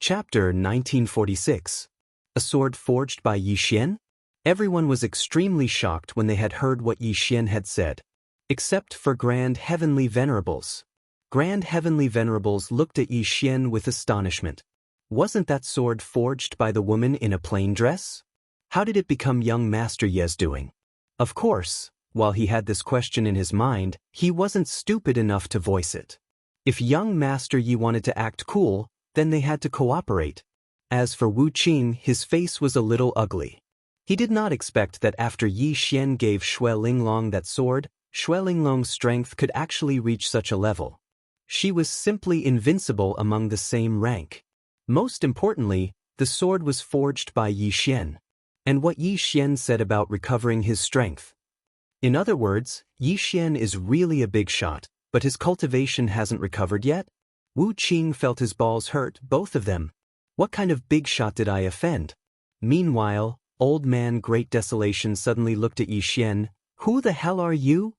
Chapter 1946. A sword forged by Yi Xian? Everyone was extremely shocked when they had heard what Yi Xian had said. Except for Grand Heavenly Venerables. Grand Heavenly Venerables looked at Yi Xian with astonishment. Wasn't that sword forged by the woman in a plain dress? How did it become young Master Ye's doing? Of course, while he had this question in his mind, he wasn't stupid enough to voice it. If young Master Yi wanted to act cool, then they had to cooperate. As for Wu Qing, his face was a little ugly. He did not expect that after Yi Xian gave Xue Linglong that sword, Xue Linglong's strength could actually reach such a level. She was simply invincible among the same rank. Most importantly, the sword was forged by Yi Xian. And what Yi Xian said about recovering his strength. In other words, Yi Xian is really a big shot, but his cultivation hasn't recovered yet? Wu Qing felt his balls hurt, both of them. What kind of big shot did I offend? Meanwhile, Old Man Great Desolation suddenly looked at Yi Xian. Who the hell are you?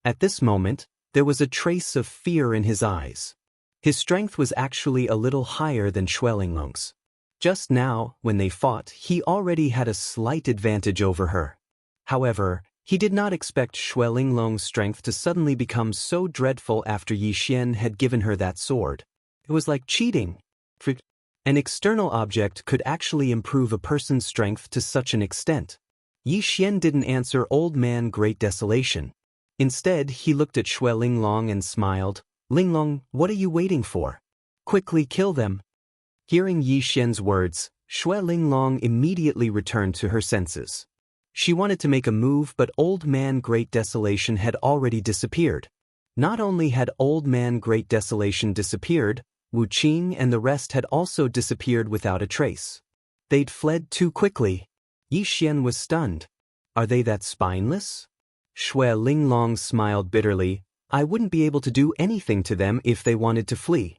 At this moment, there was a trace of fear in his eyes. His strength was actually a little higher than Xue Linglong's. Just now, when they fought, he already had a slight advantage over her. However, he did not expect Xue Linglong's strength to suddenly become so dreadful after Yi Xian had given her that sword. It was like cheating. An external object could actually improve a person's strength to such an extent. Yi Xian didn't answer Old Man Great Desolation. Instead, he looked at Xue Linglong and smiled. Linglong, what are you waiting for? Quickly kill them. Hearing Yi Xian's words, Xue Linglong immediately returned to her senses. She wanted to make a move, but Old Man Great Desolation had already disappeared. Not only had Old Man Great Desolation disappeared, Wu Qing and the rest had also disappeared without a trace. They'd fled too quickly. Yi Xian was stunned. Are they that spineless? Xue Linglong smiled bitterly. I wouldn't be able to do anything to them if they wanted to flee.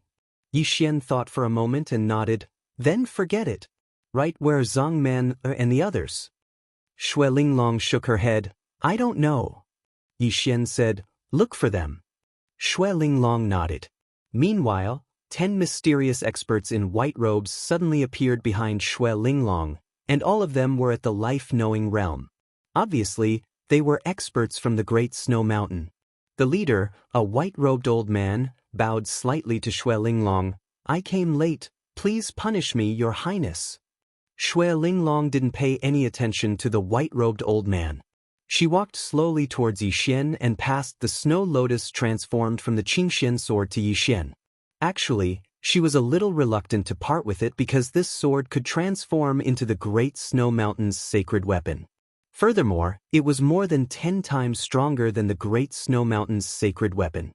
Yi Xian thought for a moment and nodded. Then forget it. Right where Zhang Man and the others? Xue Linglong shook her head. I don't know. Yi Xian said, look for them. Xue Linglong nodded. Meanwhile, 10 mysterious experts in white robes suddenly appeared behind Xue Linglong, and all of them were at the life-knowing realm. Obviously, they were experts from the Great Snow Mountain. The leader, a white-robed old man, bowed slightly to Xue Linglong. I came late. Please punish me, Your Highness. Xue Linglong didn't pay any attention to the white-robed old man. She walked slowly towards Yi Xian and passed the snow lotus transformed from the Qingxian sword to Yi Xian. Actually, she was a little reluctant to part with it because this sword could transform into the Great Snow Mountain's sacred weapon. Furthermore, it was more than 10 times stronger than the Great Snow Mountain's sacred weapon.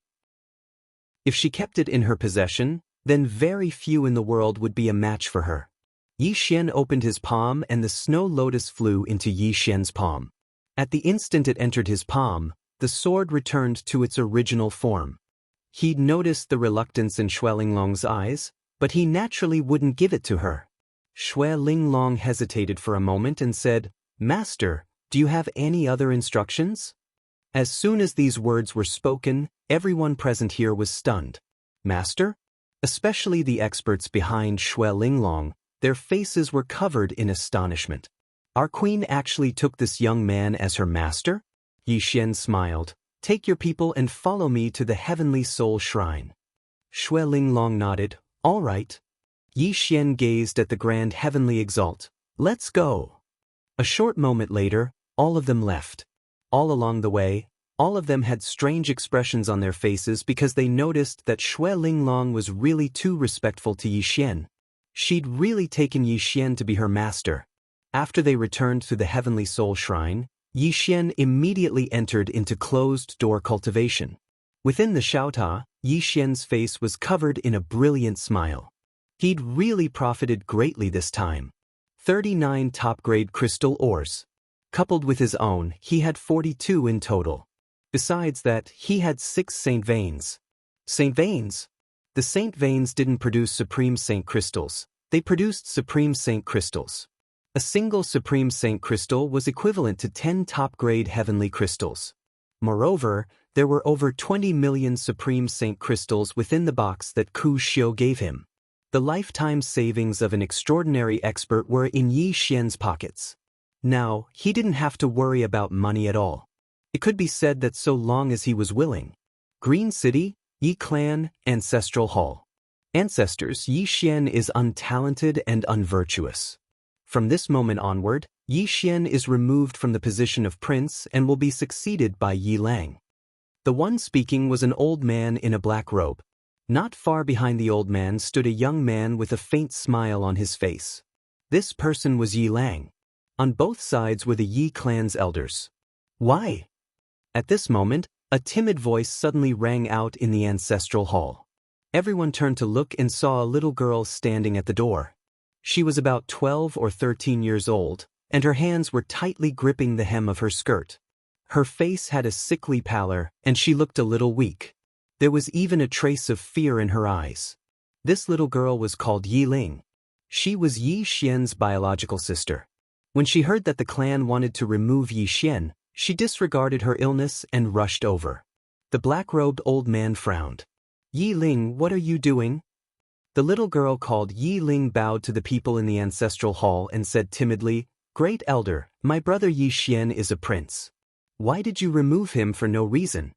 If she kept it in her possession, then very few in the world would be a match for her. Yi Xian opened his palm and the snow lotus flew into Yi Xian's palm. At the instant it entered his palm, the sword returned to its original form. He'd noticed the reluctance in Xue Linglong's eyes, but he naturally wouldn't give it to her. Xue Linglong hesitated for a moment and said, Master, do you have any other instructions? As soon as these words were spoken, everyone present here was stunned. Master? Especially the experts behind Xue Linglong, their faces were covered in astonishment. Our queen actually took this young man as her master? Yi Xian smiled. Take your people and follow me to the Heavenly Soul Shrine. Xue Linglong nodded. All right. Yi Xian gazed at the Grand Heavenly Exalt. Let's go. A short moment later, all of them left. All along the way, all of them had strange expressions on their faces because they noticed that Xue Linglong was really too respectful to Yi Xian. She'd really taken Yi Xian to be her master. After they returned to the Heavenly Soul Shrine, Yi Xian immediately entered into closed-door cultivation. Within the Xiaota, Yi Xian's face was covered in a brilliant smile. He'd really profited greatly this time. 39 top-grade crystal ores. Coupled with his own, he had 42 in total. Besides that, he had 6 Saint Veins. Saint Veins? The Saint Veins didn't produce Supreme Saint Crystals. They produced Supreme Saint Crystals. A single Supreme Saint Crystal was equivalent to 10 top-grade heavenly crystals. Moreover, there were over 20 million Supreme Saint Crystals within the box that Ku Xiu gave him. The lifetime savings of an extraordinary expert were in Yi Xian's pockets. Now, he didn't have to worry about money at all. It could be said that so long as he was willing. Green City, Yi Clan, Ancestral Hall. Ancestors, Yi Xian is untalented and unvirtuous. From this moment onward, Yi Xian is removed from the position of prince and will be succeeded by Yi Lang. The one speaking was an old man in a black robe. Not far behind the old man stood a young man with a faint smile on his face. This person was Yi Lang. On both sides were the Yi clan's elders. Why? At this moment, a timid voice suddenly rang out in the ancestral hall. Everyone turned to look and saw a little girl standing at the door. She was about 12 or 13 years old, and her hands were tightly gripping the hem of her skirt. Her face had a sickly pallor, and she looked a little weak. There was even a trace of fear in her eyes. This little girl was called Yi Ling. She was Yi Xian's biological sister. When she heard that the clan wanted to remove Yi Xian, she disregarded her illness and rushed over. The black-robed old man frowned. Yi Ling, what are you doing? The little girl called Yi Ling bowed to the people in the ancestral hall and said timidly, Great Elder, my brother Yi Xian is a prince. Why did you remove him for no reason?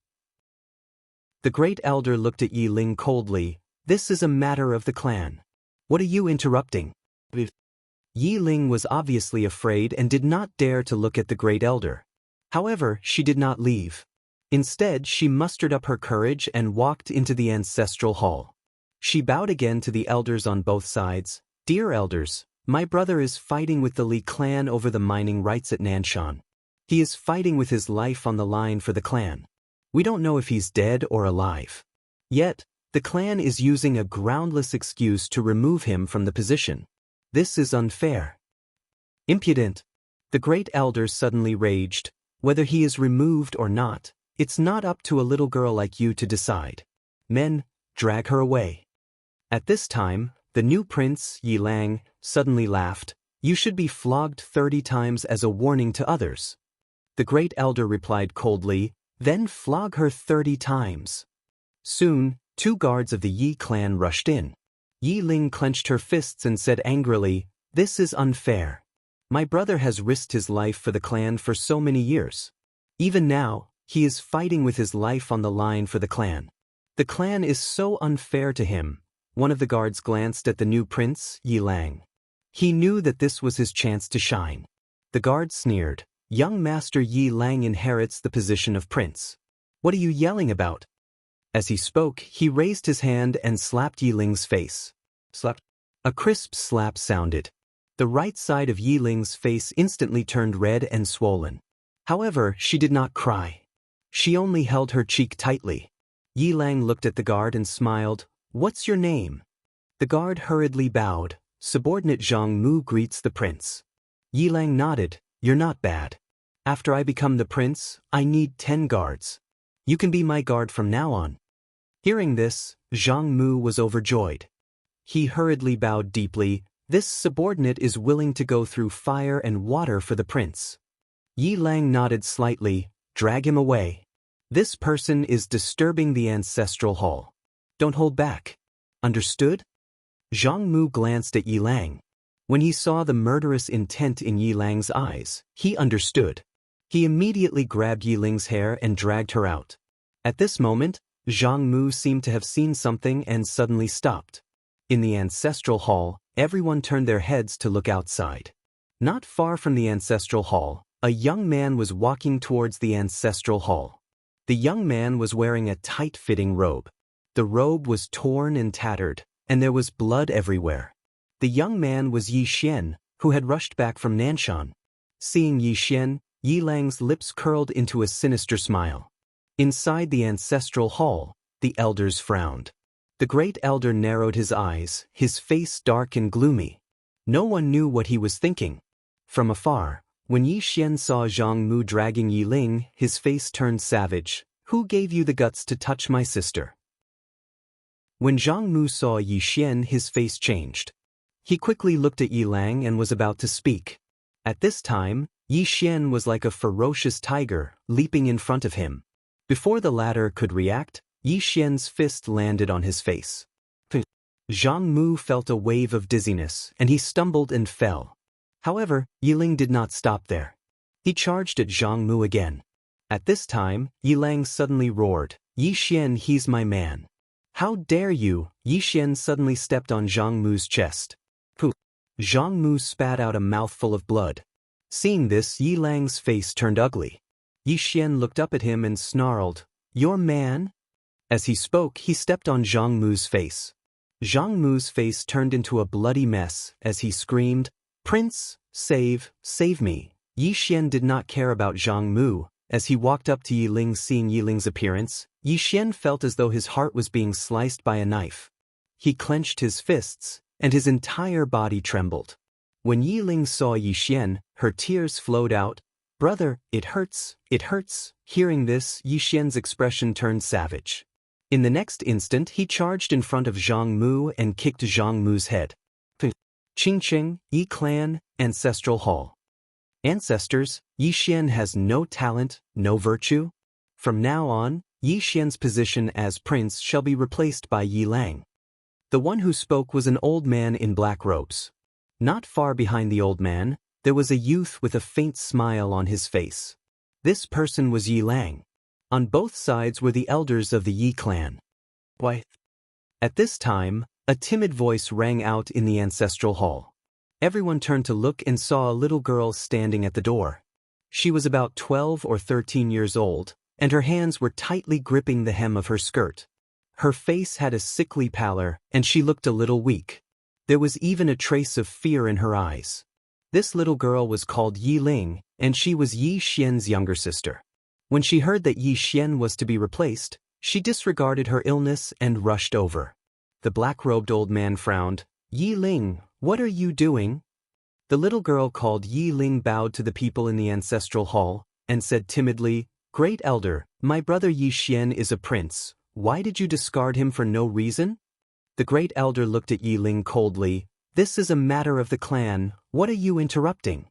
The great elder looked at Yi Ling coldly. This is a matter of the clan. What are you interrupting? Yi Ling was obviously afraid and did not dare to look at the great elder. However, she did not leave. Instead, she mustered up her courage and walked into the ancestral hall. She bowed again to the elders on both sides. Dear elders, my brother is fighting with the Li clan over the mining rights at Nanshan. He is fighting with his life on the line for the clan. We don't know if he's dead or alive. Yet, the clan is using a groundless excuse to remove him from the position. This is unfair. Impudent. The great elder suddenly raged. Whether he is removed or not, it's not up to a little girl like you to decide. Men, drag her away. At this time, the new prince, Yi Lang, suddenly laughed. You should be flogged 30 times as a warning to others. The great elder replied coldly, Then flog her 30 times. Soon, 2 guards of the Yi clan rushed in. Yi Ling clenched her fists and said angrily, This is unfair. My brother has risked his life for the clan for so many years. Even now, he is fighting with his life on the line for the clan. The clan is so unfair to him. One of the guards glanced at the new prince, Yi Lang. He knew that this was his chance to shine. The guard sneered, Young Master Yi Lang inherits the position of prince. What are you yelling about? As he spoke, he raised his hand and slapped Yi Ling's face. Slap. A crisp slap sounded. The right side of Yi Ling's face instantly turned red and swollen. However, she did not cry. She only held her cheek tightly. Yi Lang looked at the guard and smiled. What's your name? The guard hurriedly bowed. Subordinate Zhang Mu greets the prince. Yi Lang nodded. You're not bad. After I become the prince, I need 10 guards. You can be my guard from now on. Hearing this, Zhang Mu was overjoyed. He hurriedly bowed deeply. This subordinate is willing to go through fire and water for the prince. Yi Lang nodded slightly. Drag him away. This person is disturbing the ancestral hall. Don't hold back. Understood? Zhang Mu glanced at Yi Lang. When he saw the murderous intent in Yi Lang's eyes, he understood. He immediately grabbed Yi Ling's hair and dragged her out. At this moment, Zhang Mu seemed to have seen something and suddenly stopped. In the ancestral hall, everyone turned their heads to look outside. Not far from the ancestral hall, a young man was walking towards the ancestral hall. The young man was wearing a tight-fitting robe. The robe was torn and tattered, and there was blood everywhere. The young man was Yi Xian, who had rushed back from Nanshan. Seeing Yi Xian, Yi Lang's lips curled into a sinister smile. Inside the ancestral hall, the elders frowned. The great elder narrowed his eyes, his face dark and gloomy. No one knew what he was thinking. From afar, when Yi Xian saw Zhang Mu dragging Yi Ling, his face turned savage. Who gave you the guts to touch my sister? When Zhang Mu saw Yi Xian, his face changed. He quickly looked at Yi Lang and was about to speak. At this time, Yi Xian was like a ferocious tiger, leaping in front of him. Before the latter could react, Yi Xian's fist landed on his face. Zhang Mu felt a wave of dizziness and he stumbled and fell. However, Yiling did not stop there. He charged at Zhang Mu again. At this time, Yilang suddenly roared, "Yixian, he's my man." "How dare you?" Yixian suddenly stepped on Zhang Mu's chest. Pooh! Zhang Mu spat out a mouthful of blood. Seeing this, Yilang's face turned ugly. Yixian looked up at him and snarled, "Your man?" As he spoke, he stepped on Zhang Mu's face. Zhang Mu's face turned into a bloody mess as he screamed, "Prince, save me." Yixian did not care about Zhang Mu. As he walked up to Yiling, seeing Yiling's appearance, Yixian felt as though his heart was being sliced by a knife. He clenched his fists, and his entire body trembled. When Yiling saw Yixian, her tears flowed out. "Brother, it hurts, it hurts." Hearing this, Yixian's expression turned savage. In the next instant, he charged in front of Zhang Mu and kicked Zhang Mu's head. Qingqing, Yi Clan, Ancestral Hall. Ancestors, Yixian has no talent, no virtue. From now on, Yixian's position as prince shall be replaced by Yilang. The one who spoke was an old man in black robes. Not far behind the old man, there was a youth with a faint smile on his face. This person was Yilang. On both sides were the elders of the Yi clan. "Why?" At this time, a timid voice rang out in the ancestral hall. Everyone turned to look and saw a little girl standing at the door. She was about 12 or 13 years old, and her hands were tightly gripping the hem of her skirt. Her face had a sickly pallor, and she looked a little weak. There was even a trace of fear in her eyes. This little girl was called Yiling, and she was Yi Xian's younger sister. When she heard that Yi Xian was to be replaced, she disregarded her illness and rushed over. The black-robed old man frowned. "Yiling, what are you doing?" The little girl called Yiling bowed to the people in the ancestral hall and said timidly, "Great elder, my brother Yi Xian is a prince. Why did you discard him for no reason?" The great elder looked at Yiling coldly. "This is a matter of the clan. What are you interrupting?"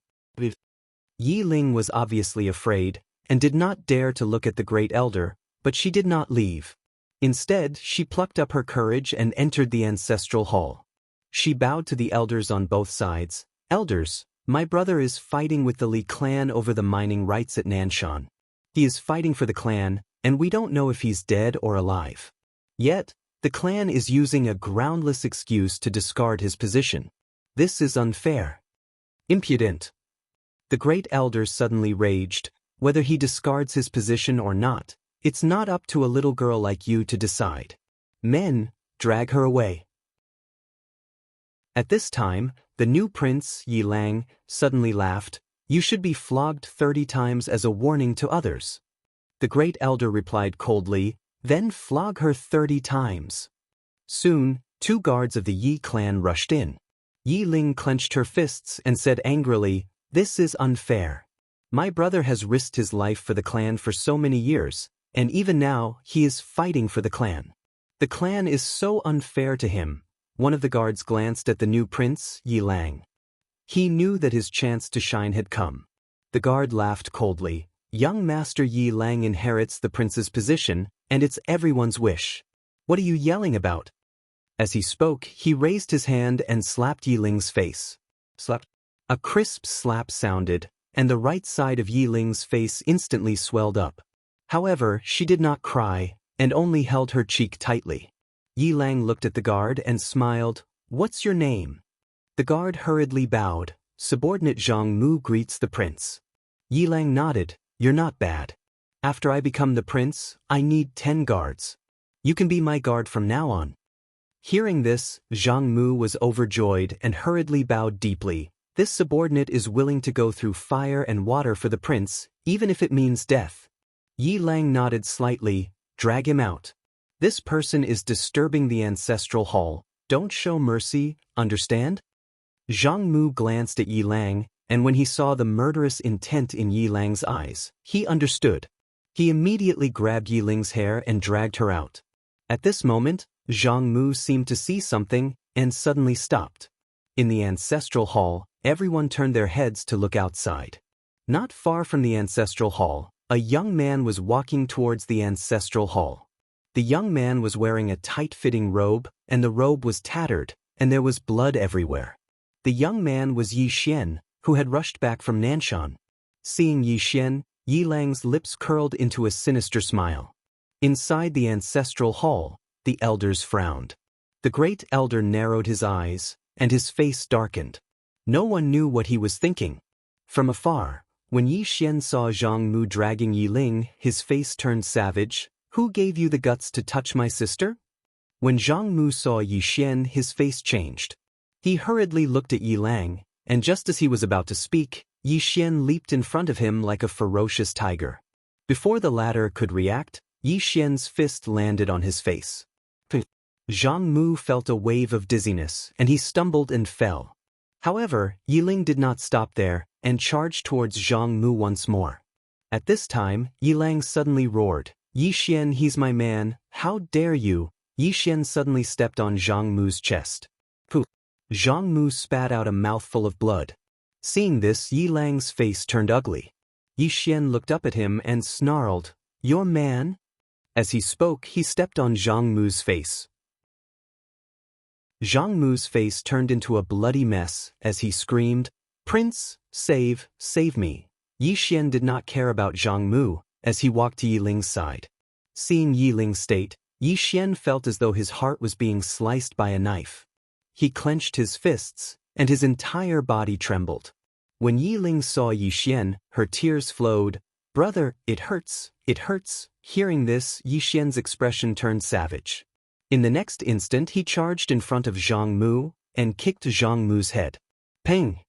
Yiling was obviously afraid and did not dare to look at the great elder, but she did not leave. Instead, she plucked up her courage and entered the ancestral hall. She bowed to the elders on both sides. "Elders, my brother is fighting with the Li clan over the mining rights at Nanshan. He is fighting for the clan, and we don't know if he's dead or alive. Yet, the clan is using a groundless excuse to discard his position. This is unfair. Impudent." The great elder suddenly raged. "Whether he discards his position or not, it's not up to a little girl like you to decide. Men, drag her away." At this time, the new prince, Yilang, suddenly laughed. "You should be flogged 30 times as a warning to others." The great elder replied coldly, "Then flog her 30 times. Soon, 2 guards of the Yi clan rushed in. Yiling clenched her fists and said angrily, "This is unfair. My brother has risked his life for the clan for so many years, and even now, he is fighting for the clan. The clan is so unfair to him." One of the guards glanced at the new prince, Yilang. He knew that his chance to shine had come. The guard laughed coldly. "Young Master Yilang inherits the prince's position, and it's everyone's wish. What are you yelling about?" As he spoke, he raised his hand and slapped Yiling's face. Slap. A crisp slap sounded, and the right side of Yiling's face instantly swelled up. However, she did not cry, and only held her cheek tightly. Yilang looked at the guard and smiled. "What's your name?" The guard hurriedly bowed. "Subordinate Zhang Mu greets the prince." Yilang nodded. "You're not bad. After I become the prince, I need 10 guards. You can be my guard from now on." Hearing this, Zhang Mu was overjoyed and hurriedly bowed deeply. This subordinate is willing to go through fire and water for the prince, even if it means death. Yilang nodded slightly. "Drag him out. This person is disturbing the ancestral hall. Don't show mercy, understand?" Zhang Mu glanced at Yilang, and when he saw the murderous intent in Yilang's eyes, he understood. He immediately grabbed Yiling's hair and dragged her out. At this moment, Zhang Mu seemed to see something and suddenly stopped. In the ancestral hall, everyone turned their heads to look outside. Not far from the ancestral hall, a young man was walking towards the ancestral hall. The young man was wearing a tight-fitting robe, and the robe was tattered, and there was blood everywhere. The young man was Yi Xian, who had rushed back from Nanshan. Seeing Yi Xian, Yi Lang's lips curled into a sinister smile. Inside the ancestral hall, the elders frowned. The great elder narrowed his eyes, and his face darkened. No one knew what he was thinking. From afar, when Yi Xian saw Zhang Mu dragging Yi Ling, his face turned savage. "Who gave you the guts to touch my sister?" When Zhang Mu saw Yi Xian, his face changed. He hurriedly looked at Yi Lang, and just as he was about to speak, Yi Xian leaped in front of him like a ferocious tiger. Before the latter could react, Yi Xian's fist landed on his face. Zhang Mu felt a wave of dizziness, and he stumbled and fell. However, Yi Ling did not stop there, and charged towards Zhang Mu once more. At this time, Yi Lang suddenly roared, "Yi Xian, he's my man, how dare you!" Yi Xian suddenly stepped on Zhang Mu's chest. Pooh! Zhang Mu spat out a mouthful of blood. Seeing this, Yi Lang's face turned ugly. Yi Xian looked up at him and snarled, "Your man?" As he spoke, he stepped on Zhang Mu's face. Zhang Mu's face turned into a bloody mess as he screamed, "Prince, save me." Yi Xian did not care about Zhang Mu as he walked to Yi Ling's side. Seeing Yi Ling's state, Yi Xian felt as though his heart was being sliced by a knife. He clenched his fists, and his entire body trembled. When Yi Ling saw Yi Xian, her tears flowed. "Brother, it hurts, it hurts." Hearing this, Yi Xian's expression turned savage. In the next instant, he charged in front of Zhang Mu and kicked Zhang Mu's head. Ping!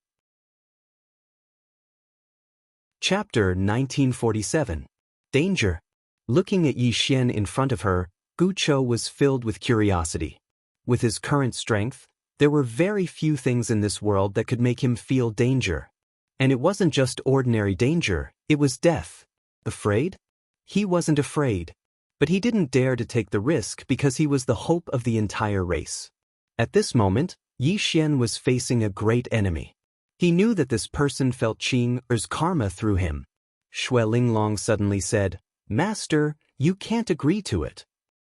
Chapter 1947. Danger. Looking at Yi Xian in front of her, Gu Chou was filled with curiosity. With his current strength, there were very few things in this world that could make him feel danger. And it wasn't just ordinary danger, it was death. Afraid? He wasn't afraid. But he didn't dare to take the risk because he was the hope of the entire race. At this moment, Yi Xian was facing a great enemy. He knew that this person felt Qing's karma through him. Xue Linglong suddenly said, "Master, you can't agree to it."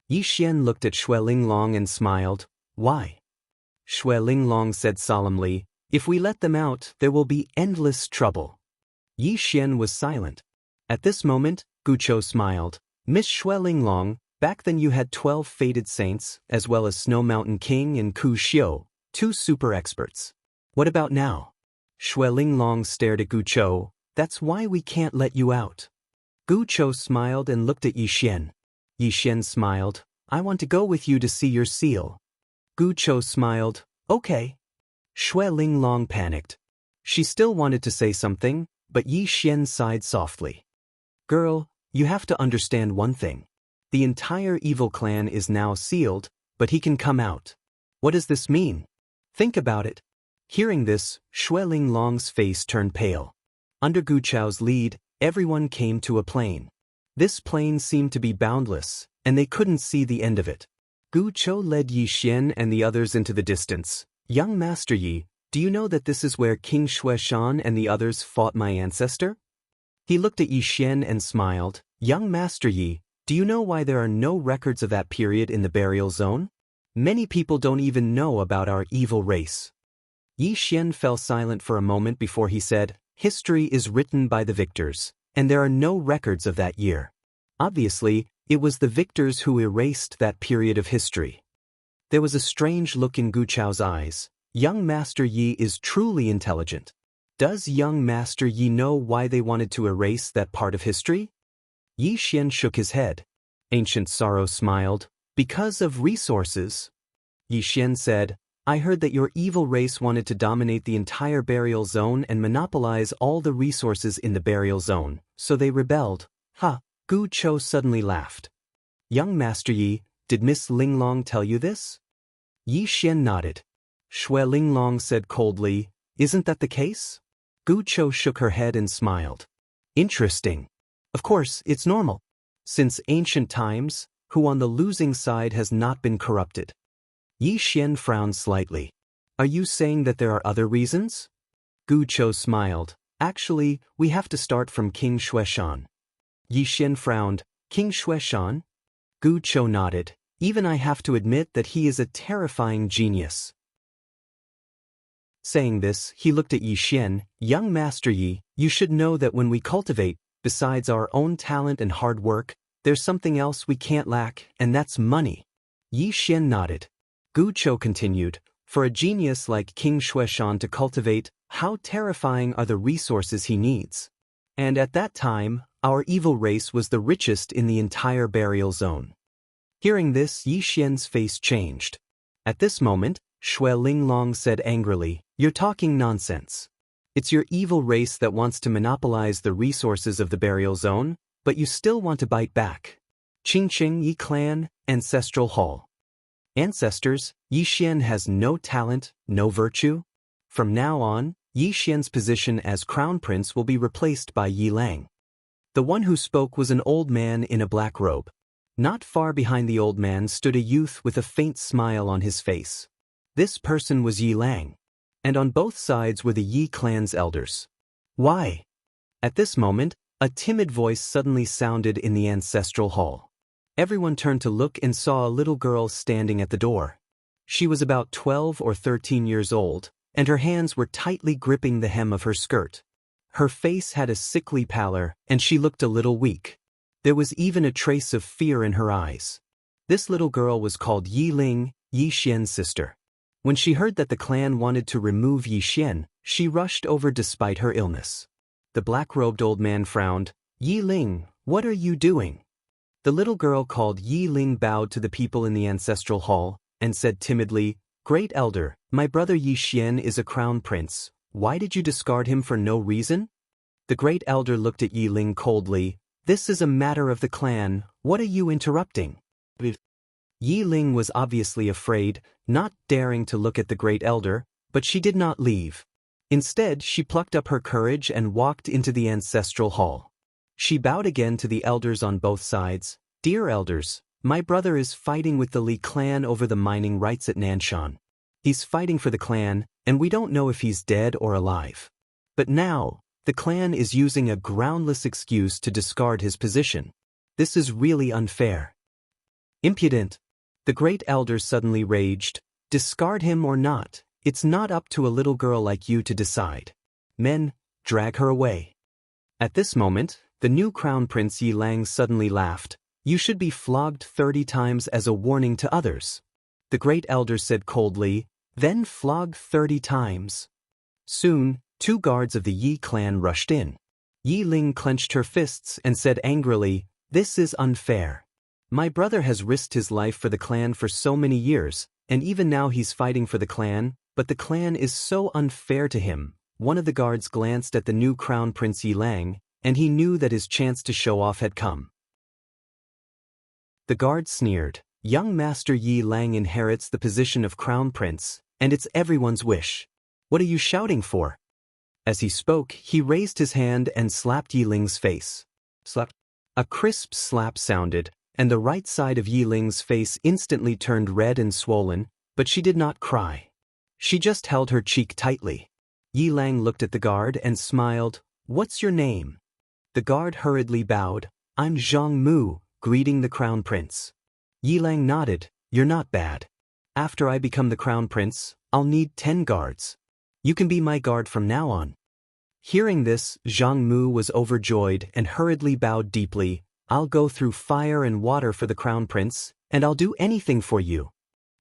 Yi Xian looked at Xue Linglong and smiled. "Why?" Xue Linglong said solemnly, "If we let them out, there will be endless trouble." Yi Xian was silent. At this moment, Gu Chou smiled. "Miss Xue Linglong, back then you had 12 fated saints, as well as Snow Mountain King and Ku Xiu, 2 super experts. What about now?" Xue Linglong stared at Gu Chou. "That's why we can't let you out." Gu Chou smiled and looked at Yi Xian. Yi Xian smiled. "I want to go with you to see your seal." Gu Chou smiled. "Okay." Xue Linglong panicked. She still wanted to say something, but Yi Xian sighed softly. "Girl, you have to understand one thing. The entire evil clan is now sealed, but he can come out. What does this mean? Think about it." Hearing this, Xue Linglong's face turned pale. Under Gu Chou's lead, everyone came to a plain. This plain seemed to be boundless, and they couldn't see the end of it. Gu Chou led Yi Xian and the others into the distance. "Young Master Yi, do you know that this is where King Xueshan and the others fought my ancestor?" He looked at Yi Xian and smiled. "Young Master Yi, do you know why there are no records of that period in the burial zone? Many people don't even know about our evil race." Yi Xian fell silent for a moment before he said, "History is written by the victors, and there are no records of that year." Obviously, it was the victors who erased that period of history. There was a strange look in Gu Chou's eyes. Young Master Yi is truly intelligent. Does young Master Yi know why they wanted to erase that part of history? Yi Xian shook his head. Ancient Sorrow smiled. "Because of resources." Yi Xian said, "I heard that your evil race wanted to dominate the entire burial zone and monopolize all the resources in the burial zone, so they rebelled." Ha! Gu Chou suddenly laughed. "Young Master Yi, did Miss Linglong tell you this?" Yi Xian nodded. Xue Linglong said coldly, "Isn't that the case?" Gu Chou shook her head and smiled. "Interesting. Of course, it's normal. Since ancient times, who on the losing side has not been corrupted?" Yi Xian frowned slightly. "Are you saying that there are other reasons?" Gu Chou smiled. "Actually, we have to start from King Xueshan." Yi Xian frowned. "King Xueshan?" Gu Chou nodded. Even I have to admit that he is a terrifying genius. Saying this, he looked at Yi Xian. Young Master Yi, you should know that when we cultivate, besides our own talent and hard work, there's something else we can't lack, and that's money. Yi Xian nodded. Gu Chou continued, for a genius like King Xueshan to cultivate, how terrifying are the resources he needs. And at that time, our evil race was the richest in the entire burial zone. Hearing this, Yi Xian's face changed. At this moment, Shui Linglong said angrily, you're talking nonsense. It's your evil race that wants to monopolize the resources of the burial zone, but you still want to bite back. Qingqing Yi Clan, Ancestral Hall. Ancestors, Yi Xian has no talent, no virtue. From now on, Yi Xian's position as crown prince will be replaced by Yi Lang. The one who spoke was an old man in a black robe. Not far behind the old man stood a youth with a faint smile on his face. This person was Yi Lang. And on both sides were the Yi clan's elders. Why? At this moment, a timid voice suddenly sounded in the ancestral hall. Everyone turned to look and saw a little girl standing at the door. She was about 12 or 13 years old, and her hands were tightly gripping the hem of her skirt. Her face had a sickly pallor, and she looked a little weak. There was even a trace of fear in her eyes. This little girl was called Yi Ling, Yi Xian's sister. When she heard that the clan wanted to remove Yi Xian, she rushed over despite her illness. The black-robed old man frowned. Yi Ling, what are you doing? The little girl called Yi Ling bowed to the people in the ancestral hall, and said timidly, Great Elder, my brother Yi Xian is a crown prince. Why did you discard him for no reason? The great elder looked at Yi Ling coldly. This is a matter of the clan, what are you interrupting? Yi Ling was obviously afraid, not daring to look at the great elder, but she did not leave. Instead, she plucked up her courage and walked into the ancestral hall. She bowed again to the elders on both sides. Dear elders, my brother is fighting with the Li clan over the mining rights at Nanshan. He's fighting for the clan, and we don't know if he's dead or alive. But now, the clan is using a groundless excuse to discard his position. This is really unfair. Impudent. The great elder suddenly raged. Discard him or not, it's not up to a little girl like you to decide. Men, drag her away. At this moment, the new crown prince Yi Lang suddenly laughed. You should be flogged 30 times as a warning to others. The great elder said coldly, then flog 30 times. Soon, 2 guards of the Yi clan rushed in. Yi Ling clenched her fists and said angrily, This is unfair. My brother has risked his life for the clan for so many years, and even now he's fighting for the clan, but the clan is so unfair to him. One of the guards glanced at the new crown prince Yi Lang, and he knew that his chance to show off had come. The guard sneered, Young Master Yi Lang inherits the position of crown prince, and it's everyone's wish. What are you shouting for? As he spoke, he raised his hand and slapped Yi Ling's face. Slap. A crisp slap sounded, and the right side of Yi Ling's face instantly turned red and swollen, but she did not cry. She just held her cheek tightly. Yi Lang looked at the guard and smiled, What's your name? The guard hurriedly bowed, I'm Zhang Mu, greeting the crown prince. Yi Lang nodded, You're not bad. After I become the crown prince, I'll need 10 guards. You can be my guard from now on. Hearing this, Zhang Mu was overjoyed and hurriedly bowed deeply. I'll go through fire and water for the crown prince, and I'll do anything for you.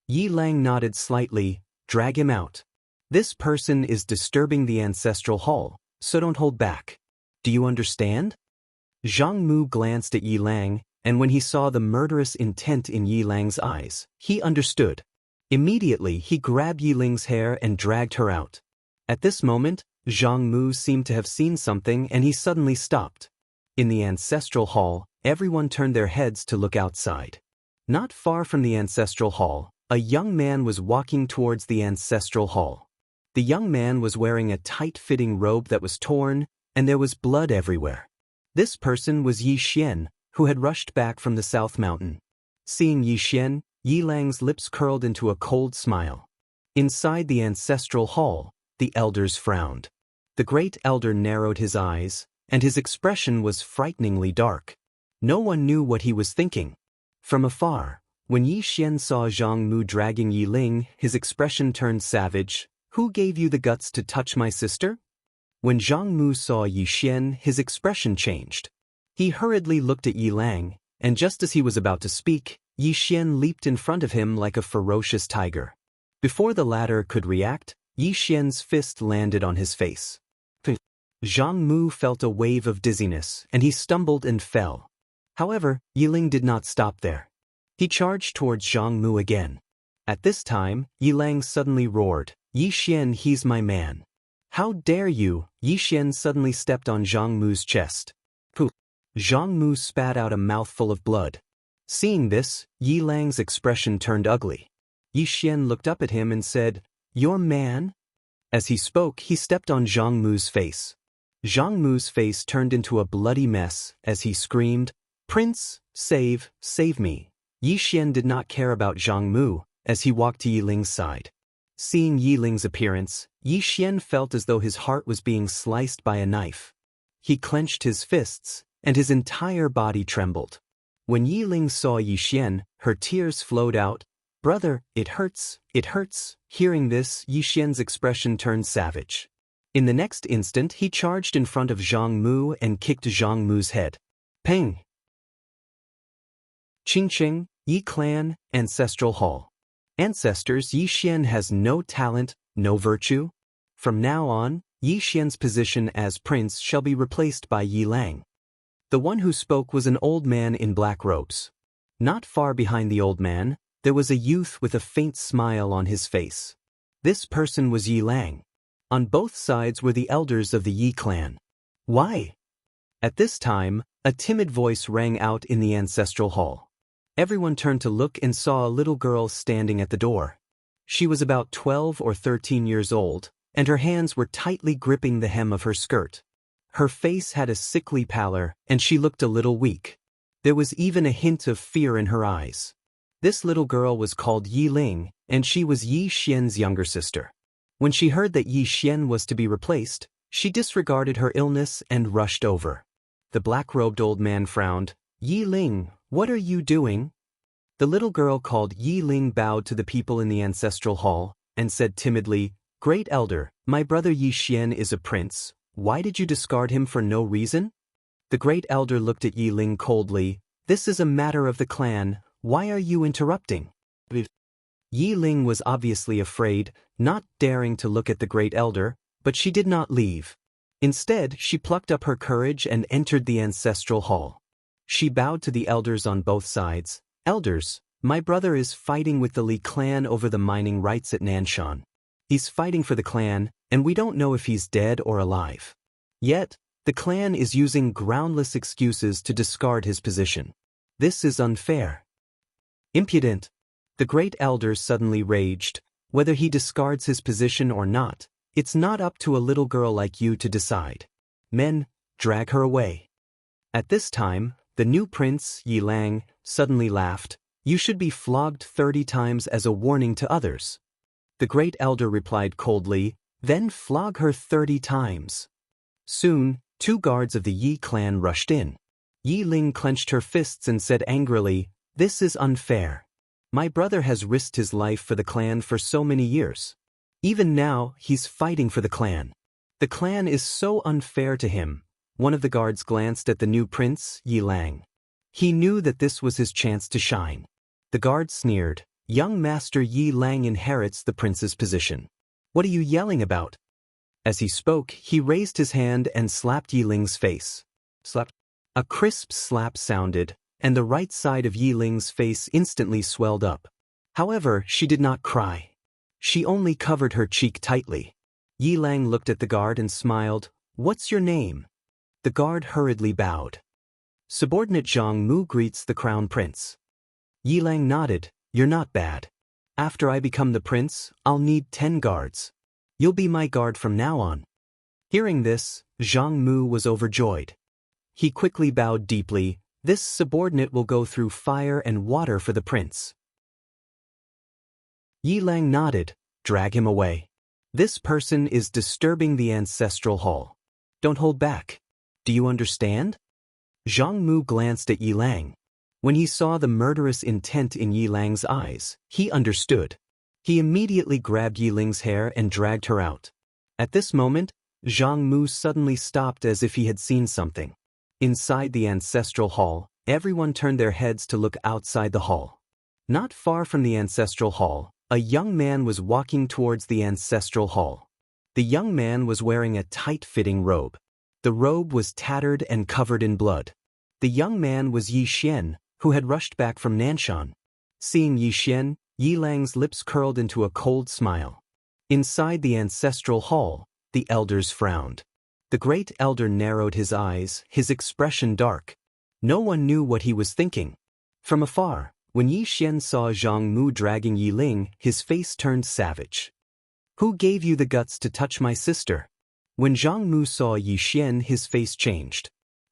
Yi Lang nodded slightly, Drag him out. This person is disturbing the ancestral hall, so don't hold back. Do you understand? Zhang Mu glanced at Yi Lang, and when he saw the murderous intent in Yi Lang's eyes, he understood. Immediately, he grabbed Yi Ling's hair and dragged her out. At this moment, Zhang Mu seemed to have seen something and he suddenly stopped. In the ancestral hall, everyone turned their heads to look outside. Not far from the ancestral hall, a young man was walking towards the ancestral hall. The young man was wearing a tight-fitting robe that was torn, and there was blood everywhere. This person was Yi Xian, who had rushed back from the South Mountain. Seeing Yi Xian, Yi Lang's lips curled into a cold smile. Inside the ancestral hall, the elders frowned. The great elder narrowed his eyes, and his expression was frighteningly dark. No one knew what he was thinking. From afar, when Yi Xian saw Zhang Mu dragging Yi Ling, his expression turned savage. "Who gave you the guts to touch my sister?" When Zhang Mu saw Yi Xian, his expression changed. He hurriedly looked at Yi Lang, and just as he was about to speak, Yi Xian leaped in front of him like a ferocious tiger. Before the latter could react, Yi Xian's fist landed on his face. Zhang Mu felt a wave of dizziness, and he stumbled and fell. However, Yi Ling did not stop there. He charged towards Zhang Mu again. At this time, Yi Lang suddenly roared, "Yi Xian, he's my man." "How dare you!" Yi Xian suddenly stepped on Zhang Mu's chest. Pooh! Zhang Mu spat out a mouthful of blood. Seeing this, Yi Lang's expression turned ugly. Yi Xian looked up at him and said, "Your man?" As he spoke, he stepped on Zhang Mu's face. Zhang Mu's face turned into a bloody mess as he screamed, "Prince, save me." Yi Xian did not care about Zhang Mu as he walked to Yi Ling's side. Seeing Yi Ling's appearance, Yi Xian felt as though his heart was being sliced by a knife. He clenched his fists, and his entire body trembled. When Yi Ling saw Yi Xian, her tears flowed out. "Brother, it hurts, it hurts." Hearing this, Yi Xian's expression turned savage. In the next instant, he charged in front of Zhang Mu and kicked Zhang Mu's head. Peng! Qingqing, Yi Clan, Ancestral Hall. Ancestors, Yi Xian has no talent, no virtue. From now on, Yi Xian's position as prince shall be replaced by Yi Lang. The one who spoke was an old man in black robes. Not far behind the old man, there was a youth with a faint smile on his face. This person was Yi Lang. On both sides were the elders of the Yi clan. "Why?" At this time, a timid voice rang out in the ancestral hall. Everyone turned to look and saw a little girl standing at the door. She was about 12 or 13 years old, and her hands were tightly gripping the hem of her skirt. Her face had a sickly pallor, and she looked a little weak. There was even a hint of fear in her eyes. This little girl was called Yi Ling, and she was Yi Xian's younger sister. When she heard that Yi Xian was to be replaced, she disregarded her illness and rushed over. The black-robed old man frowned. "Yi Ling, what are you doing?" The little girl called Yi Ling bowed to the people in the ancestral hall and said timidly, "Great elder, my brother Yi Xian is a prince. Why did you discard him for no reason?" The great elder looked at Yi Ling coldly. "This is a matter of the clan. Why are you interrupting?" Yi Ling was obviously afraid, not daring to look at the great elder, but she did not leave. Instead, she plucked up her courage and entered the ancestral hall. She bowed to the elders on both sides. "Elders, my brother is fighting with the Li clan over the mining rights at Nanshan. He's fighting for the clan, and we don't know if he's dead or alive. Yet, the clan is using groundless excuses to discard his position. This is unfair." "Impudent!" The great elder suddenly raged. "Whether he discards his position or not, it's not up to a little girl like you to decide. Men, drag her away." At this time, the new prince, Yi Lang, suddenly laughed. "You should be flogged 30 times as a warning to others." The great elder replied coldly, "Then flog her 30 times. Soon, 2 guards of the Yi clan rushed in. Yi Ling clenched her fists and said angrily, "This is unfair. My brother has risked his life for the clan for so many years. Even now, he's fighting for the clan. The clan is so unfair to him." One of the guards glanced at the new prince, Yi Lang. He knew that this was his chance to shine. The guard sneered, "Young master Yi Lang inherits the prince's position. What are you yelling about?" As he spoke, he raised his hand and slapped Yi Ling's face. Slap. A crisp slap sounded, and the right side of Yi Ling's face instantly swelled up. However, she did not cry. She only covered her cheek tightly. Yi Lang looked at the guard and smiled. "What's your name?" The guard hurriedly bowed. "Subordinate Zhang Mu greets the crown prince." Yi Lang nodded. "You're not bad. After I become the prince, I'll need 10 guards. You'll be my guard from now on." Hearing this, Zhang Mu was overjoyed. He quickly bowed deeply. "This subordinate will go through fire and water for the prince." Yi Lang nodded. "Drag him away. This person is disturbing the ancestral hall. Don't hold back. Do you understand?" Zhang Mu glanced at Yi Lang. When he saw the murderous intent in Yi Lang's eyes, he understood. He immediately grabbed Yi Ling's hair and dragged her out. At this moment, Zhang Mu suddenly stopped as if he had seen something. Inside the ancestral hall, everyone turned their heads to look outside the hall. Not far from the ancestral hall, a young man was walking towards the ancestral hall. The young man was wearing a tight-fitting robe. The robe was tattered and covered in blood. The young man was Yi Xian, who had rushed back from Nanshan. Seeing Yi Xian, Yi Lang's lips curled into a cold smile. Inside the ancestral hall, the elders frowned. The great elder narrowed his eyes, his expression dark. No one knew what he was thinking. From afar, when Yi Xian saw Zhang Mu dragging Yi Ling, his face turned savage. "Who gave you the guts to touch my sister?" When Zhang Mu saw Yi Xian, his face changed.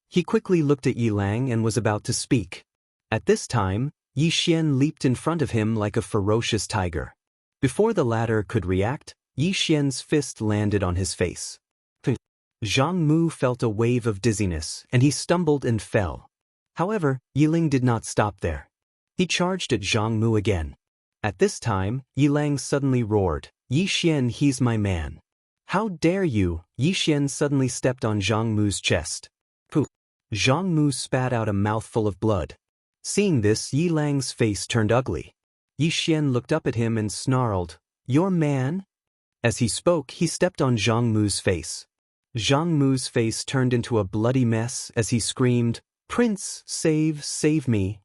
He quickly looked at Yi Lang and was about to speak. At this time, Yi Xian leaped in front of him like a ferocious tiger. Before the latter could react, Yi Xian's fist landed on his face. Zhang Mu felt a wave of dizziness, and he stumbled and fell. However, Yi Ling did not stop there. He charged at Zhang Mu again. At this time, Yi Lang suddenly roared, "Yi Xian, he's my man." "How dare you?" Yi Xian suddenly stepped on Zhang Mu's chest. Pooh! Zhang Mu spat out a mouthful of blood. Seeing this, Yi Lang's face turned ugly. Yi Xian looked up at him and snarled, "Your man?" As he spoke, he stepped on Zhang Mu's face. Zhang Mu's face turned into a bloody mess as he screamed, "Prince, save me."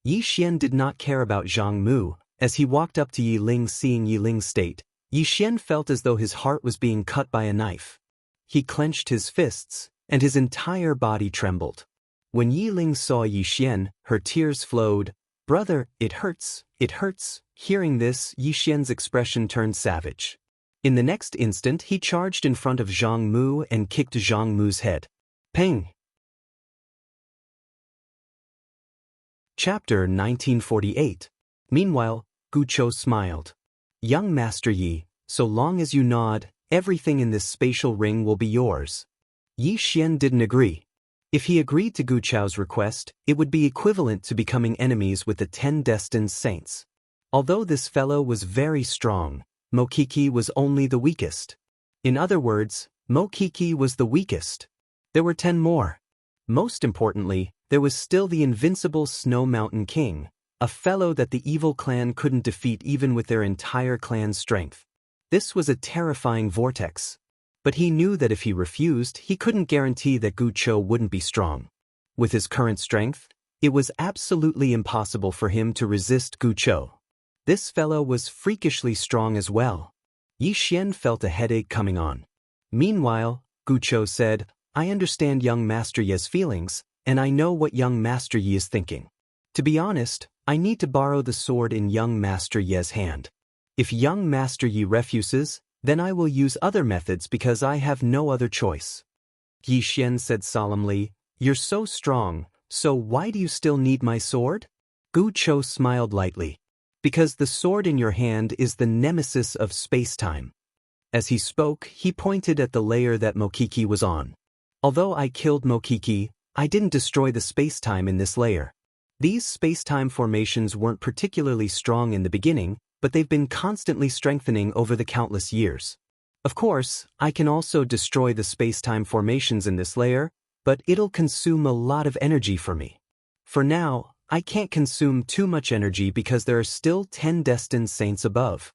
Yi Xian did not care about Zhang Mu. As he walked up to Yi Ling, seeing Yi Ling's state, Yi Xian felt as though his heart was being cut by a knife. He clenched his fists, and his entire body trembled. When Yi Ling saw Yi Xian, her tears flowed. "Brother, it hurts, it hurts." Hearing this, Yi Xian's expression turned savage. In the next instant, he charged in front of Zhang Mu and kicked Zhang Mu's head. Ping! Chapter 1948. Meanwhile, Gu Chou smiled. "Young Master Yi, so long as you nod, everything in this spatial ring will be yours." Yi Xian didn't agree. If he agreed to Gu Chou's request, it would be equivalent to becoming enemies with the 10 destined saints. Although this fellow was very strong, Mo Kiki was only the weakest. In other words, Mo Kiki was the weakest. There were 10 more. Most importantly, there was still the invincible Snow Mountain King, a fellow that the evil clan couldn't defeat even with their entire clan's strength. This was a terrifying vortex. But he knew that if he refused, he couldn't guarantee that Gu Chou wouldn't be strong. With his current strength, it was absolutely impossible for him to resist Gu Chou. This fellow was freakishly strong as well. Yi Xian felt a headache coming on. Meanwhile, Gu Chou said, "I understand young Master Yi's feelings, and I know what young Master Yi is thinking. To be honest, I need to borrow the sword in young Master Yi's hand. If young Master Yi refuses, then I will use other methods because I have no other choice." Yi Xian said solemnly, "You're so strong, so why do you still need my sword?" Gu Chou smiled lightly. "Because the sword in your hand is the nemesis of space-time." As he spoke, he pointed at the layer that Mokiki was on. "Although I killed Mokiki, I didn't destroy the space-time in this layer. These space-time formations weren't particularly strong in the beginning, but they've been constantly strengthening over the countless years. Of course, I can also destroy the space-time formations in this layer, but it'll consume a lot of energy for me. For now, I can't consume too much energy because there are still 10 destined saints above."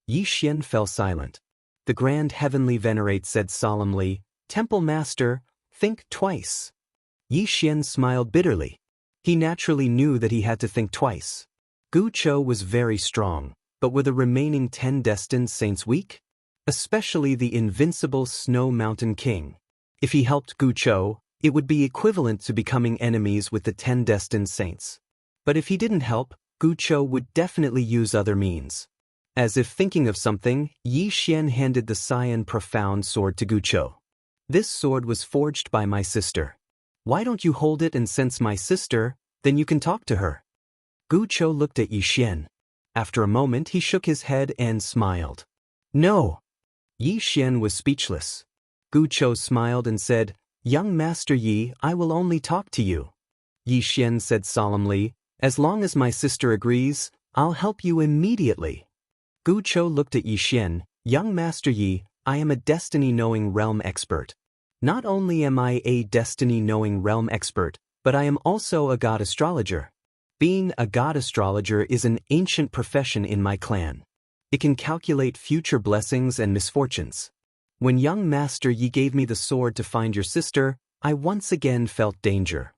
Yi Xian fell silent. The Grand Heavenly Venerate said solemnly, "Temple Master, think twice." Yi Xian smiled bitterly. He naturally knew that he had to think twice. Gu Chou was very strong. But were the remaining 10 destined saints weak? Especially the invincible Snow Mountain King. If he helped Gu Chou, it would be equivalent to becoming enemies with the 10 destined saints. But if he didn't help, Gu Chou would definitely use other means. As if thinking of something, Yi Xian handed the Cyan Profound Sword to Gu Chou. "This sword was forged by my sister. Why don't you hold it and sense my sister, then you can talk to her?" Gu Chou looked at Yi Xian. After a moment, he shook his head and smiled. "No." Yi Xian was speechless. Gu Chou smiled and said, "Young Master Yi, I will only talk to you." Yi Xian said solemnly, as long as my sister agrees, I'll help you immediately. Gu Chou looked at Yi Xian. Young Master Yi, I am a destiny-knowing realm expert. Not only am I a destiny-knowing realm expert, but I am also a god astrologer. Being a god astrologer is an ancient profession in my clan. It can calculate future blessings and misfortunes. When young Master Yi gave me the sword to find your sister, I once again felt danger.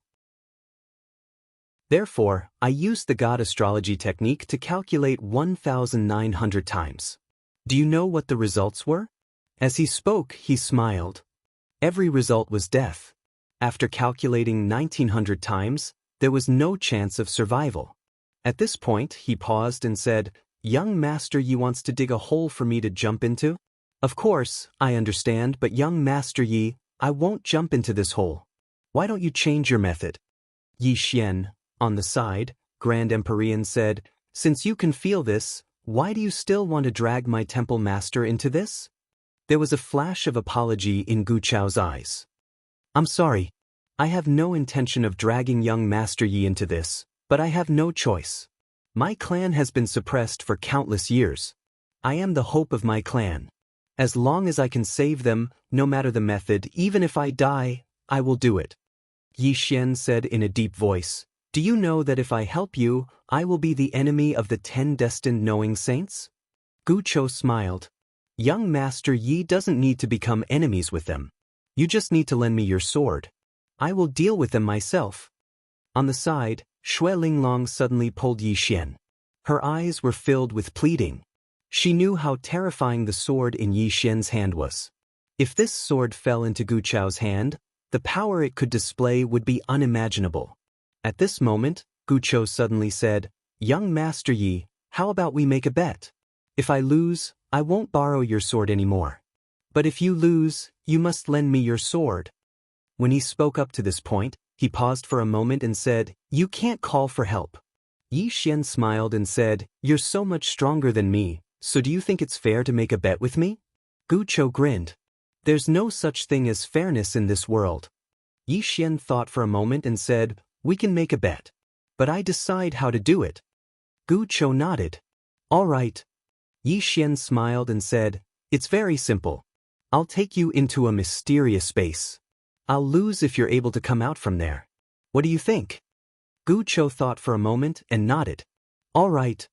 Therefore, I used the god astrology technique to calculate 1,900 times. Do you know what the results were? As he spoke, he smiled. Every result was death. After calculating 1,900 times, there was no chance of survival. At this point, he paused and said, Young Master Yi wants to dig a hole for me to jump into? Of course, I understand, but young Master Yi, I won't jump into this hole. Why don't you change your method? Yi Xian, on the side, Grand Empyrean said, Since you can feel this, why do you still want to drag my temple master into this? There was a flash of apology in Gu Chou's eyes. I'm sorry. I have no intention of dragging young Master Yi into this, but I have no choice. My clan has been suppressed for countless years. I am the hope of my clan. As long as I can save them, no matter the method, even if I die, I will do it. Yi Xian said in a deep voice, Do you know that if I help you, I will be the enemy of the 10 destined knowing saints? Gu Chou smiled. Young Master Yi doesn't need to become enemies with them. You just need to lend me your sword. I will deal with them myself. On the side, Xue Linglong suddenly pulled Yi Xian. Her eyes were filled with pleading. She knew how terrifying the sword in Yi Xian's hand was. If this sword fell into Gu Chou's hand, the power it could display would be unimaginable. At this moment, Gu Chou suddenly said, Young Master Yi, how about we make a bet? If I lose, I won't borrow your sword anymore. But if you lose, you must lend me your sword. When he spoke up to this point, he paused for a moment and said, You can't call for help. Yi Xian smiled and said, You're so much stronger than me, so do you think it's fair to make a bet with me? Gu Chou grinned. There's no such thing as fairness in this world. Yi Xian thought for a moment and said, We can make a bet. But I decide how to do it. Gu Chou nodded. All right. Yi Xian smiled and said, It's very simple. I'll take you into a mysterious space. I'll lose if you're able to come out from there. What do you think? Gu Chou thought for a moment and nodded. All right.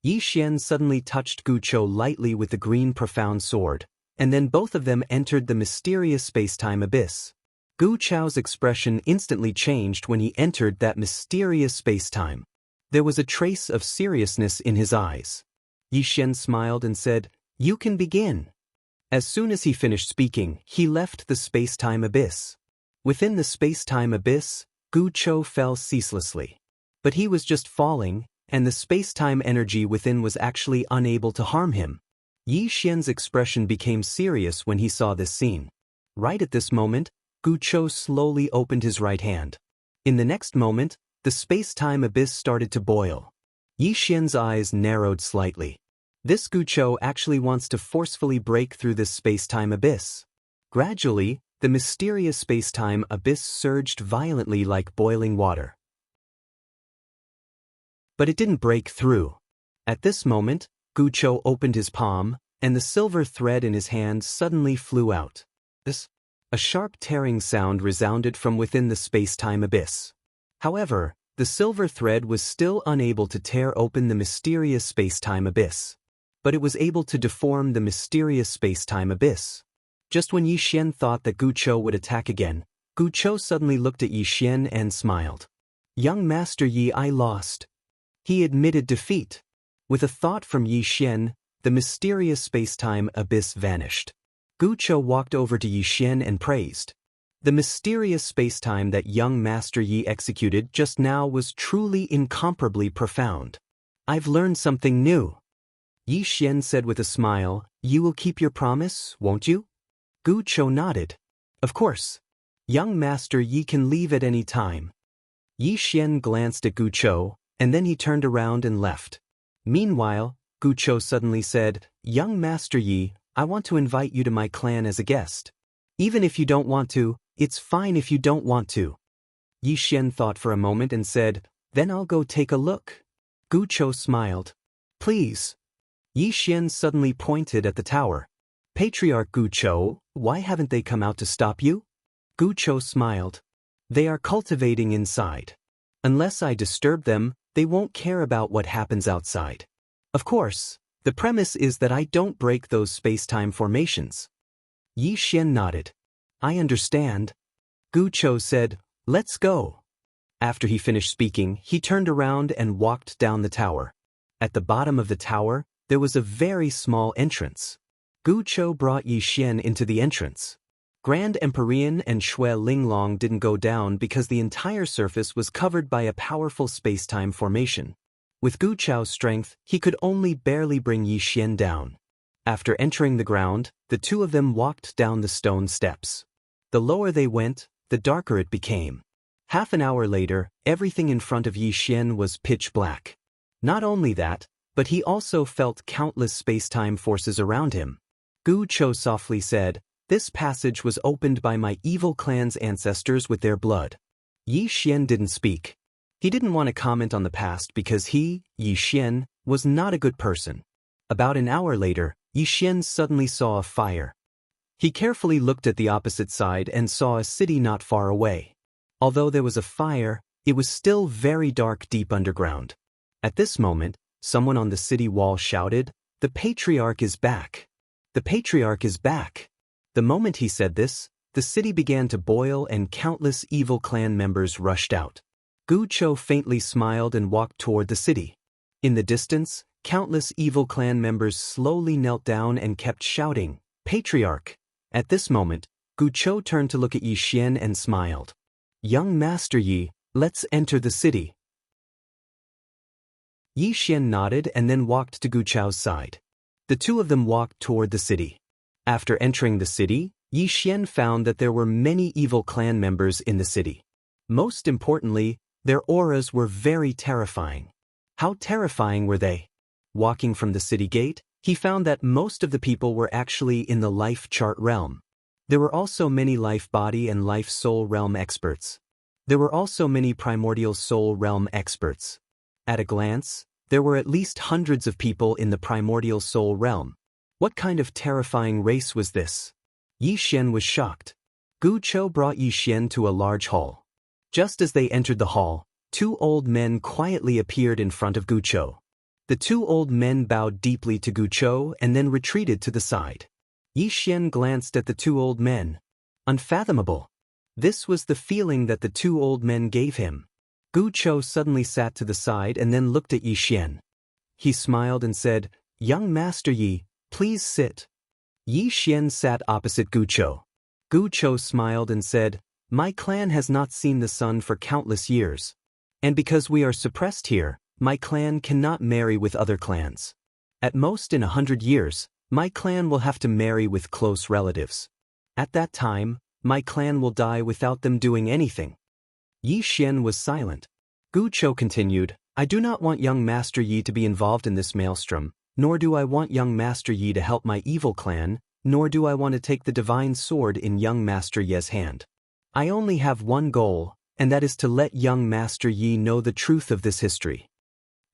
Yi Xian suddenly touched Gu Chou lightly with the green profound sword, and then both of them entered the mysterious space-time abyss. Gu Chou's expression instantly changed when he entered that mysterious space-time. There was a trace of seriousness in his eyes. Yi Xian smiled and said, You can begin. As soon as he finished speaking, he left the space-time abyss. Within the space-time abyss, Gu Chou fell ceaselessly. But he was just falling, and the space-time energy within was actually unable to harm him. Yi Xian's expression became serious when he saw this scene. Right at this moment, Gu Chou slowly opened his right hand. In the next moment, the space-time abyss started to boil. Yi Xian's eyes narrowed slightly. This Gu Chou actually wants to forcefully break through this space-time abyss. Gradually, the mysterious space-time abyss surged violently like boiling water. But it didn't break through. At this moment, Gu Chou opened his palm, and the silver thread in his hand suddenly flew out. A sharp tearing sound resounded from within the space-time abyss. However, the silver thread was still unable to tear open the mysterious space-time abyss. But it was able to deform the mysterious space-time abyss. Just when Yi Xian thought that Gu Chou would attack again, Gu Chou suddenly looked at Yi Xian and smiled. Young Master Yi, I lost. He admitted defeat. With a thought from Yi Xian, the mysterious space-time abyss vanished. Gu Chou walked over to Yi Xian and praised. The mysterious space-time that young Master Yi executed just now was truly incomparably profound. I've learned something new. Yi Xian said with a smile, You will keep your promise, won't you? Gu Chou nodded. Of course. Young Master Yi can leave at any time. Yi Xian glanced at Gu Chou, and then he turned around and left. Meanwhile, Gu Chou suddenly said, Young Master Yi, I want to invite you to my clan as a guest. Even if you don't want to, it's fine if you don't want to. Yi Xian thought for a moment and said, "Then I'll go take a look." Gu Chou smiled. "Please." Yi Xian suddenly pointed at the tower. "Patriarch Gu Chou, why haven't they come out to stop you?" Gu Chou smiled. "They are cultivating inside. Unless I disturb them, they won't care about what happens outside. Of course, the premise is that I don't break those space-time formations." Yi Xian nodded. "I understand." Gu Chou said, "Let's go." After he finished speaking, he turned around and walked down the tower. At the bottom of the tower, there was a very small entrance. Gu Chou brought Yi Xian into the entrance. Grand Empyrean and Shui Linglong didn't go down because the entire surface was covered by a powerful space-time formation. With Gu Chou's strength, he could only barely bring Yi Xian down. After entering the ground, the two of them walked down the stone steps. The lower they went, the darker it became. Half an hour later, everything in front of Yi Xian was pitch black. Not only that, but he also felt countless space-time forces around him. Gu Chou softly said, "This passage was opened by my evil clan's ancestors with their blood." Yi Xian didn't speak. He didn't want to comment on the past because he, Yi Xian, was not a good person. About an hour later, Yi Xian suddenly saw a fire. He carefully looked at the opposite side and saw a city not far away. Although there was a fire, it was still very dark deep underground. At this moment, someone on the city wall shouted, "The Patriarch is back! The Patriarch is back!" The moment he said this, the city began to boil and countless evil clan members rushed out. Gu Chou faintly smiled and walked toward the city. In the distance, countless evil clan members slowly knelt down and kept shouting, "Patriarch!" At this moment, Gu Chou turned to look at Yi Xian and smiled. "Young Master Yi, let's enter the city." Yi Xian nodded and then walked to Gu Chou's side. The two of them walked toward the city. After entering the city, Yi Xian found that there were many evil clan members in the city. Most importantly, their auras were very terrifying. How terrifying were they? Walking from the city gate, he found that most of the people were actually in the life chart realm. There were also many life body and life soul realm experts. There were also many primordial soul realm experts. At a glance, there were at least hundreds of people in the primordial soul realm. What kind of terrifying race was this? Yi Xian was shocked. Gu Chou brought Yi Xian to a large hall. Just as they entered the hall, two old men quietly appeared in front of Gu Chou. The two old men bowed deeply to Gu Chou and then retreated to the side. Yi Xian glanced at the two old men. Unfathomable. This was the feeling that the two old men gave him. Gu Chou suddenly sat to the side and then looked at Yi Xian. He smiled and said, "Young Master Yi, please sit." Yi Xian sat opposite Gu Chou. Gu Chou smiled and said, "My clan has not seen the sun for countless years. And because we are suppressed here, my clan cannot marry with other clans. At most in 100 years, my clan will have to marry with close relatives. At that time, my clan will die without them doing anything." Yi Xian was silent. Gu Chou continued, "I do not want young Master Yi to be involved in this maelstrom, nor do I want young Master Yi to help my evil clan, nor do I want to take the divine sword in young Master Yi's hand. I only have one goal, and that is to let young Master Yi know the truth of this history."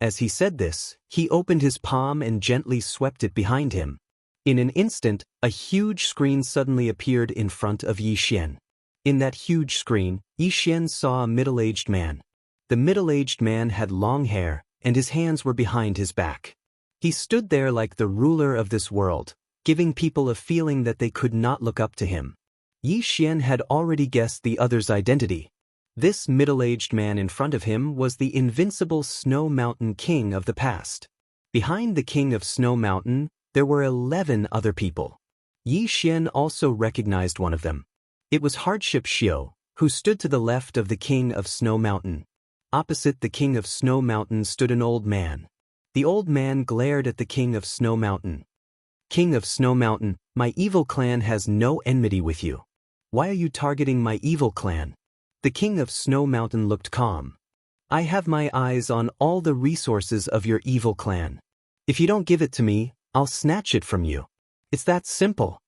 As he said this, he opened his palm and gently swept it behind him. In an instant, a huge screen suddenly appeared in front of Yi Xian. In that huge screen, Yi Xian saw a middle-aged man. The middle-aged man had long hair, and his hands were behind his back. He stood there like the ruler of this world, giving people a feeling that they could not look up to him. Yi Xian had already guessed the other's identity. This middle-aged man in front of him was the invincible Snow Mountain King of the past. Behind the King of Snow Mountain, there were 11 other people. Yi Xian also recognized one of them. It was Hardship Xiu, who stood to the left of the King of Snow Mountain. Opposite the King of Snow Mountain stood an old man. The old man glared at the King of Snow Mountain. "King of Snow Mountain, my evil clan has no enmity with you. Why are you targeting my evil clan?" The King of Snow Mountain looked calm. "I have my eyes on all the resources of your evil clan. If you don't give it to me, I'll snatch it from you. It's that simple."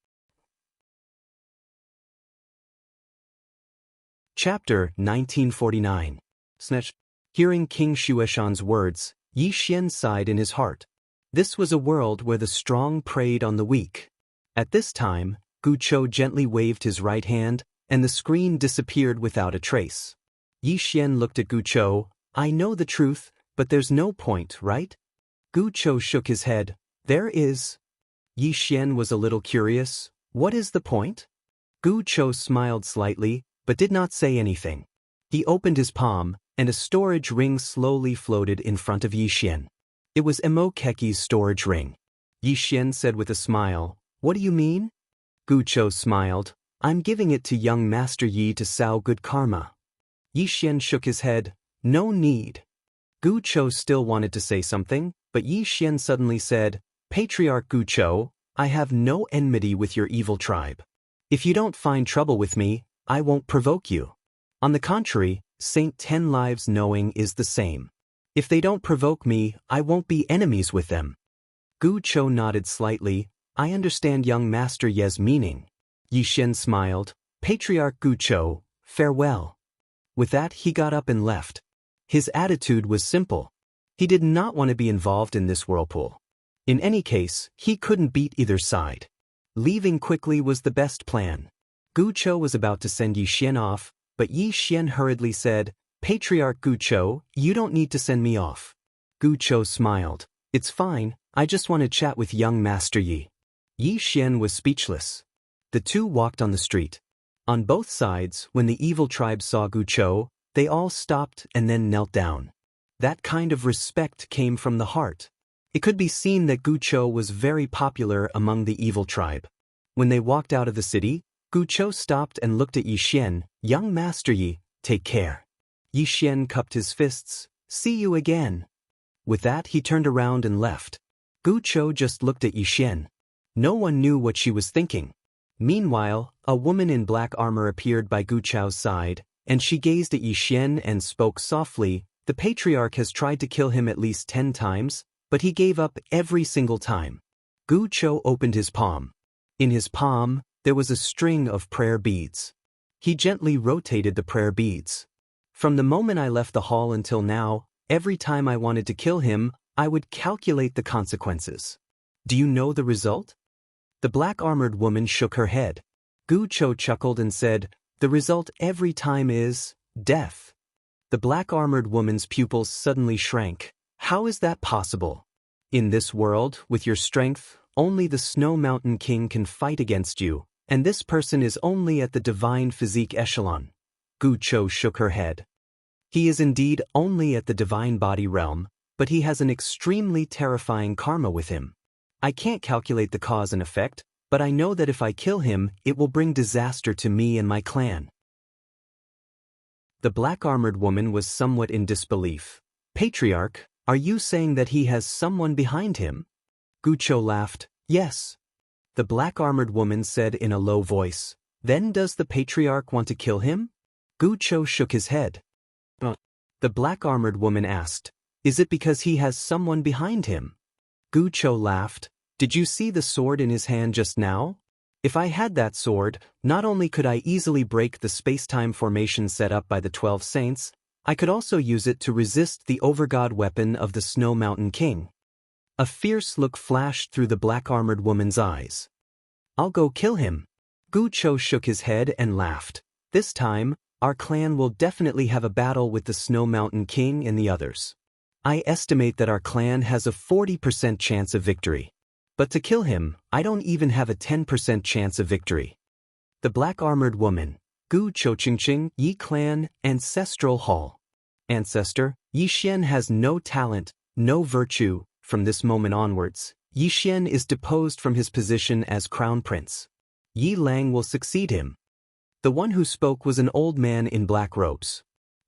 Chapter 1949. Snatch. Hearing King Xueshan's words, Yi Xian sighed in his heart. This was a world where the strong preyed on the weak. At this time, Gu Chou gently waved his right hand, and the screen disappeared without a trace. Yi Xian looked at Gu Chou. I know the truth, but there's no point, right? Gu Chou shook his head. There is. Yi Xian was a little curious. What is the point? Gu Chou smiled slightly, but did not say anything. He opened his palm, and a storage ring slowly floated in front of Yi Xian. It was Emo Keki's storage ring. Yi Xian said with a smile, What do you mean? Gu Chou smiled. I'm giving it to young Master Yi to sow good karma. Yi Xian shook his head. No need. Gu Chou still wanted to say something, but Yi Xian suddenly said, Patriarch Gu Chou, I have no enmity with your evil tribe. If you don't find trouble with me, I won't provoke you. On the contrary, Saint 10 Lives knowing is the same. If they don't provoke me, I won't be enemies with them. Gu Chou nodded slightly. I understand young Master Ye's meaning. Yi Xian smiled. Patriarch Gu Chou, farewell. With that he got up and left. His attitude was simple. He did not want to be involved in this whirlpool. In any case, he couldn't beat either side. Leaving quickly was the best plan. Gu Chou was about to send Yi Xian off, but Yi Xian hurriedly said, Patriarch Gu Chou, you don't need to send me off. Gu Chou smiled. It's fine, I just want to chat with young Master Yi. Yi Xian was speechless. The two walked on the street. On both sides, when the evil tribe saw Gu Chou, they all stopped and then knelt down. That kind of respect came from the heart. It could be seen that Gu Chou was very popular among the evil tribe. When they walked out of the city, Gu Chou stopped and looked at Yi Xian. Young Master Yi, take care. Yi Xian cupped his fists. See you again. With that he turned around and left. Gu Chou just looked at Yi Xian. No one knew what she was thinking. Meanwhile, a woman in black armor appeared by Gu Chou's side, and she gazed at Yi Xian and spoke softly. The patriarch has tried to kill him at least 10 times, but he gave up every single time. Gu Chou opened his palm. In his palm, there was a string of prayer beads. He gently rotated the prayer beads. From the moment I left the hall until now, every time I wanted to kill him, I would calculate the consequences. Do you know the result? The black-armored woman shook her head. Gu Chou chuckled and said, The result every time is death. The black-armored woman's pupils suddenly shrank. How is that possible? In this world, with your strength, only the Snow Mountain King can fight against you, and this person is only at the divine physique echelon. Gu Chou shook her head. He is indeed only at the divine body realm, but he has an extremely terrifying karma with him. I can't calculate the cause and effect, but I know that if I kill him, it will bring disaster to me and my clan. The black-armored woman was somewhat in disbelief. Patriarch, are you saying that he has someone behind him? Gu Chou laughed. Yes. The black-armored woman said in a low voice. Then does the patriarch want to kill him? Gu Chou shook his head. The black-armored woman asked. Is it because he has someone behind him? Gu Chou laughed. Did you see the sword in his hand just now? If I had that sword, not only could I easily break the space-time formation set up by the 12 saints, I could also use it to resist the overgod weapon of the Snow Mountain King. A fierce look flashed through the black-armored woman's eyes. I'll go kill him. Gu Chou shook his head and laughed. This time, our clan will definitely have a battle with the Snow Mountain King and the others. I estimate that our clan has a 40% chance of victory. But to kill him, I don't even have a 10% chance of victory. The black-armored woman. Gu Chou Chingqing, Yi Clan, Ancestral Hall. Ancestor, Yi Xian has no talent, no virtue. From this moment onwards, Yi Xian is deposed from his position as crown prince. Yi Lang will succeed him. The one who spoke was an old man in black robes.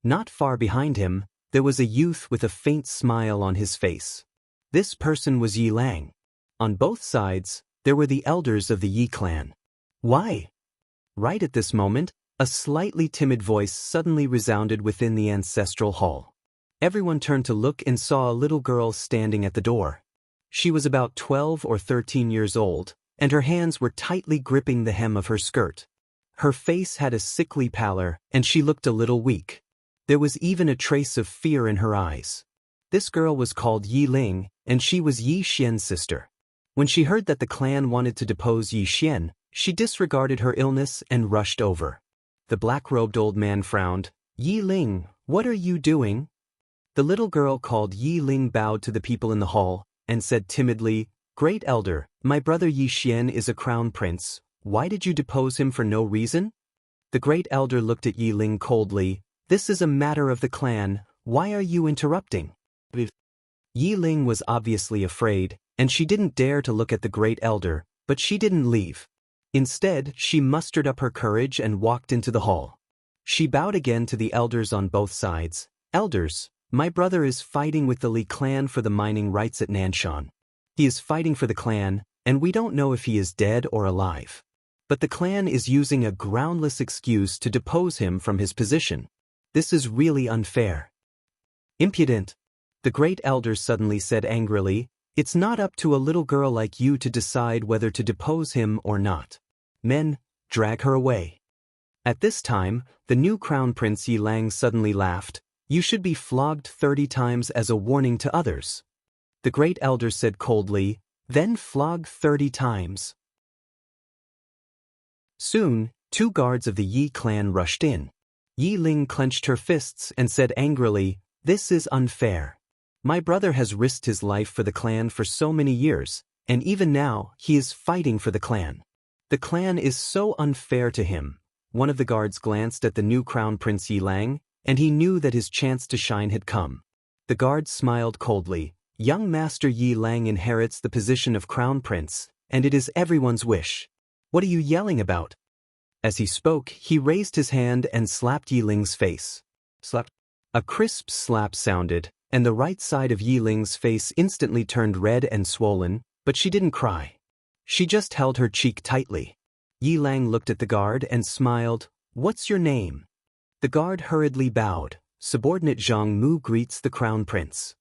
Not far behind him, there was a youth with a faint smile on his face. This person was Yi Lang. On both sides, there were the elders of the Yi clan. Why? Right at this moment, a slightly timid voice suddenly resounded within the ancestral hall. Everyone turned to look and saw a little girl standing at the door. She was about 12 or 13 years old, and her hands were tightly gripping the hem of her skirt. Her face had a sickly pallor, and she looked a little weak. There was even a trace of fear in her eyes. This girl was called Yi Ling, and she was Yi Xian's sister. When she heard that the clan wanted to depose Yi Xian, she disregarded her illness and rushed over. The black-robed old man frowned. "Yi Ling, what are you doing?" The little girl called Yi Ling bowed to the people in the hall, and said timidly, "Great Elder, my brother Yi Xian is a crown prince. Why did you depose him for no reason?" The Great Elder looked at Yi Ling coldly. "This is a matter of the clan. Why are you interrupting?" Yi Ling was obviously afraid, and she didn't dare to look at the Great Elder, but she didn't leave. Instead, she mustered up her courage and walked into the hall. She bowed again to the elders on both sides. "Elders, my brother is fighting with the Li clan for the mining rights at Nanshan. He is fighting for the clan, and we don't know if he is dead or alive. But the clan is using a groundless excuse to depose him from his position. This is really unfair." "Impudent," the Great Elder suddenly said angrily. "It's not up to a little girl like you to decide whether to depose him or not. Men, drag her away." At this time, the new Crown Prince Yi Lang suddenly laughed. "You should be flogged 30 times as a warning to others." The Great Elder said coldly, "Then flog 30 times." Soon, 2 guards of the Yi clan rushed in. Yi Ling clenched her fists and said angrily, "This is unfair. My brother has risked his life for the clan for so many years, and even now, he is fighting for the clan. The clan is so unfair to him." One of the guards glanced at the new Crown Prince Yi Lang, and he knew that his chance to shine had come. The guard smiled coldly. "Young Master Yi Lang inherits the position of Crown Prince, and it is everyone's wish. What are you yelling about?" As he spoke, he raised his hand and slapped Yi Ling's face. Slap. A crisp slap sounded, and the right side of Yi Ling's face instantly turned red and swollen, but she didn't cry. She just held her cheek tightly. Yi Lang looked at the guard and smiled. "What's your name?" The guard hurriedly bowed. "Subordinate Zhang Mu greets the Crown Prince."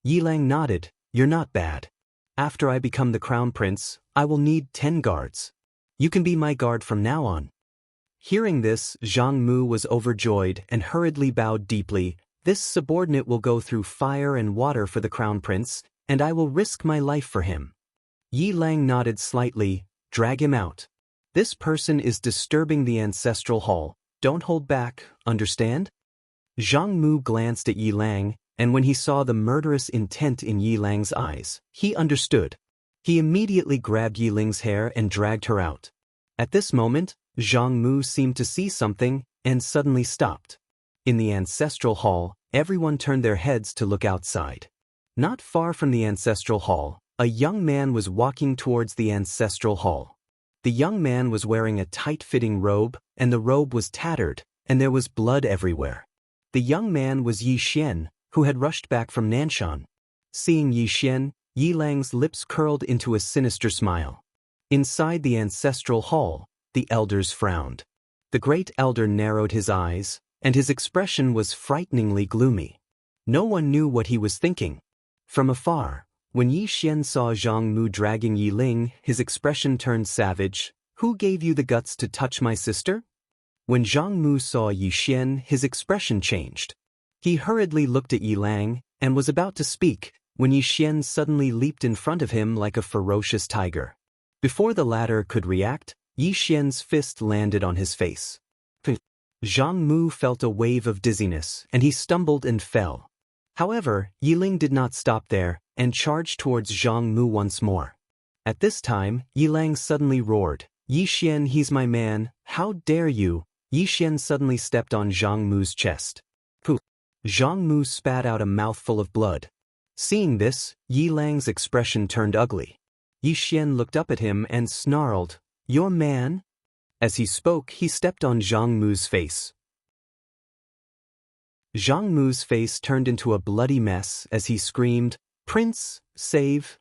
Yi Lang nodded. "You're not bad. After I become the Crown Prince, I will need 10 guards. You can be my guard from now on." Hearing this, Zhang Mu was overjoyed and hurriedly bowed deeply. "This subordinate will go through fire and water for the Crown Prince, and I will risk my life for him." Yi Lang nodded slightly. "Drag him out. This person is disturbing the ancestral hall. Don't hold back, understand?" Zhang Mu glanced at Yi Lang, and when he saw the murderous intent in Yi Lang's eyes, he understood. He immediately grabbed Yi Ling's hair and dragged her out. At this moment, Zhang Mu seemed to see something and suddenly stopped. In the ancestral hall, everyone turned their heads to look outside. Not far from the ancestral hall, a young man was walking towards the ancestral hall. The young man was wearing a tight-fitting robe, and the robe was tattered, and there was blood everywhere. The young man was Yi Xian, who had rushed back from Nanshan. Seeing Yi Xian, Yi Lang's lips curled into a sinister smile. Inside the ancestral hall, the elders frowned. The Great Elder narrowed his eyes, and his expression was frighteningly gloomy. No one knew what he was thinking. From afar, when Yi Xian saw Zhang Mu dragging Yi Ling, his expression turned savage. "Who gave you the guts to touch my sister?" When Zhang Mu saw Yi Xian, his expression changed. He hurriedly looked at Yi Lang, and was about to speak, when Yi Xian suddenly leaped in front of him like a ferocious tiger. Before the latter could react, Yi Xian's fist landed on his face. Zhang Mu felt a wave of dizziness, and he stumbled and fell. However, Yi Ling did not stop there, and charged towards Zhang Mu once more. At this time, Yi Lang suddenly roared, "Yi Xian, he's my man, how dare you!" Yi Xian suddenly stepped on Zhang Mu's chest. Pooh! Zhang Mu spat out a mouthful of blood. Seeing this, Yi Lang's expression turned ugly. Yi Xian looked up at him and snarled, "Your man?" As he spoke, he stepped on Zhang Mu's face. Zhang Mu's face turned into a bloody mess as he screamed, "Prince, save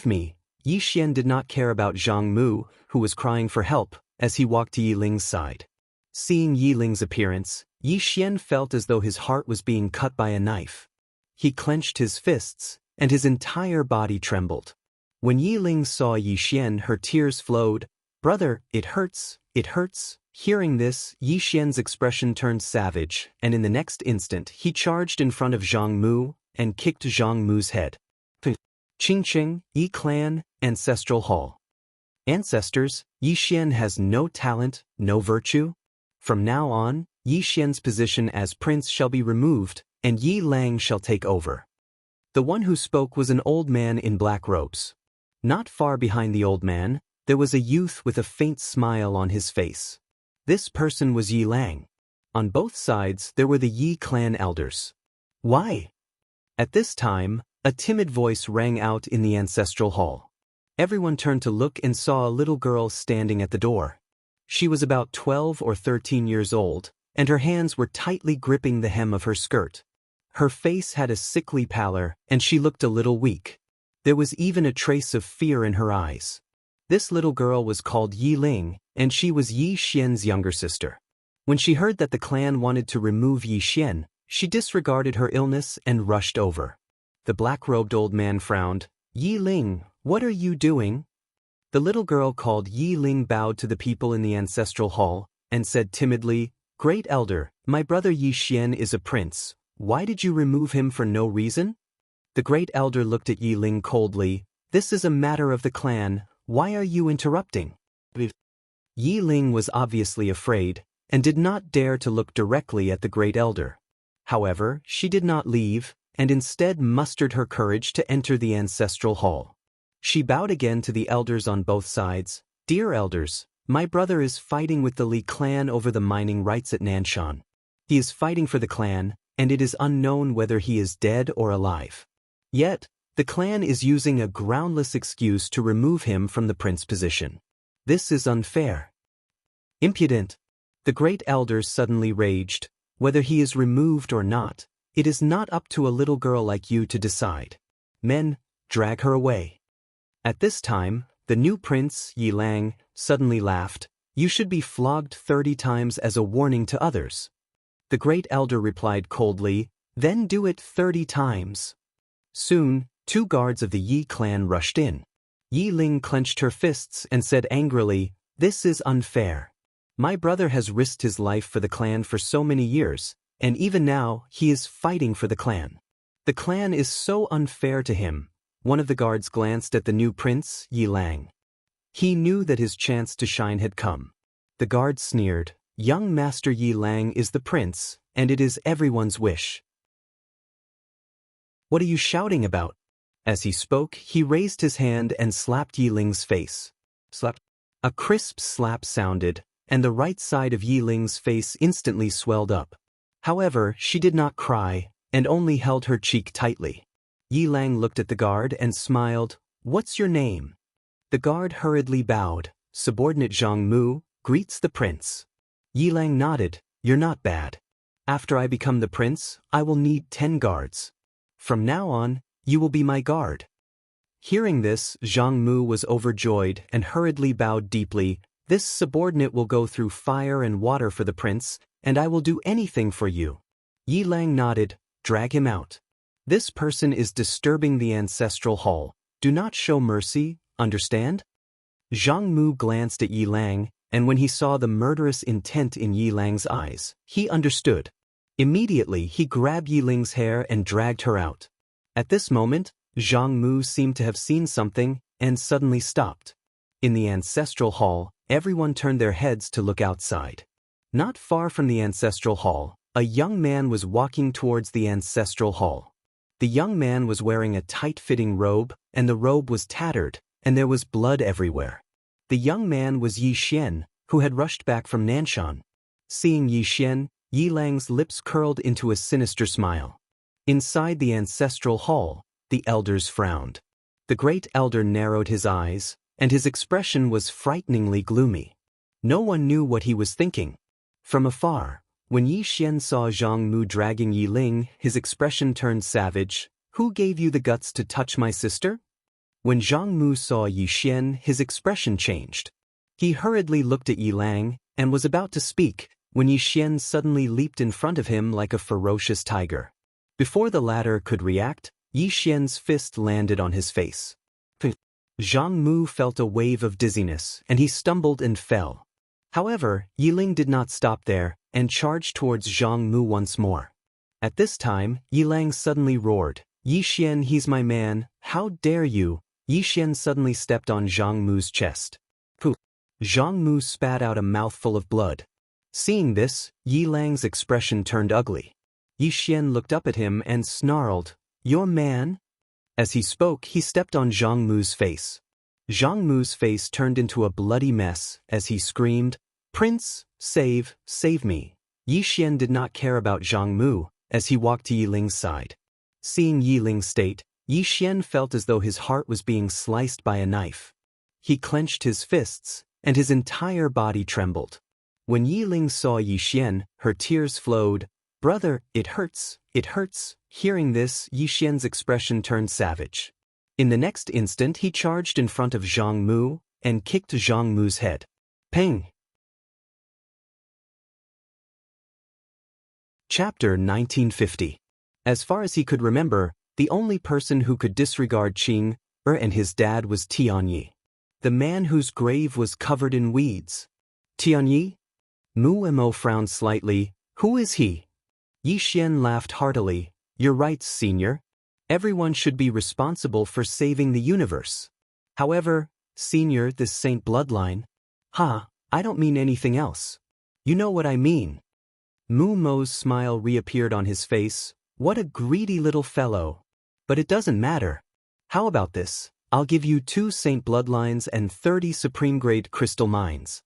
me!" Yi Xian did not care about Zhang Mu, who was crying for help, as he walked to Yi Ling's side. Seeing Yi Ling's appearance, Yi Xian felt as though his heart was being cut by a knife. He clenched his fists, and his entire body trembled. When Yi Ling saw Yi Xian, her tears flowed. "Brother, it hurts, it hurts." Hearing this, Yi Xian's expression turned savage, and in the next instant he charged in front of Zhang Mu and kicked Zhang Mu's head. Qingqing, Yi Clan, Ancestral Hall. Ancestors, Yi Xian has no talent, no virtue. From now on, Yi Xian's position as prince shall be removed, and Yi Lang shall take over. The one who spoke was an old man in black robes. Not far behind the old man, there was a youth with a faint smile on his face. This person was Yi Lang. On both sides there were the Yi clan elders. Why? At this time, a timid voice rang out in the ancestral hall. Everyone turned to look and saw a little girl standing at the door. She was about 12 or 13 years old, and her hands were tightly gripping the hem of her skirt. Her face had a sickly pallor, and she looked a little weak. There was even a trace of fear in her eyes. This little girl was called Yi Ling, and she was Yi Xian's younger sister. When she heard that the clan wanted to remove Yi Xian, she disregarded her illness and rushed over. The black-robed old man frowned. "Yi Ling, what are you doing?" The little girl called Yi Ling bowed to the people in the ancestral hall and said timidly, "Great elder, my brother Yi Xian is a prince. Why did you remove him for no reason?" The great elder looked at Yi Ling coldly. "This is a matter of the clan. Why are you interrupting?" Yi Ling was obviously afraid and did not dare to look directly at the great elder. However, she did not leave, and instead mustered her courage to enter the ancestral hall. She bowed again to the elders on both sides. "Dear elders, my brother is fighting with the Li clan over the mining rights at Nanshan. He is fighting for the clan, and it is unknown whether he is dead or alive. Yet, the clan is using a groundless excuse to remove him from the prince position. This is unfair. Impudent." The great elders suddenly raged. "Whether he is removed or not, it is not up to a little girl like you to decide. Men, drag her away." At this time, the new prince, Yi Lang, suddenly laughed. "You should be flogged 30 times as a warning to others." The great elder replied coldly, "Then do it 30 times. Soon, 2 guards of the Yi clan rushed in. Yi Ling clenched her fists and said angrily, "This is unfair. My brother has risked his life for the clan for so many years, and even now he is fighting for the clan. The clan is so unfair to him." One of the guards glanced at the new prince, Yi Lang. He knew that his chance to shine had come. The guard sneered, "Young Master Yi Lang is the prince, and it is everyone's wish. What are you shouting about?" As he spoke, he raised his hand and slapped Yi Ling's face. Slap. A crisp slap sounded, and the right side of Yi Ling's face instantly swelled up. However, she did not cry, and only held her cheek tightly. Yi Lang looked at the guard and smiled. "What's your name?" The guard hurriedly bowed. "Subordinate Zhang Mu, greets the prince." Yi Lang nodded. "You're not bad. After I become the prince, I will need 10 guards. From now on, you will be my guard." Hearing this, Zhang Mu was overjoyed and hurriedly bowed deeply. "This subordinate will go through fire and water for the prince, and I will do anything for you." Yi Lang nodded. "Drag him out. This person is disturbing the ancestral hall. Do not show mercy, understand?" Zhang Mu glanced at Yi Lang, and when he saw the murderous intent in Yi Lang's eyes, he understood. Immediately, he grabbed Yi Ling's hair and dragged her out. At this moment, Zhang Mu seemed to have seen something and suddenly stopped. In the ancestral hall, everyone turned their heads to look outside. Not far from the ancestral hall, a young man was walking towards the ancestral hall. The young man was wearing a tight-fitting robe, and the robe was tattered, and there was blood everywhere. The young man was Yi Xian, who had rushed back from Nanshan. Seeing Yi Xian, Yi Lang's lips curled into a sinister smile. Inside the ancestral hall, the elders frowned. The great elder narrowed his eyes, and his expression was frighteningly gloomy. No one knew what he was thinking. From afar, when Yi Xian saw Zhang Mu dragging Yi Ling, his expression turned savage. "Who gave you the guts to touch my sister?" When Zhang Mu saw Yi Xian, his expression changed. He hurriedly looked at Yi Lang and was about to speak when Yi Xian suddenly leaped in front of him like a ferocious tiger. Before the latter could react, Yi Xian's fist landed on his face. Zhang Mu felt a wave of dizziness, and he stumbled and fell. However, Yiling did not stop there, and charged towards Zhang Mu once more. At this time, Yilang suddenly roared, "Yixian, he's my man, how dare you!" Yixian suddenly stepped on Zhang Mu's chest. Pooh! Zhang Mu spat out a mouthful of blood. Seeing this, Yilang's expression turned ugly. Yixian looked up at him and snarled, "Your man?" As he spoke, he stepped on Zhang Mu's face. Zhang Mu's face turned into a bloody mess as he screamed, "Prince, save me." Yixian did not care about Zhang Mu as he walked to Yiling's side. Seeing Yiling's state, Yixian felt as though his heart was being sliced by a knife. He clenched his fists, and his entire body trembled. When Yiling saw Yixian, her tears flowed. "Brother, it hurts, it hurts." Hearing this, Yixian's expression turned savage. In the next instant, he charged in front of Zhang Mu and kicked Zhang Mu's head. Ping! Chapter 1950. As far as he could remember, the only person who could disregard Qing and his dad was Tianyi, the man whose grave was covered in weeds. Tianyi? Mu Mo frowned slightly. "Who is he?" Yixian laughed heartily. "You're right, senior. Everyone should be responsible for saving the universe. However, senior, this saint bloodline. I don't mean anything else. You know what I mean." Mu Mo's smile reappeared on his face. "What a greedy little fellow. But it doesn't matter. How about this? I'll give you 2 saint bloodlines and 30 supreme-grade crystal mines."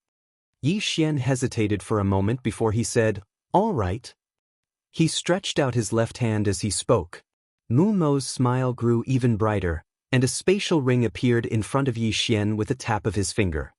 Yixian hesitated for a moment before he said, "All right." He stretched out his left hand as he spoke. Mu Mo's smile grew even brighter, and a spatial ring appeared in front of Yixian with a tap of his finger.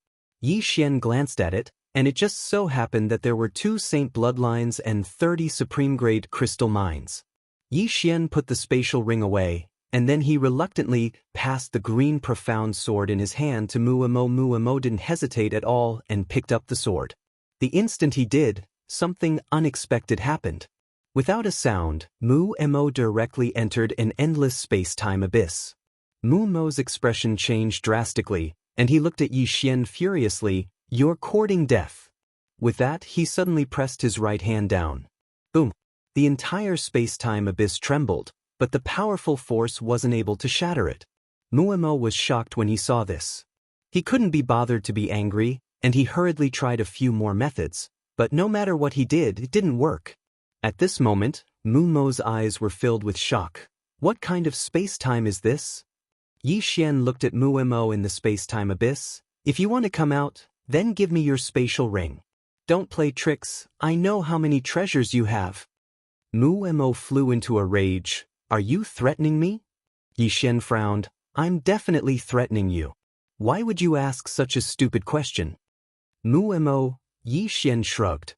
Yixian glanced at it, and it just so happened that there were 2 saint bloodlines and 30 supreme-grade crystal mines. Yixian put the spatial ring away, and then he reluctantly passed the green profound sword in his hand to Mu Mo. Mu Mo didn't hesitate at all and picked up the sword. The instant he did, something unexpected happened. Without a sound, Mu Mo directly entered an endless space-time abyss. Mu Mo's expression changed drastically, and he looked at Yixian furiously. "You're courting death." With that, he suddenly pressed his right hand down. Boom! The entire space-time abyss trembled, but the powerful force wasn't able to shatter it. Mu Mo was shocked when he saw this. He couldn't be bothered to be angry, and he hurriedly tried a few more methods, but no matter what he did, it didn't work. At this moment, Mu Mo's eyes were filled with shock. What kind of space-time is this? Yixian looked at Mu Mo in the space-time abyss. "If you want to come out, then give me your spatial ring. Don't play tricks, I know how many treasures you have." Mu Mo flew into a rage. "Are you threatening me?" Yixian frowned. "I'm definitely threatening you. Why would you ask such a stupid question?" Mu Mo. Yixian shrugged.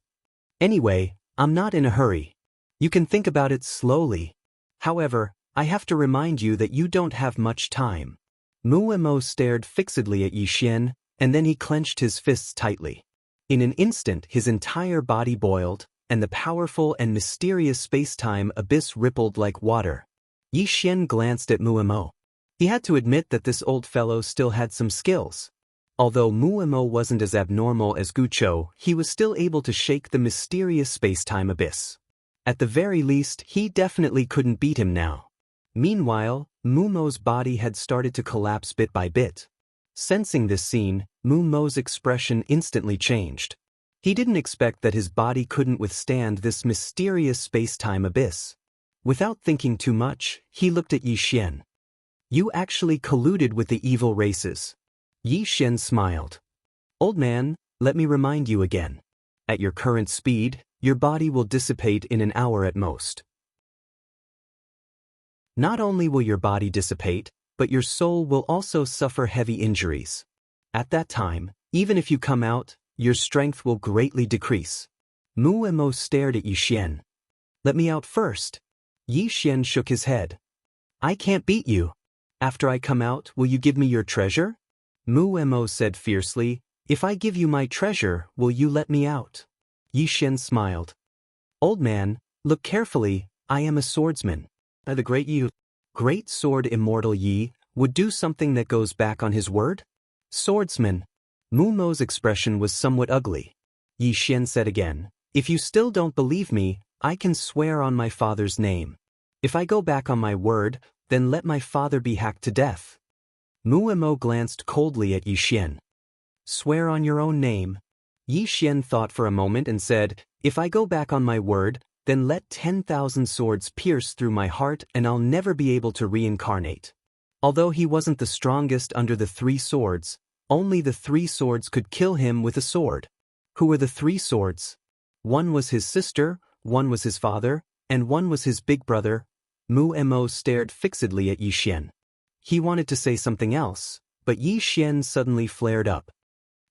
"Anyway, I'm not in a hurry. You can think about it slowly. However, I have to remind you that you don't have much time." Mu Mo stared fixedly at Yixian, and then he clenched his fists tightly. In an instant, his entire body boiled, and the powerful and mysterious space-time abyss rippled like water. Yixian glanced at Mu Mo. He had to admit that this old fellow still had some skills. Although Mu Mo wasn't as abnormal as Gucho, he was still able to shake the mysterious space-time abyss. At the very least, he definitely couldn't beat him now. Meanwhile, Mu Mo's body had started to collapse bit by bit. Sensing this scene, Mu Mo's expression instantly changed. He didn't expect that his body couldn't withstand this mysterious space-time abyss. Without thinking too much, he looked at Yixian. "You actually colluded with the evil races." Yixian smiled. "Old man, let me remind you again. At your current speed, your body will dissipate in an hour at most. Not only will your body dissipate, but your soul will also suffer heavy injuries. At that time, even if you come out, your strength will greatly decrease." Mu Mo stared at Yixian. "Let me out first." Yixian shook his head. "I can't beat you. After I come out, will you give me your treasure?" Mu Mo said fiercely. "If I give you my treasure, will you let me out?" Yixian smiled. "Old man, look carefully, I am a swordsman. The great sword Immortal Yi, would do something that goes back on his word?" "Swordsman." Mu Mo's expression was somewhat ugly. Yi Xian said again. If you still don't believe me, I can swear on my father's name. If I go back on my word, then let my father be hacked to death. Mu Mo glanced coldly at Yi Xian. Swear on your own name. Yi Xian thought for a moment and said, if I go back on my word, then let 10,000 swords pierce through my heart and I'll never be able to reincarnate. Although he wasn't the strongest under the 3 swords, only the 3 swords could kill him with a sword. Who were the 3 swords? One was his sister, one was his father, and one was his big brother. Mu Mo stared fixedly at Yi Xian. He wanted to say something else, but Yi Xian suddenly flared up.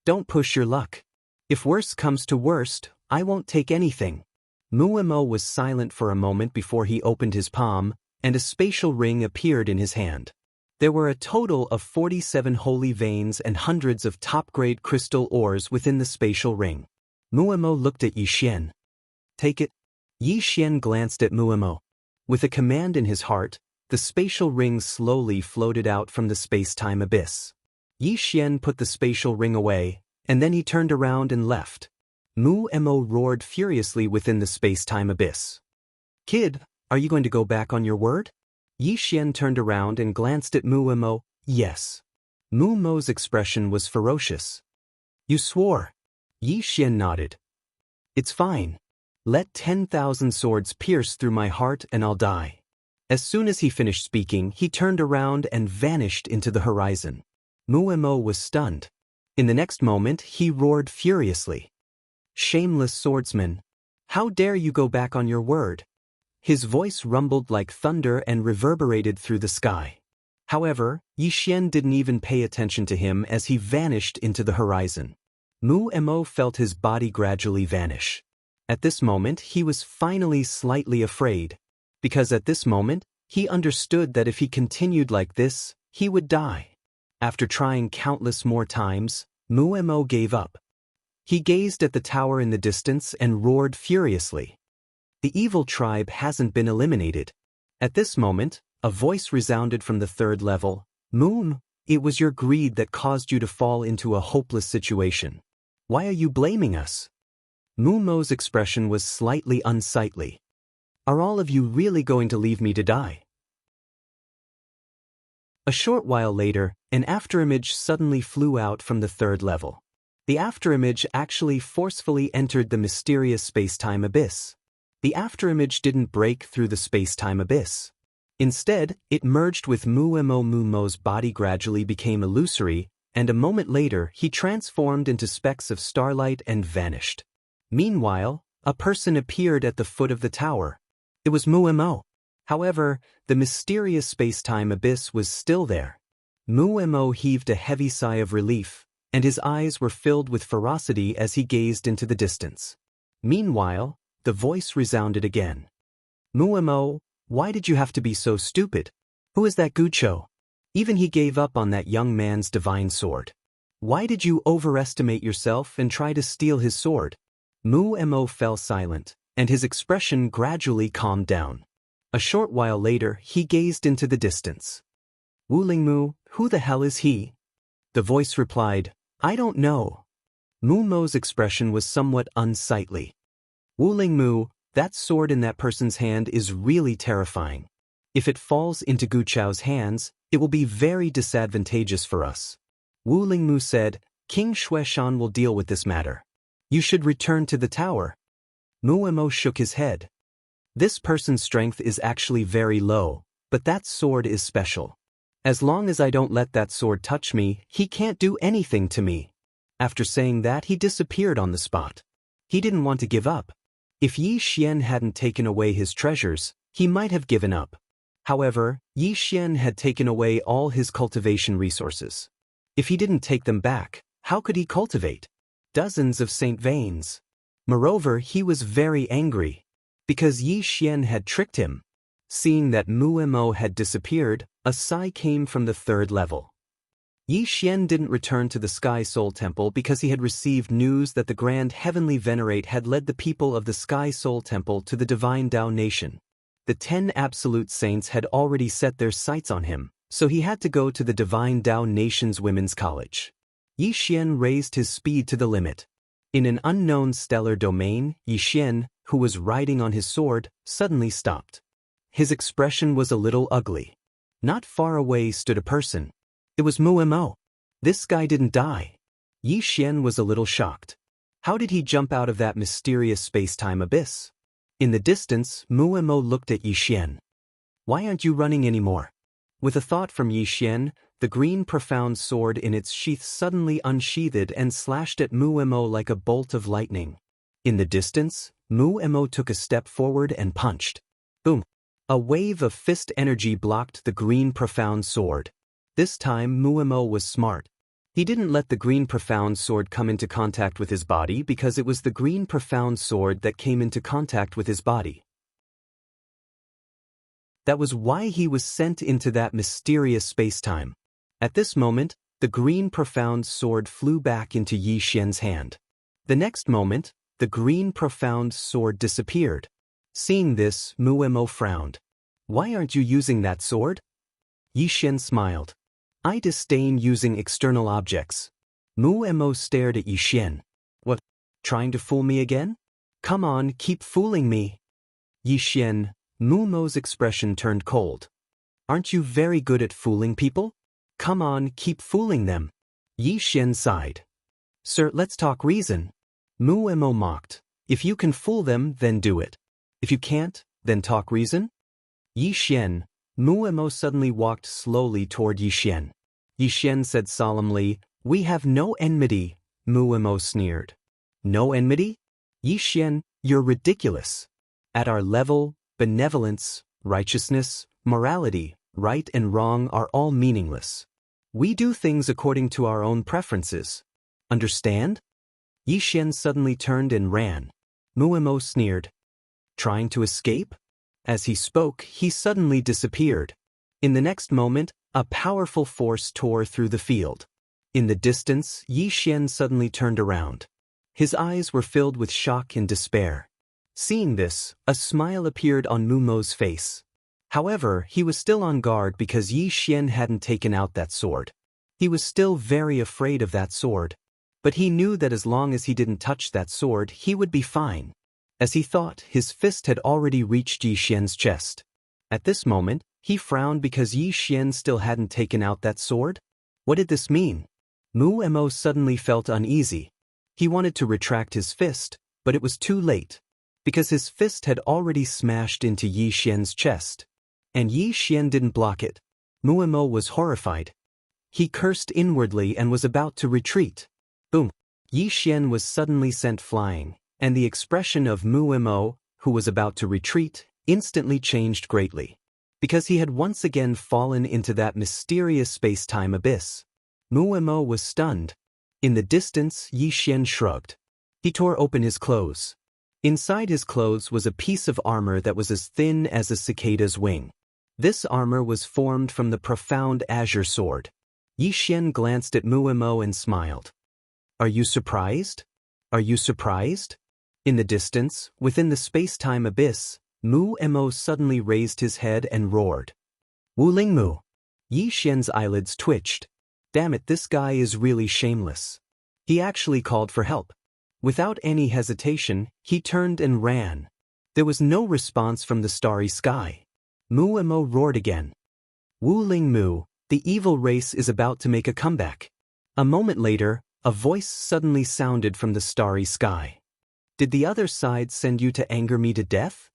Don't push your luck. If worst comes to worst, I won't take anything. Mu Mo was silent for a moment before he opened his palm, and a spatial ring appeared in his hand. There were a total of 47 holy veins and hundreds of top-grade crystal ores within the spatial ring. Mu Mo looked at Yi Xian. Take it. Yi Xian glanced at Mu Mo. With a command in his heart, the spatial ring slowly floated out from the space-time abyss. Yi Xian put the spatial ring away, and then he turned around and left. Mu Mo roared furiously within the space-time abyss. Kid, are you going to go back on your word? Yi Xian turned around and glanced at Mu Mo. Yes. Mu Mo's expression was ferocious. You swore. Yi Xian nodded. It's fine. Let 10,000 swords pierce through my heart and I'll die. As soon as he finished speaking, he turned around and vanished into the horizon. Mu Mo was stunned. In the next moment, he roared furiously. Shameless swordsman! How dare you go back on your word? His voice rumbled like thunder and reverberated through the sky. However, Yi Xian didn't even pay attention to him as he vanished into the horizon. Mu Mo felt his body gradually vanish. At this moment, he was finally slightly afraid, because at this moment, he understood that if he continued like this, he would die. After trying countless more times, Mu Mo gave up. He gazed at the tower in the distance and roared furiously. The evil tribe hasn't been eliminated. At this moment, a voice resounded from the 3rd level. Moon, it was your greed that caused you to fall into a hopeless situation. Why are you blaming us? Mu Mo's expression was slightly unsightly. Are all of you really going to leave me to die? A short while later, an afterimage suddenly flew out from the 3rd level. The afterimage actually forcefully entered the mysterious space-time abyss. The afterimage didn't break through the space-time abyss. Instead, it merged with Mu Mo. Mu Mo's body gradually became illusory, and a moment later he transformed into specks of starlight and vanished. Meanwhile, a person appeared at the foot of the tower. It was Mu Mo. However, the mysterious space-time abyss was still there. Mu Mo heaved a heavy sigh of relief, and his eyes were filled with ferocity as he gazed into the distance. Meanwhile, the voice resounded again. Mu Mo, why did you have to be so stupid? Who is that Gucho? Even he gave up on that young man's divine sword. Why did you overestimate yourself and try to steal his sword? Mu Mo fell silent, and his expression gradually calmed down. A short while later, he gazed into the distance. Wu Lingmu, who the hell is he? The voice replied, I don't know. Mu Mo's expression was somewhat unsightly. Wu Lingmu, that sword in that person's hand is really terrifying. If it falls into Gu Chao's hands, it will be very disadvantageous for us. Wu Lingmu said, King Xueshan will deal with this matter. You should return to the tower. Mu Mo shook his head. This person's strength is actually very low, but that sword is special. As long as I don't let that sword touch me, he can't do anything to me. After saying that, he disappeared on the spot. He didn't want to give up. If Yi Xian hadn't taken away his treasures, he might have given up. However, Yi Xian had taken away all his cultivation resources. If he didn't take them back, how could he cultivate dozens of saint veins? Moreover, he was very angry, because Yi Xian had tricked him. Seeing that Mu Mo had disappeared, a sigh came from the 3rd level. Yi Xian didn't return to the Sky Soul Temple because he had received news that the Grand Heavenly Venerate had led the people of the Sky Soul Temple to the Divine Dao Nation. The 10 Absolute Saints had already set their sights on him, so he had to go to the Divine Dao Nation's Women's College. Yi Xian raised his speed to the limit. In an unknown stellar domain, Yixian, who was riding on his sword, suddenly stopped. His expression was a little ugly. Not far away stood a person. It was Mu. This guy didn't die. Yixian was a little shocked. How did he jump out of that mysterious space-time abyss? In the distance, Mu looked at Yixian. Why aren't you running anymore? With a thought from Yixian, the green profound sword in its sheath suddenly unsheathed and slashed at Mu like a bolt of lightning. In the distance, Mu took a step forward and punched. Boom! A wave of fist energy blocked the green profound sword. This time Mu was smart. He didn't let the green profound sword come into contact with his body because it was the green profound sword that came into contact with his body. That was why he was sent into that mysterious space-time. At this moment, the green profound sword flew back into Yixian's hand. The next moment, the green profound sword disappeared. Seeing this, Mu frowned. Why aren't you using that sword? Yixian smiled. I disdain using external objects. Mu stared at Yixian. What? Trying to fool me again? Come on, keep fooling me. Yixian, Mu's expression turned cold. Aren't you very good at fooling people? Come on, keep fooling them. Yixian sighed. Sir, let's talk reason. Mu mocked. If you can fool them, then do it. If you can't, then talk reason? Yixian, Mu suddenly walked slowly toward Yixian. Yixian said solemnly, We have no enmity, Mu sneered. No enmity? Yixian, you're ridiculous. At our level, benevolence, righteousness, morality, right and wrong are all meaningless. We do things according to our own preferences. Understand? Yixian suddenly turned and ran. Mu sneered. Trying to escape? As he spoke, he suddenly disappeared. In the next moment, a powerful force tore through the field. In the distance, Yixian suddenly turned around. His eyes were filled with shock and despair. Seeing this, a smile appeared on Mu's face. However, he was still on guard because Yixian hadn't taken out that sword. He was still very afraid of that sword. But he knew that as long as he didn't touch that sword, he would be fine. As he thought, his fist had already reached Yixian's chest. At this moment, he frowned because Yixian still hadn't taken out that sword. What did this mean? Mu suddenly felt uneasy. He wanted to retract his fist, but it was too late, because his fist had already smashed into Yixian's chest. And Yixian didn't block it. Mu was horrified. He cursed inwardly and was about to retreat. Boom! Yixian was suddenly sent flying, and the expression of Mu, who was about to retreat, instantly changed greatly. Because he had once again fallen into that mysterious space-time abyss. Mu was stunned. In the distance, Yixian shrugged. He tore open his clothes. Inside his clothes was a piece of armor that was as thin as a cicada's wing. This armor was formed from the profound azure sword. Yixian glanced at Mu and smiled. Are you surprised? Are you surprised? In the distance, within the space-time abyss, Mu suddenly raised his head and roared. Wu Lingmu! Yixian's eyelids twitched. Damn it, this guy is really shameless. He actually called for help. Without any hesitation, he turned and ran. There was no response from the starry sky. Mu roared again. Wu Lingmu, the evil race is about to make a comeback. A moment later, a voice suddenly sounded from the starry sky. Did the other side send you to anger me to death?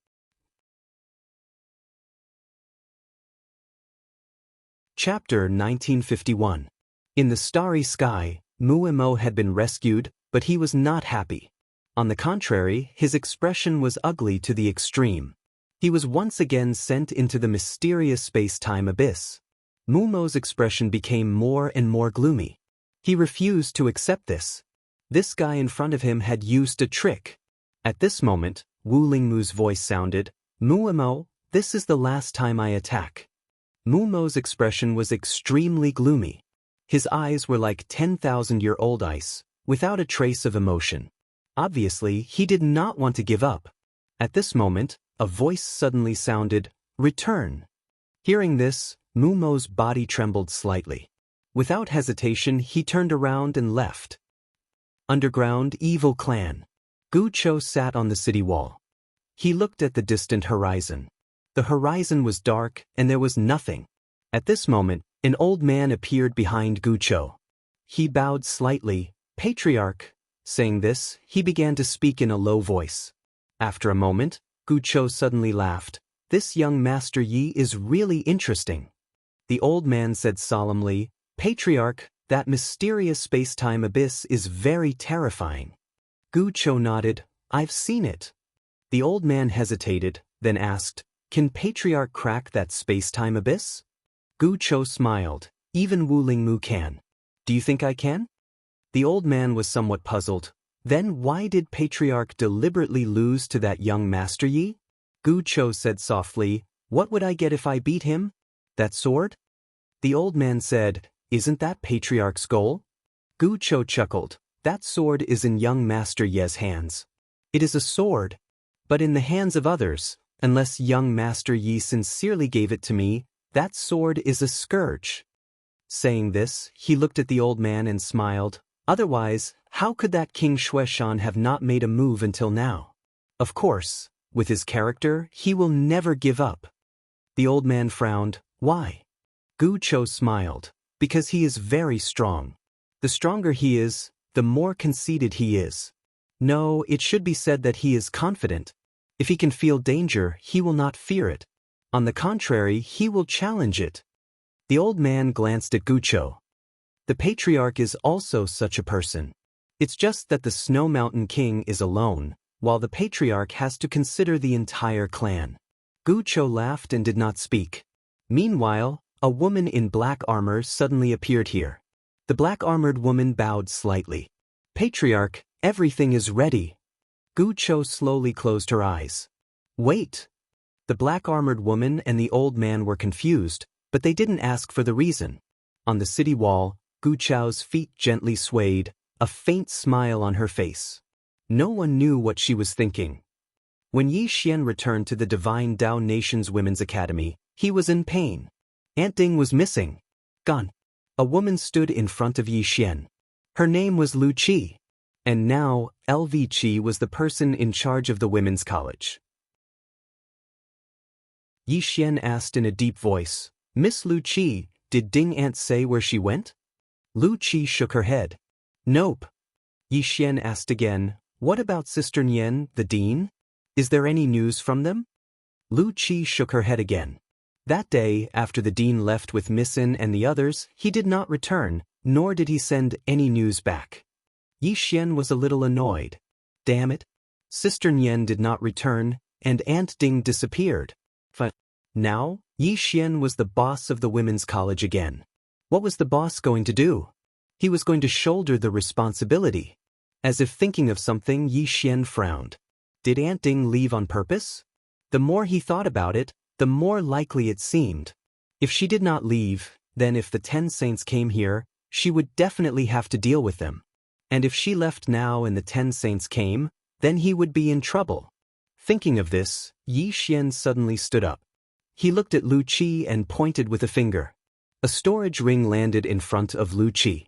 Chapter 1951. In the starry sky, Mu had been rescued, but he was not happy. On the contrary, his expression was ugly to the extreme. He was once again sent into the mysterious space-time abyss. Mu's expression became more and more gloomy. He refused to accept this. This guy in front of him had used a trick. At this moment, Wu Lingmu's voice sounded, Mu, this is the last time I attack. Mu's expression was extremely gloomy. His eyes were like 10,000-year-old ice, without a trace of emotion. Obviously, he did not want to give up. At this moment, a voice suddenly sounded, Return. Hearing this, Mu's body trembled slightly. Without hesitation, he turned around and left. underground evil clan. Gu Chou sat on the city wall. He looked at the distant horizon. The horizon was dark, and there was nothing. At this moment, an old man appeared behind Gu Chou. He bowed slightly. Patriarch. Saying this, he began to speak in a low voice. After a moment, Gu Chou suddenly laughed. This young Master Yi is really interesting. The old man said solemnly, Patriarch, that mysterious space-time abyss is very terrifying. Gu Chou nodded. I've seen it. The old man hesitated, then asked, Can Patriarch crack that space-time abyss? Gu Chou smiled. Even Wu Lingmu can. Do you think I can? The old man was somewhat puzzled. Then why did Patriarch deliberately lose to that young Master Yi? Gu Chou said softly, What would I get if I beat him? That sword? The old man said, Isn't that Patriarch's goal? Gu Chou chuckled. That sword is in young Master Ye's hands. It is a sword, but in the hands of others, unless young Master Yi sincerely gave it to me, that sword is a scourge. Saying this, he looked at the old man and smiled. Otherwise, how could that King Xueshan have not made a move until now? Of course, with his character, he will never give up. The old man frowned. Why? Gu Chou smiled. Because he is very strong. The stronger he is, the more conceited he is. No, it should be said that he is confident. If he can feel danger, he will not fear it. On the contrary, he will challenge it. The old man glanced at Gu Chou. The Patriarch is also such a person. It's just that the Snow Mountain King is alone, while the Patriarch has to consider the entire clan. Gu Chou laughed and did not speak. Meanwhile, a woman in black armor suddenly appeared here. The black-armored woman bowed slightly. Patriarch, everything is ready. Gu Chou slowly closed her eyes. Wait. The black-armored woman and the old man were confused, but they didn't ask for the reason. On the city wall, Gu Chou's feet gently swayed, a faint smile on her face. No one knew what she was thinking. When Yi Xian returned to the Divine Dao Nation's Women's Academy, he was in pain. Aunt Ding was missing. Gone. A woman stood in front of Yi Xian. Her name was Lu Qi. And now, LV Qi was the person in charge of the women's college. Yi Xian asked in a deep voice, Miss Lu Qi, did Ding Aunt say where she went? Lu Qi shook her head. Nope. Yi Xian asked again, What about Sister Nian, the dean? Is there any news from them? Lu Qi shook her head again. That day, after the dean left with Miss In and the others, he did not return, nor did he send any news back. Yi Xian was a little annoyed. Damn it. Sister Nian did not return, and Aunt Ding disappeared. Now, Yi Xian was the boss of the women's college again. What was the boss going to do? He was going to shoulder the responsibility. As if thinking of something, Yi Xian frowned. Did Aunt Ding leave on purpose? The more he thought about it, the more likely it seemed. If she did not leave, then if the 10 saints came here, she would definitely have to deal with them. And if she left now and the 10 saints came, then he would be in trouble. Thinking of this, Yi Xian suddenly stood up. He looked at Lu Qi and pointed with a finger. A storage ring landed in front of Lu Qi.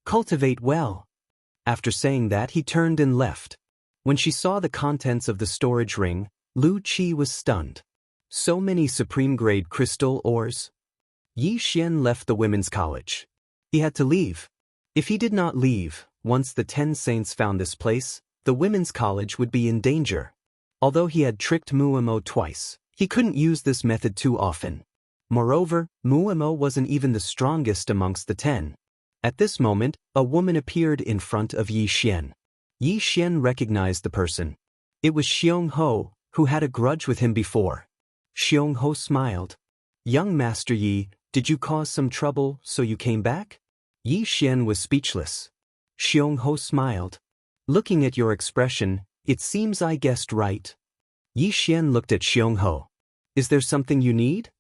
Cultivate well. After saying that, he turned and left. When she saw the contents of the storage ring, Lu Qi was stunned. So many supreme-grade crystal ores. Yi Xian left the women's college. He had to leave. If he did not leave, once the 10 saints found this place, the women's college would be in danger. Although he had tricked Muemo twice, he couldn't use this method too often. Moreover, Muemo wasn't even the strongest amongst the 10. At this moment, a woman appeared in front of Yi Xian. Yi Xian recognized the person. It was Xiong Ho, who had a grudge with him before. Xiong Ho smiled. Young Master Yi, did you cause some trouble, so you came back? Yi Xian was speechless. Xiong Ho smiled. Looking at your expression, it seems I guessed right. Yi Xian looked at Xiong Ho. Is there something you need?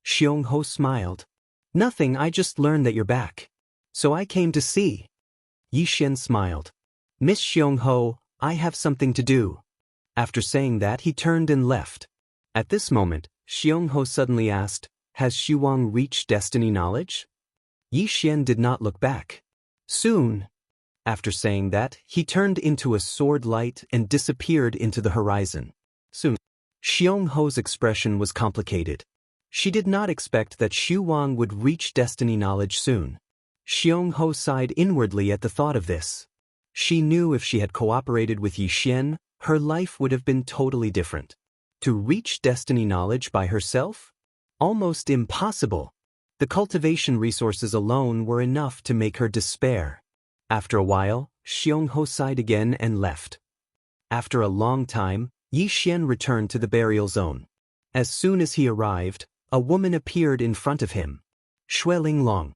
Xiong Ho smiled. Nothing, I just learned that you're back. So I came to see. Yi Xian smiled. Miss Xiong Ho, I have something to do. After saying that, he turned and left. At this moment, Xiong Ho suddenly asked, Has Xuwang reached destiny knowledge? Yi Xian did not look back. Soon. After saying that, he turned into a sword light and disappeared into the horizon. Soon, Xiongho's expression was complicated. She did not expect that Xu Wang would reach destiny knowledge soon. Xiongho sighed inwardly at the thought of this. She knew if she had cooperated with Yixian, her life would have been totally different. To reach destiny knowledge by herself? Almost impossible. The cultivation resources alone were enough to make her despair. After a while, Xiongho sighed again and left. After a long time, Yixian returned to the burial zone. As soon as he arrived, a woman appeared in front of him. Xue Linglong.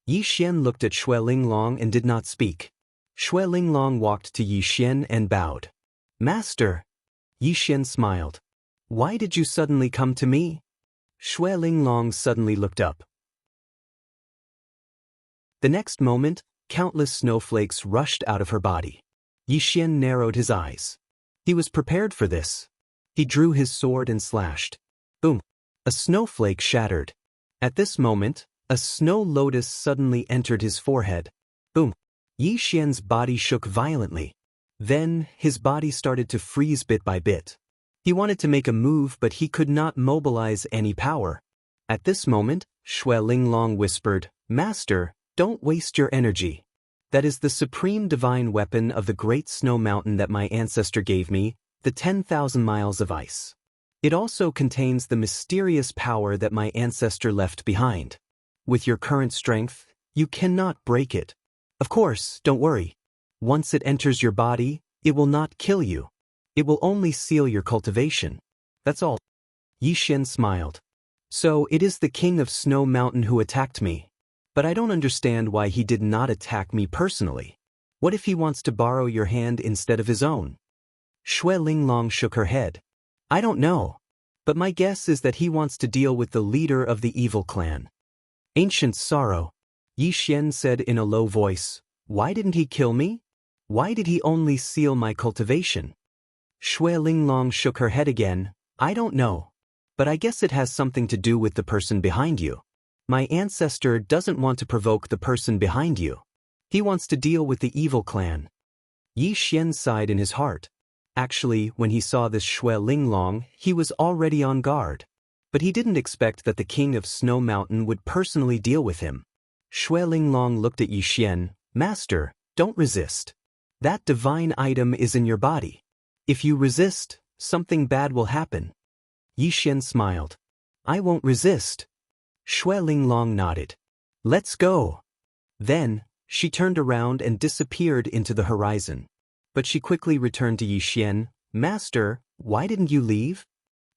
Yixian looked at Xue Linglong and did not speak. Xue Linglong walked to Yixian and bowed. Master. Yixian smiled. Why did you suddenly come to me? Xue Linglong suddenly looked up. The next moment, countless snowflakes rushed out of her body. Yixian narrowed his eyes. He was prepared for this. He drew his sword and slashed. Boom! A snowflake shattered. At this moment, a snow lotus suddenly entered his forehead. Boom! Yixian's body shook violently. Then, his body started to freeze bit by bit. He wanted to make a move, but he could not mobilize any power. At this moment, Xue Linglong whispered, Master, don't waste your energy. That is the supreme divine weapon of the great snow mountain that my ancestor gave me, the 10,000 miles of ice. It also contains the mysterious power that my ancestor left behind. With your current strength, you cannot break it. Of course, don't worry. Once it enters your body, it will not kill you. It will only seal your cultivation. That's all. Yixian smiled. So it is the king of Snow Mountain who attacked me. But I don't understand why he did not attack me personally. What if he wants to borrow your hand instead of his own? Xue Linglong shook her head. I don't know. But my guess is that he wants to deal with the leader of the evil clan. Ancient sorrow. Yixian said in a low voice. Why didn't he kill me? Why did he only seal my cultivation? Xue Linglong shook her head again. I don't know. But I guess it has something to do with the person behind you. My ancestor doesn't want to provoke the person behind you. He wants to deal with the evil clan. Yixian sighed in his heart. Actually, when he saw this Xue Linglong, he was already on guard. But he didn't expect that the king of Snow Mountain would personally deal with him. Xue Linglong looked at Yixian. Master, don't resist. That divine item is in your body. If you resist, something bad will happen. Yixian smiled. I won't resist. Xue Linglong nodded. Let's go. Then, she turned around and disappeared into the horizon. But she quickly returned to Yixian. Master, why didn't you leave?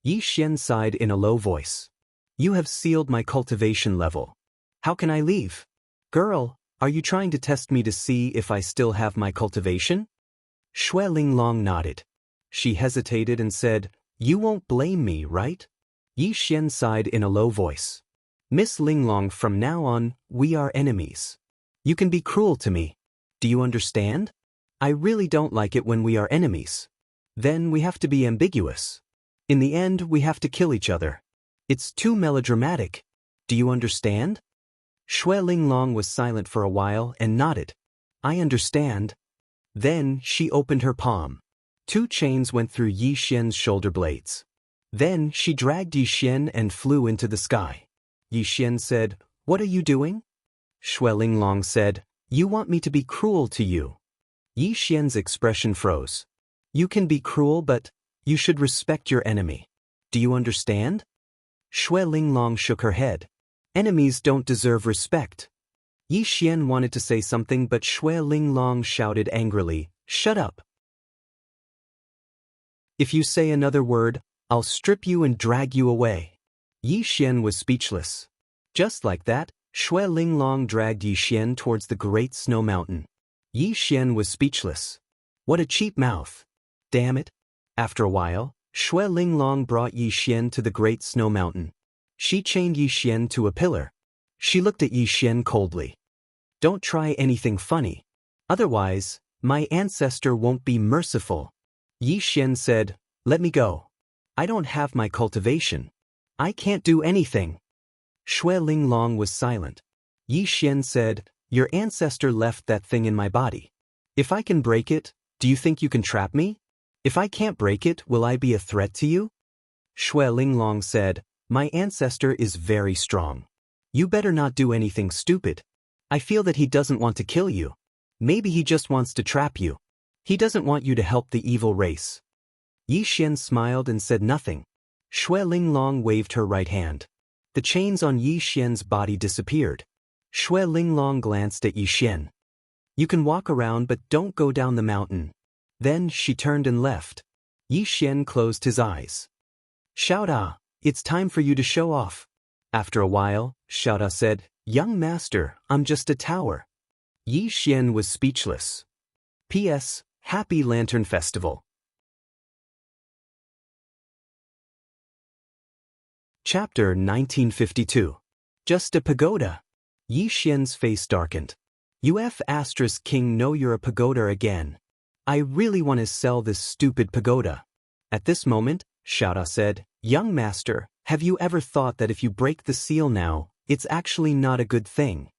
Yixian sighed in a low voice. You have sealed my cultivation level. How can I leave? Girl, are you trying to test me to see if I still have my cultivation? Xue Linglong nodded. She hesitated and said, You won't blame me, right? Yixian sighed in a low voice. Miss Linglong, from now on, we are enemies. You can be cruel to me. Do you understand? I really don't like it when we are enemies. Then we have to be ambiguous. In the end, we have to kill each other. It's too melodramatic. Do you understand? Xue Linglong was silent for a while and nodded. I understand. Then she opened her palm. 2 chains went through Yixian's shoulder blades. Then she dragged Yixian and flew into the sky. Yixian said, What are you doing? Xue Linglong said, You want me to be cruel to you. Yixian's expression froze. You can be cruel, but you should respect your enemy. Do you understand? Xue Linglong shook her head. Enemies don't deserve respect. Yixian wanted to say something, but Xue Linglong shouted angrily, Shut up. If you say another word, I'll strip you and drag you away. Yixian was speechless. Just like that, Xue Linglong dragged Yixian towards the great snow mountain. Yixian was speechless. What a cheap mouth. Damn it. After a while, Xue Linglong brought Yixian to the great snow mountain. She chained Yixian to a pillar. She looked at Yixian coldly. Don't try anything funny. Otherwise, my ancestor won't be merciful. Yixian said, Let me go. I don't have my cultivation. I can't do anything. Xue Linglong was silent. Yixian said, Your ancestor left that thing in my body. If I can break it, do you think you can trap me? If I can't break it, will I be a threat to you? Shui Linglong said, my ancestor is very strong. You better not do anything stupid. I feel that he doesn't want to kill you. Maybe he just wants to trap you. He doesn't want you to help the evil race. Yixian smiled and said nothing. Shui Linglong waved her right hand. The chains on Yixian's body disappeared. Shui Linglong glanced at Yixian. You can walk around but don't go down the mountain. Then she turned and left. Yixian closed his eyes. Xiaoda, it's time for you to show off. After a while, Xiaoda said, young master, I'm just a tower. Yixian was speechless. P.S. Happy Lantern Festival. Chapter 1952. Just a pagoda. Yixian's face darkened. King, know you're a pagoda again. I really want to sell this stupid pagoda. At this moment, Xiaoda said, young master, have you ever thought that if you break the seal now, it's actually not a good thing?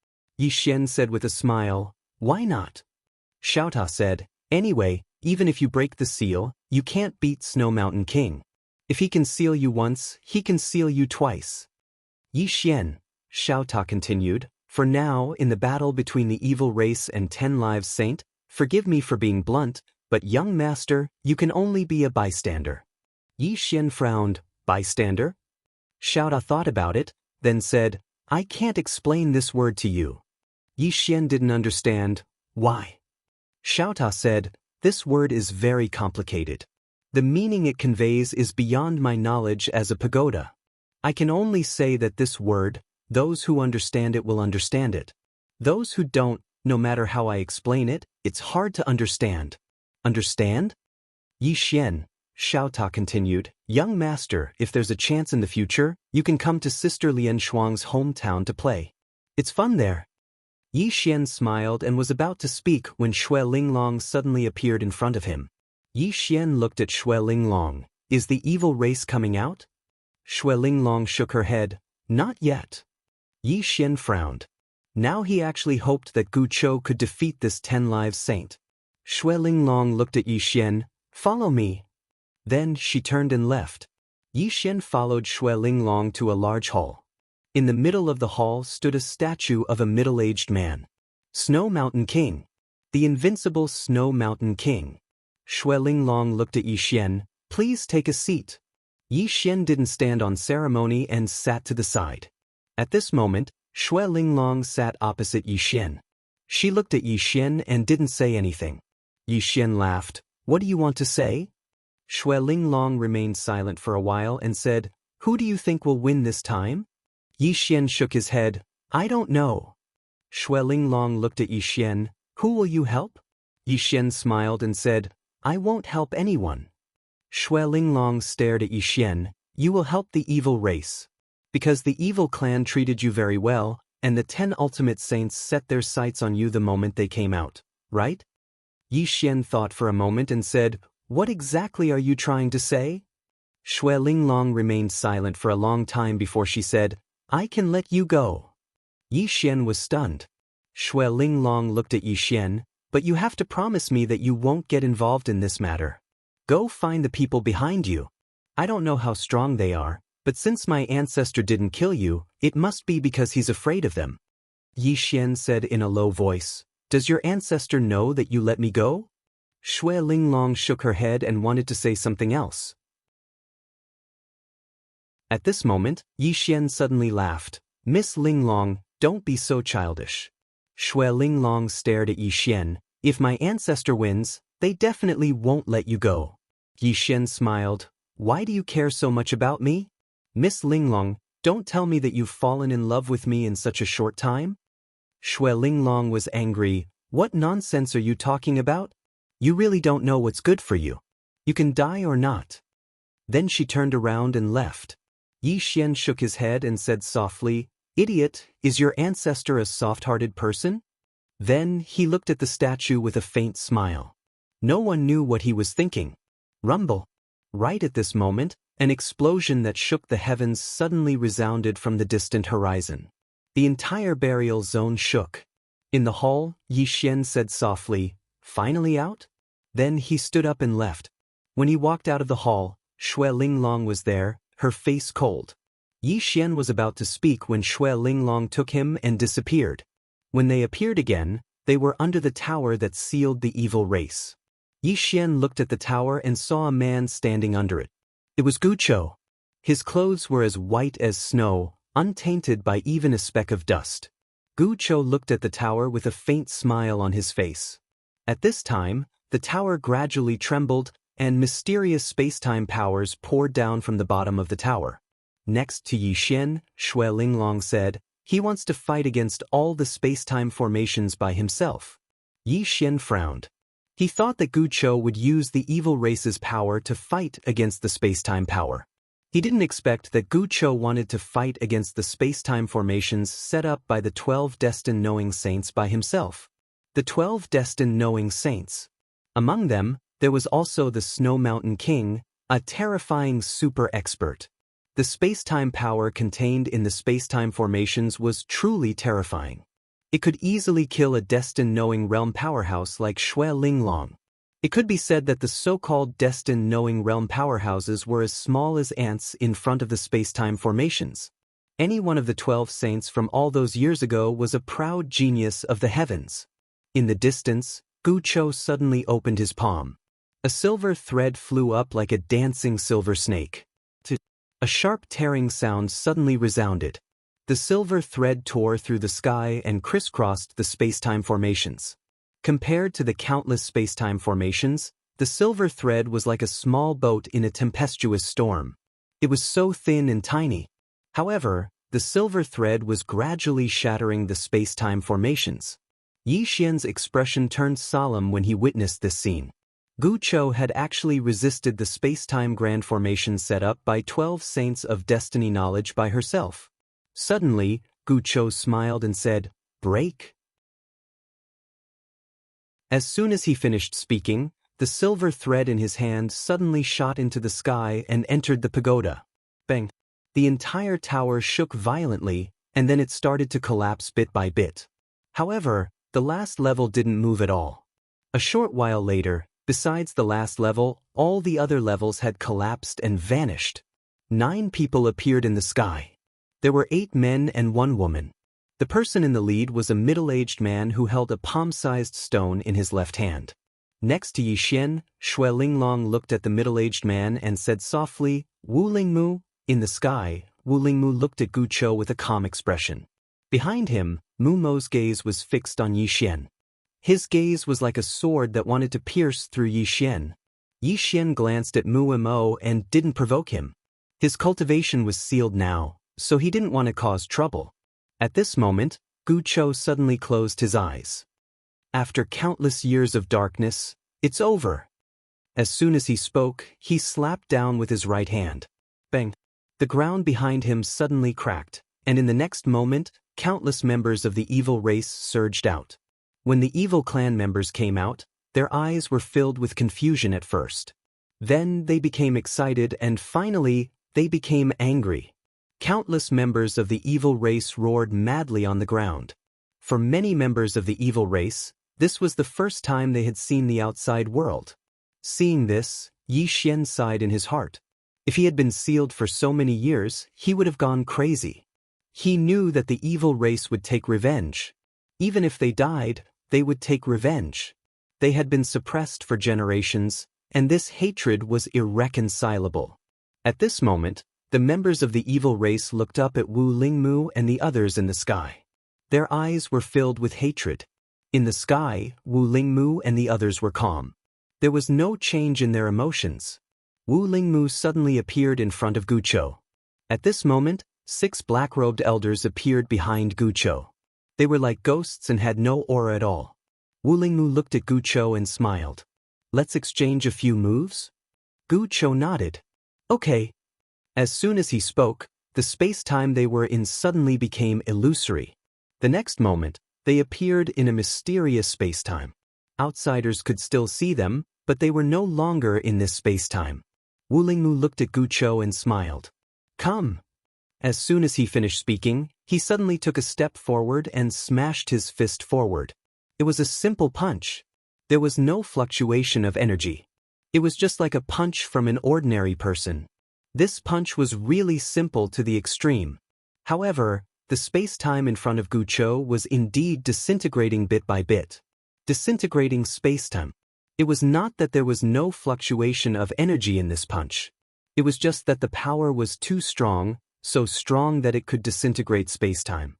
Yixian said with a smile, why not? Xiaoda said, anyway, even if you break the seal, you can't beat Snow Mountain King. If he can seal you once, he can seal you twice. Yixian, Xiaoda continued, for now, in the battle between the evil race and 10 Lives Saint, forgive me for being blunt, but young master, you can only be a bystander. Yixian frowned, bystander? Xiaoda thought about it, then said, I can't explain this word to you. Yixian didn't understand, why? Xiaoda said, this word is very complicated. The meaning it conveys is beyond my knowledge as a pagoda. I can only say that this word, those who understand it will understand it. Those who don't, no matter how I explain it, it's hard to understand. Understand? Yixian, Xiaoda continued, young master, if there's a chance in the future, you can come to Sister Lian Shuang's hometown to play. It's fun there. Yixian smiled and was about to speak when Shui Linglong suddenly appeared in front of him. Yixian looked at Shui Linglong. Is the evil race coming out? Shui Linglong shook her head. Not yet. Yixian frowned. Now he actually hoped that Gu Chou could defeat this 10 Lives Saint. Shui Linglong looked at Yixian. Follow me. Then she turned and left. Yixian followed Shui Linglong to a large hall. In the middle of the hall stood a statue of a middle-aged man. Snow Mountain King. The invincible Snow Mountain King. Shui Linglong looked at Yixian. Please take a seat. Yixian didn't stand on ceremony and sat to the side. At this moment, Shui Linglong sat opposite Yixian. She looked at Yixian and didn't say anything. Yixian laughed. What do you want to say? Shui Linglong remained silent for a while and said, who do you think will win this time? Yixian shook his head. I don't know. Shui Linglong looked at Yixian. Who will you help? Yixian smiled and said, I won't help anyone. Shui Linglong stared at Yixian. You will help the evil race. Because the evil clan treated you very well, and the 10 ultimate saints set their sights on you the moment they came out, right? Yixian thought for a moment and said, what exactly are you trying to say? Shui Linglong remained silent for a long time before she said, I can let you go. Yixian was stunned. Shui Linglong looked at Yixian. But you have to promise me that you won't get involved in this matter. Go find the people behind you. I don't know how strong they are, but since my ancestor didn't kill you, it must be because he's afraid of them. Yixian said in a low voice, does your ancestor know that you let me go? Shui Linglong shook her head and wanted to say something else. At this moment, Yixian suddenly laughed. Miss Linglong, don't be so childish. Shui Linglong stared at Yixian. If my ancestor wins, they definitely won't let you go. Yixian smiled. Why do you care so much about me? Miss Linglong, don't tell me that you've fallen in love with me in such a short time? Shui Linglong was angry. What nonsense are you talking about? You really don't know what's good for you. You can die or not. Then she turned around and left. Yixian shook his head and said softly, Idiot, is your ancestor a soft-hearted person? Then he looked at the statue with a faint smile. No one knew what he was thinking. Rumble. Right at this moment, an explosion that shook the heavens suddenly resounded from the distant horizon. The entire burial zone shook. In the hall, Yixian said softly, Finally out? Then he stood up and left. When he walked out of the hall, Shui Linglong was there, her face cold. Yi Xian was about to speak when Shui Linglong took him and disappeared. When they appeared again, they were under the tower that sealed the evil race. Yi Xian looked at the tower and saw a man standing under it. It was Guqiu. His clothes were as white as snow, untainted by even a speck of dust. Guqiu looked at the tower with a faint smile on his face. At this time, the tower gradually trembled, and mysterious space-time powers poured down from the bottom of the tower. Next to Yi Xian, Shui Linglong said, "He wants to fight against all the space-time formations by himself." Yi Xian frowned. He thought that Guqiu would use the evil race's power to fight against the space-time power. He didn't expect that Guqiu wanted to fight against the space-time formations set up by the 12 destined knowing saints by himself. The 12 destined knowing saints. Among them, there was also the Snow Mountain King, a terrifying super expert. The space-time power contained in the space-time formations was truly terrifying. It could easily kill a destined knowing realm powerhouse like Shui Linglong. It could be said that the so-called destined knowing realm powerhouses were as small as ants in front of the space-time formations. Any one of the 12 saints from all those years ago was a proud genius of the heavens. In the distance, Guqiu suddenly opened his palm. A silver thread flew up like a dancing silver snake. A sharp tearing sound suddenly resounded. The silver thread tore through the sky and crisscrossed the space-time formations. Compared to the countless space-time formations, the silver thread was like a small boat in a tempestuous storm. It was so thin and tiny. However, the silver thread was gradually shattering the space-time formations. Yi Xian's expression turned solemn when he witnessed this scene. Guqiu had actually resisted the space-time grand formation set up by 12 saints of destiny knowledge by herself. Suddenly, Guqiu smiled and said, "Break?" As soon as he finished speaking, the silver thread in his hand suddenly shot into the sky and entered the pagoda. Bang! The entire tower shook violently, and then it started to collapse bit by bit. However, the last level didn't move at all. A short while later, besides the last level, all the other levels had collapsed and vanished. 9 people appeared in the sky. There were 8 men and 1 woman. The person in the lead was a middle-aged man who held a palm-sized stone in his left hand. Next to Yi Xian, Shui Linglong looked at the middle-aged man and said softly, "Wu Lingmu." In the sky, Wu Lingmu looked at Guqiu with a calm expression. Behind him, Mu Mo's gaze was fixed on Yi Xian. His gaze was like a sword that wanted to pierce through Yi Xian. Yi Xian glanced at Mu Mo and didn't provoke him. His cultivation was sealed now, so he didn't want to cause trouble. At this moment, Guqiu suddenly closed his eyes. After countless years of darkness, it's over. As soon as he spoke, he slapped down with his right hand. Bang! The ground behind him suddenly cracked, and in the next moment, countless members of the evil race surged out. When the evil clan members came out, their eyes were filled with confusion at first. Then they became excited and finally, they became angry. Countless members of the evil race roared madly on the ground. For many members of the evil race, this was the first time they had seen the outside world. Seeing this, Yi Xian sighed in his heart. If he had been sealed for so many years, he would have gone crazy. He knew that the evil race would take revenge. Even if they died, they would take revenge. They had been suppressed for generations, and this hatred was irreconcilable. At this moment, the members of the evil race looked up at Wu Lingmu and the others in the sky. Their eyes were filled with hatred. In the sky, Wu Lingmu and the others were calm. There was no change in their emotions. Wu Lingmu suddenly appeared in front of Guqiu. At this moment, 6 black-robed elders appeared behind Guqiu. They were like ghosts and had no aura at all. Wu Lingmu looked at Guqiu and smiled. "Let's exchange a few moves?" Guqiu nodded. "Okay." As soon as he spoke, the space-time they were in suddenly became illusory. The next moment, they appeared in a mysterious space-time. Outsiders could still see them, but they were no longer in this space-time. Wu Lingmu looked at Guqiu and smiled. "Come." As soon as he finished speaking, he suddenly took a step forward and smashed his fist forward. It was a simple punch. There was no fluctuation of energy. It was just like a punch from an ordinary person. This punch was really simple to the extreme. However, the space-time in front of Guqiu was indeed disintegrating bit by bit. Disintegrating space-time. It was not that there was no fluctuation of energy in this punch. It was just that the power was too strong, so strong that it could disintegrate space-time.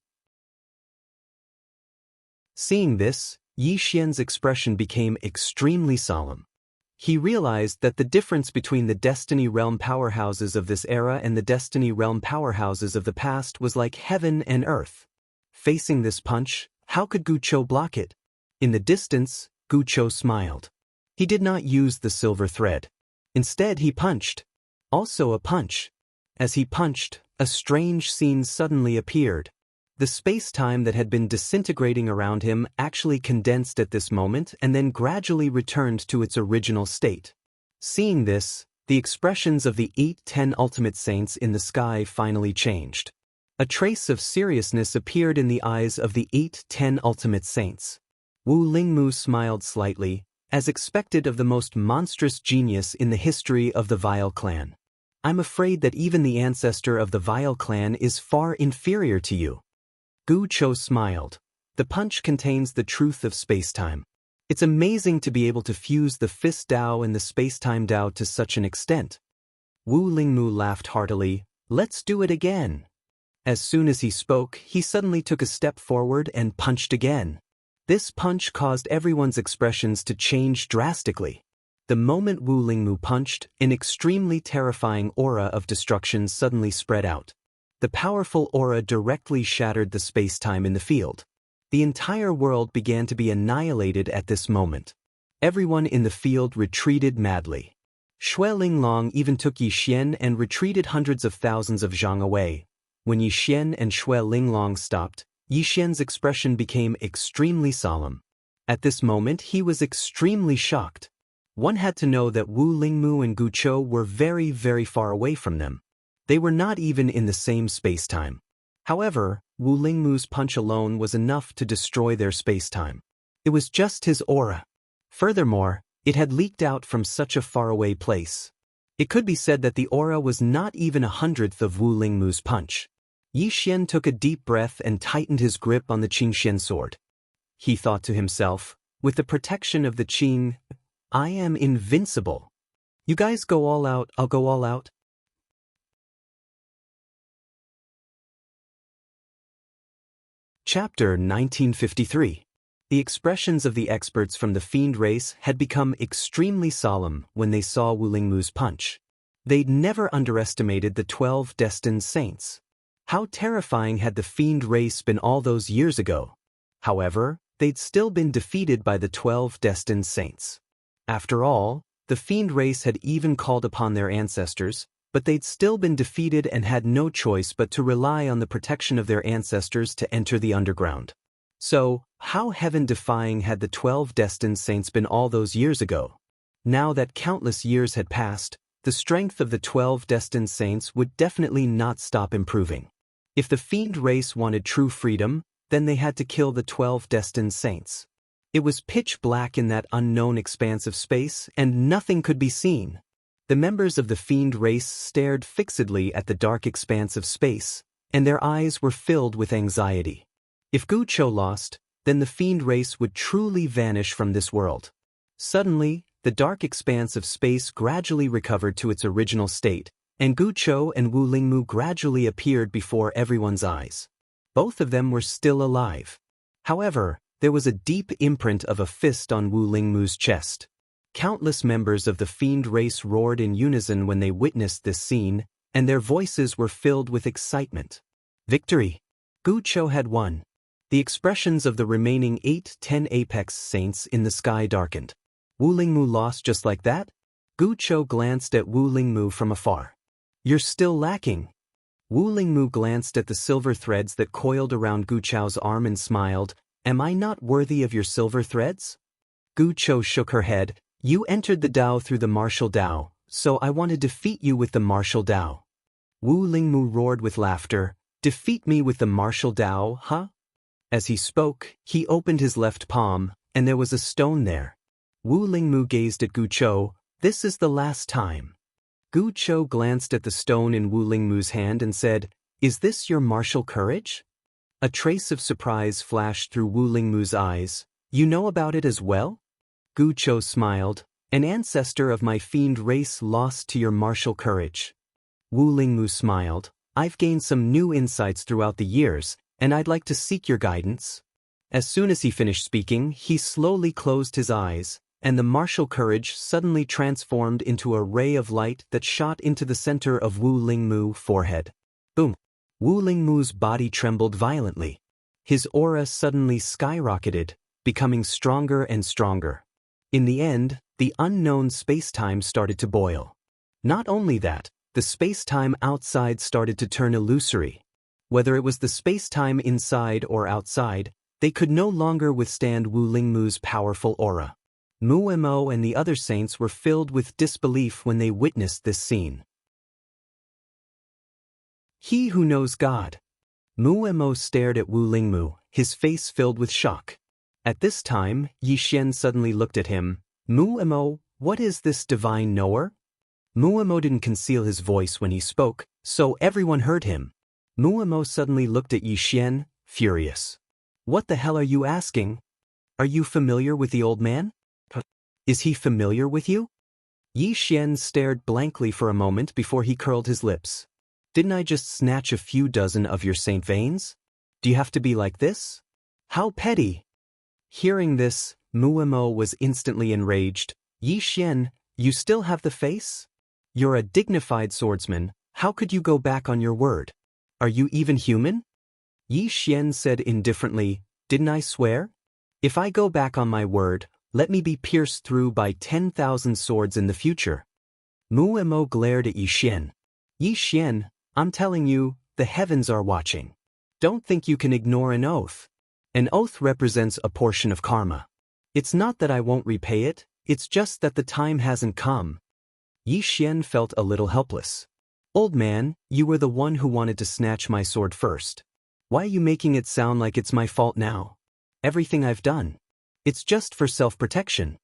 Seeing this, Yi Xian's expression became extremely solemn. He realized that the difference between the Destiny Realm powerhouses of this era and the Destiny Realm powerhouses of the past was like heaven and earth. Facing this punch, how could Guqiu block it? In the distance, Guqiu smiled. He did not use the silver thread. Instead, he punched. Also a punch. As he punched, a strange scene suddenly appeared. The space-time that had been disintegrating around him actually condensed at this moment and then gradually returned to its original state. Seeing this, the expressions of the 8-10 ultimate saints in the sky finally changed. A trace of seriousness appeared in the eyes of the 8-10 ultimate saints. Wu Lingmu smiled slightly, as expected of the most monstrous genius in the history of the Vile clan. I'm afraid that even the ancestor of the Vile clan is far inferior to you. Guqiu smiled. The punch contains the truth of space-time. It's amazing to be able to fuse the Fist Dao and the space-time Dao to such an extent. Wu Lingmu laughed heartily. Let's do it again. As soon as he spoke, he suddenly took a step forward and punched again. This punch caused everyone's expressions to change drastically. The moment Wu Lingmu punched, an extremely terrifying aura of destruction suddenly spread out. The powerful aura directly shattered the space-time in the field. The entire world began to be annihilated at this moment. Everyone in the field retreated madly. Xue Linglong even took Yi Xian and retreated hundreds of thousands of zhang away. When Yi Xian and Xue Linglong stopped, Yi Xian's expression became extremely solemn. At this moment he was extremely shocked. One had to know that Wu Lingmu and Guqiu were very, very far away from them. They were not even in the same space-time. However, Wu Lingmu's punch alone was enough to destroy their space-time. It was just his aura. Furthermore, it had leaked out from such a faraway place. It could be said that the aura was not even 1/100th of Wu Lingmu's punch. Yi Xian took a deep breath and tightened his grip on the Qingxian sword. He thought to himself, with the protection of the Qing, I am invincible. You guys go all out, I'll go all out. Chapter 1953. The expressions of the experts from the fiend race had become extremely solemn when they saw Wu Lingmu's punch. They'd never underestimated the 12 destined saints. How terrifying had the fiend race been all those years ago? However, they'd still been defeated by the 12 destined saints. After all, the fiend race had even called upon their ancestors, but they'd still been defeated and had no choice but to rely on the protection of their ancestors to enter the underground. So, how heaven-defying had the 12 destined saints been all those years ago? Now that countless years had passed, the strength of the 12 destined saints would definitely not stop improving. If the fiend race wanted true freedom, then they had to kill the 12 destined saints. It was pitch black in that unknown expanse of space, and nothing could be seen. The members of the fiend race stared fixedly at the dark expanse of space, and their eyes were filled with anxiety. If Guqiu lost, then the fiend race would truly vanish from this world. Suddenly, the dark expanse of space gradually recovered to its original state, and Guqiu and Wu Lingmu gradually appeared before everyone's eyes. Both of them were still alive. However, there was a deep imprint of a fist on Wu Lingmu's chest. Countless members of the fiend race roared in unison when they witnessed this scene, and their voices were filled with excitement. Victory! Guqiu had won. The expressions of the remaining 8-10 apex saints in the sky darkened. Wu Lingmu lost just like that? Guqiu glanced at Wu Lingmu from afar. You're still lacking. Wu Lingmu glanced at the silver threads that coiled around Guqiu's arm and smiled. Am I not worthy of your silver threads? Guqiu shook her head. You entered the Dao through the martial Dao, so I want to defeat you with the martial Dao. Wu Lingmu roared with laughter. Defeat me with the martial Dao, huh? As he spoke, he opened his left palm, and there was a stone there. Wu Lingmu gazed at Gu Chou. This is the last time. Gu Chou glanced at the stone in Wu Lingmu's hand and said, Is this your martial courage? A trace of surprise flashed through Wu Lingmu's eyes. You know about it as well? Gu Chou smiled. An ancestor of my fiend race lost to your martial courage. Wu Lingmu smiled. I've gained some new insights throughout the years, and I'd like to seek your guidance. As soon as he finished speaking, he slowly closed his eyes, and the martial courage suddenly transformed into a ray of light that shot into the center of Wu Lingmu's forehead. Boom! Wu Lingmu's body trembled violently. His aura suddenly skyrocketed, becoming stronger and stronger. In the end, the unknown space-time started to boil. Not only that, the space-time outside started to turn illusory. Whether it was the space-time inside or outside, they could no longer withstand Wu Lingmu's powerful aura. Mu Mo and the other saints were filled with disbelief when they witnessed this scene. He who knows God. Mu Mo stared at Wu Lingmu, his face filled with shock. At this time, Yi Xian suddenly looked at him. Mu Mo, what is this divine knower? Mu Mo didn't conceal his voice when he spoke, so everyone heard him. Mu Mo suddenly looked at Yi Xian, furious. What the hell are you asking? Are you familiar with the old man? Is he familiar with you? Yi Xian stared blankly for a moment before he curled his lips. Didn't I just snatch a few dozen of your saint veins? Do you have to be like this? How petty! Hearing this, Mu Mo was instantly enraged. Yi Xian, you still have the face? You're a dignified swordsman, how could you go back on your word? Are you even human? Yi Xian said indifferently, didn't I swear? If I go back on my word, let me be pierced through by 10,000 swords in the future. Mu Mo glared at Yi Xian. Yi Xian, I'm telling you, the heavens are watching. Don't think you can ignore an oath. An oath represents a portion of karma. It's not that I won't repay it, it's just that the time hasn't come. Yi Xian felt a little helpless. Old man, you were the one who wanted to snatch my sword first. Why are you making it sound like it's my fault now? Everything I've done. It's just for self-protection.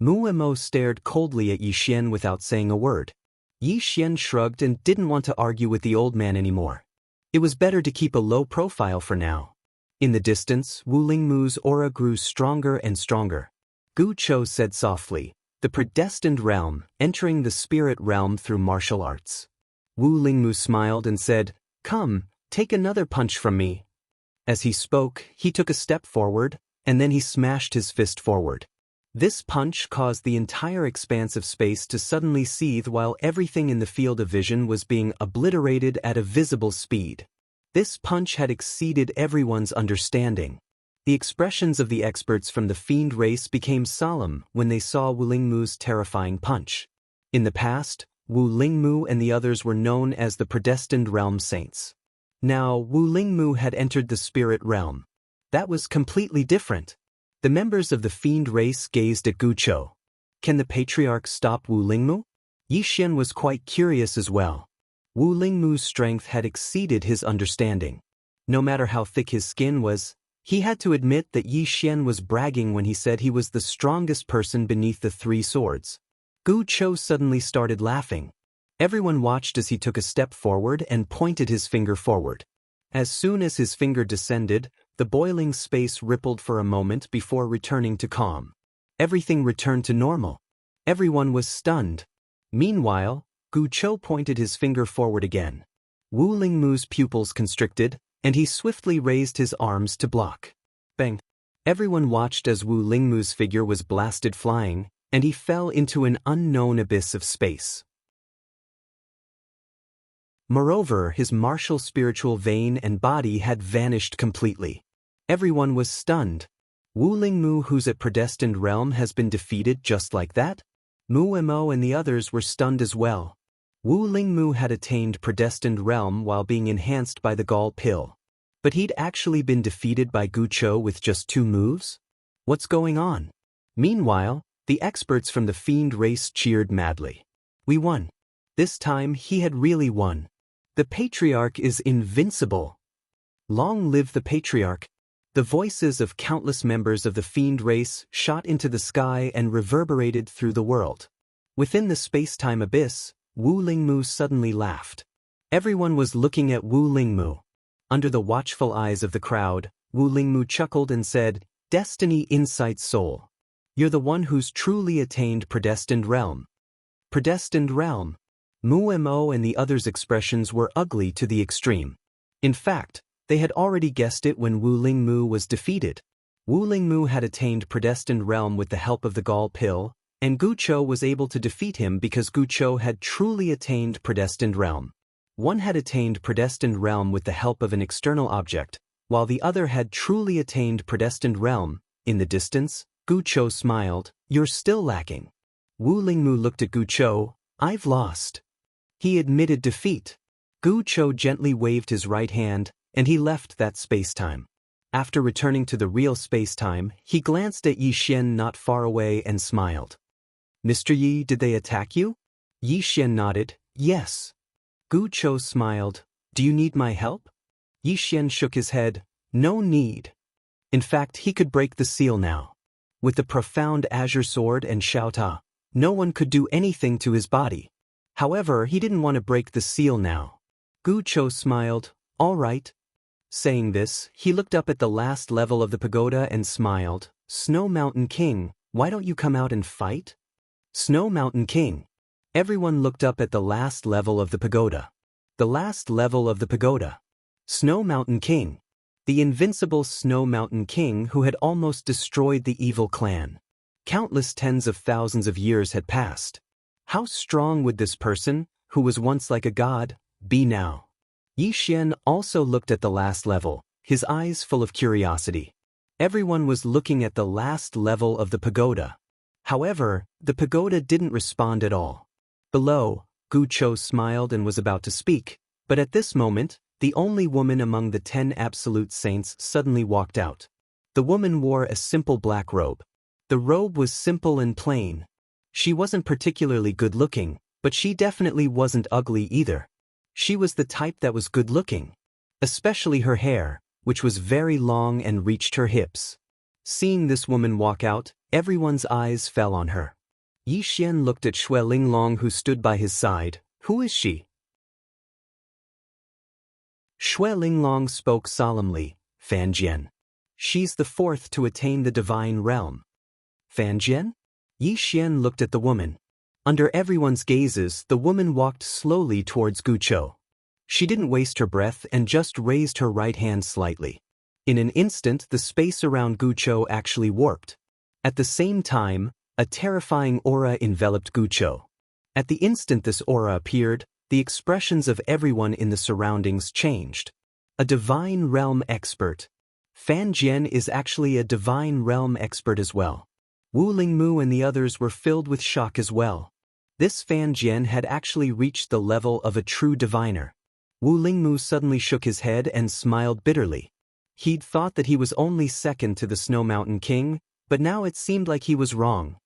Mu Mo stared coldly at Yi Xian without saying a word. Yi Xian shrugged and didn't want to argue with the old man anymore. It was better to keep a low profile for now. In the distance, Wu Lingmu's aura grew stronger and stronger. Gu Chou said softly, the predestined realm, entering the spirit realm through martial arts. Wu Lingmu smiled and said, Come, take another punch from me. As he spoke, he took a step forward, and then he smashed his fist forward. This punch caused the entire expanse of space to suddenly seethe while everything in the field of vision was being obliterated at a visible speed. This punch had exceeded everyone's understanding. The expressions of the experts from the fiend race became solemn when they saw Wu Lingmu's terrifying punch. In the past, Wu Lingmu and the others were known as the predestined realm saints. Now, Wu Lingmu had entered the spirit realm. That was completely different. The members of the fiend race gazed at Gu Chou. Can the patriarch stop Wu Lingmu? Yi Xian was quite curious as well. Wu Lingmu's strength had exceeded his understanding. No matter how thick his skin was, he had to admit that Yi Xian was bragging when he said he was the strongest person beneath the three swords. Gu Chou suddenly started laughing. Everyone watched as he took a step forward and pointed his finger forward. As soon as his finger descended, the boiling space rippled for a moment before returning to calm. Everything returned to normal. Everyone was stunned. Meanwhile, Gu Chou pointed his finger forward again. Wu Lingmu's pupils constricted, and he swiftly raised his arms to block. Bang! Everyone watched as Wu Lingmu's figure was blasted flying, and he fell into an unknown abyss of space. Moreover, his martial spiritual vein and body had vanished completely. Everyone was stunned. Wu Lingmu, who's at predestined realm, has been defeated just like that? Mu Mo and the others were stunned as well. Wu Lingmu had attained predestined realm while being enhanced by the gall pill. But he'd actually been defeated by Gu Chou with just 2 moves? What's going on? Meanwhile, the experts from the fiend race cheered madly. We won. This time he had really won. The patriarch is invincible. Long live the patriarch. The voices of countless members of the fiend race shot into the sky and reverberated through the world. Within the space-time abyss, Wu Lingmu suddenly laughed. Everyone was looking at Wu Lingmu. Under the watchful eyes of the crowd, Wu Lingmu chuckled and said, "Destiny Insight Soul. You're the one who's truly attained Predestined Realm." Predestined Realm. Mu Mo and the others' expressions were ugly to the extreme. In fact, they had already guessed it when Wu Lingmu was defeated. Wu Lingmu had attained Predestined Realm with the help of the Gall Pill, and Gu Chou was able to defeat him because Gu Chou had truly attained Predestined Realm. One had attained Predestined Realm with the help of an external object, while the other had truly attained Predestined Realm. In the distance, Gu Chou smiled, "You're still lacking." Wu Lingmu looked at Gu Chou. "I've lost." He admitted defeat. Gu Chou gently waved his right hand, and he left that space-time. After returning to the real space-time, he glanced at Yi Xian not far away and smiled. "Mr. Yi, did they attack you?" Yi Xian nodded, "Yes." Gu Chou smiled, "Do you need my help?" Yi Xian shook his head, "No need." In fact, he could break the seal now. With the profound azure sword and Xiaota, no one could do anything to his body. However, he didn't want to break the seal now. Gu Chou smiled, "All right." Saying this, he looked up at the last level of the pagoda and smiled, "Snow Mountain King, why don't you come out and fight?" Snow Mountain King. Everyone looked up at the last level of the pagoda. The last level of the pagoda. Snow Mountain King. The invincible Snow Mountain King who had almost destroyed the evil clan. Countless tens of thousands of years had passed. How strong would this person, who was once like a god, be now? Yi Xian also looked at the last level, his eyes full of curiosity. Everyone was looking at the last level of the pagoda. However, the pagoda didn't respond at all. Below, Gu Chou smiled and was about to speak, but at this moment, the only woman among the 10 absolute saints suddenly walked out. The woman wore a simple black robe. The robe was simple and plain. She wasn't particularly good-looking, but she definitely wasn't ugly either. She was the type that was good-looking. Especially her hair, which was very long and reached her hips. Seeing this woman walk out, everyone's eyes fell on her. Yi Xian looked at Xue Linglong who stood by his side. "Who is she?" Xue Linglong spoke solemnly, "Fan Jian. She's the fourth to attain the divine realm." "Fan Jian?" Yi Xian looked at the woman. Under everyone's gazes, the woman walked slowly towards Gu Chou. She didn't waste her breath and just raised her right hand slightly. In an instant, the space around Gu Chou actually warped. At the same time, a terrifying aura enveloped Gu Chou. At the instant this aura appeared, the expressions of everyone in the surroundings changed. A divine realm expert. Fan Jian is actually a divine realm expert as well. Wu Lingmu and the others were filled with shock as well. This Fan Jian had actually reached the level of a true diviner. Wu Lingmu suddenly shook his head and smiled bitterly. He'd thought that he was only second to the Snow Mountain King, but now it seemed like he was wrong.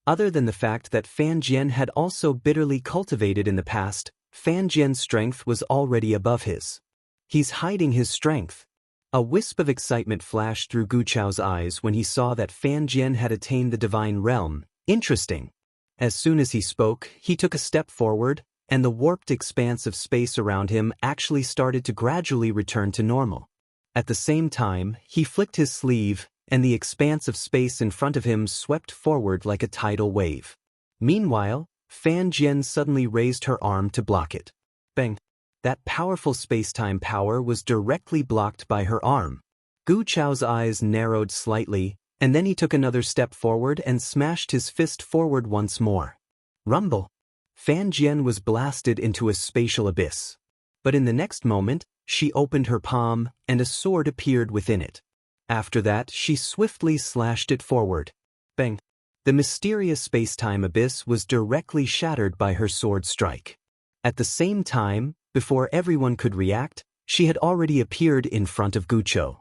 Other than the fact that Fan Jian had also bitterly cultivated in the past, Fan Jian's strength was already above his. He's hiding his strength. A wisp of excitement flashed through Gu Chou's eyes when he saw that Fan Jian had attained the divine realm. Interesting. As soon as he spoke, he took a step forward, and the warped expanse of space around him actually started to gradually return to normal. At the same time, he flicked his sleeve, and the expanse of space in front of him swept forward like a tidal wave. Meanwhile, Fan Jian suddenly raised her arm to block it. Bang! That powerful space-time power was directly blocked by her arm. Gu Chou's eyes narrowed slightly, and then he took another step forward and smashed his fist forward once more. Rumble! Fan Jian was blasted into a spatial abyss. But in the next moment, she opened her palm, and a sword appeared within it. After that, she swiftly slashed it forward. Bang! The mysterious space-time abyss was directly shattered by her sword strike. At the same time, before everyone could react, she had already appeared in front of Gu Chou.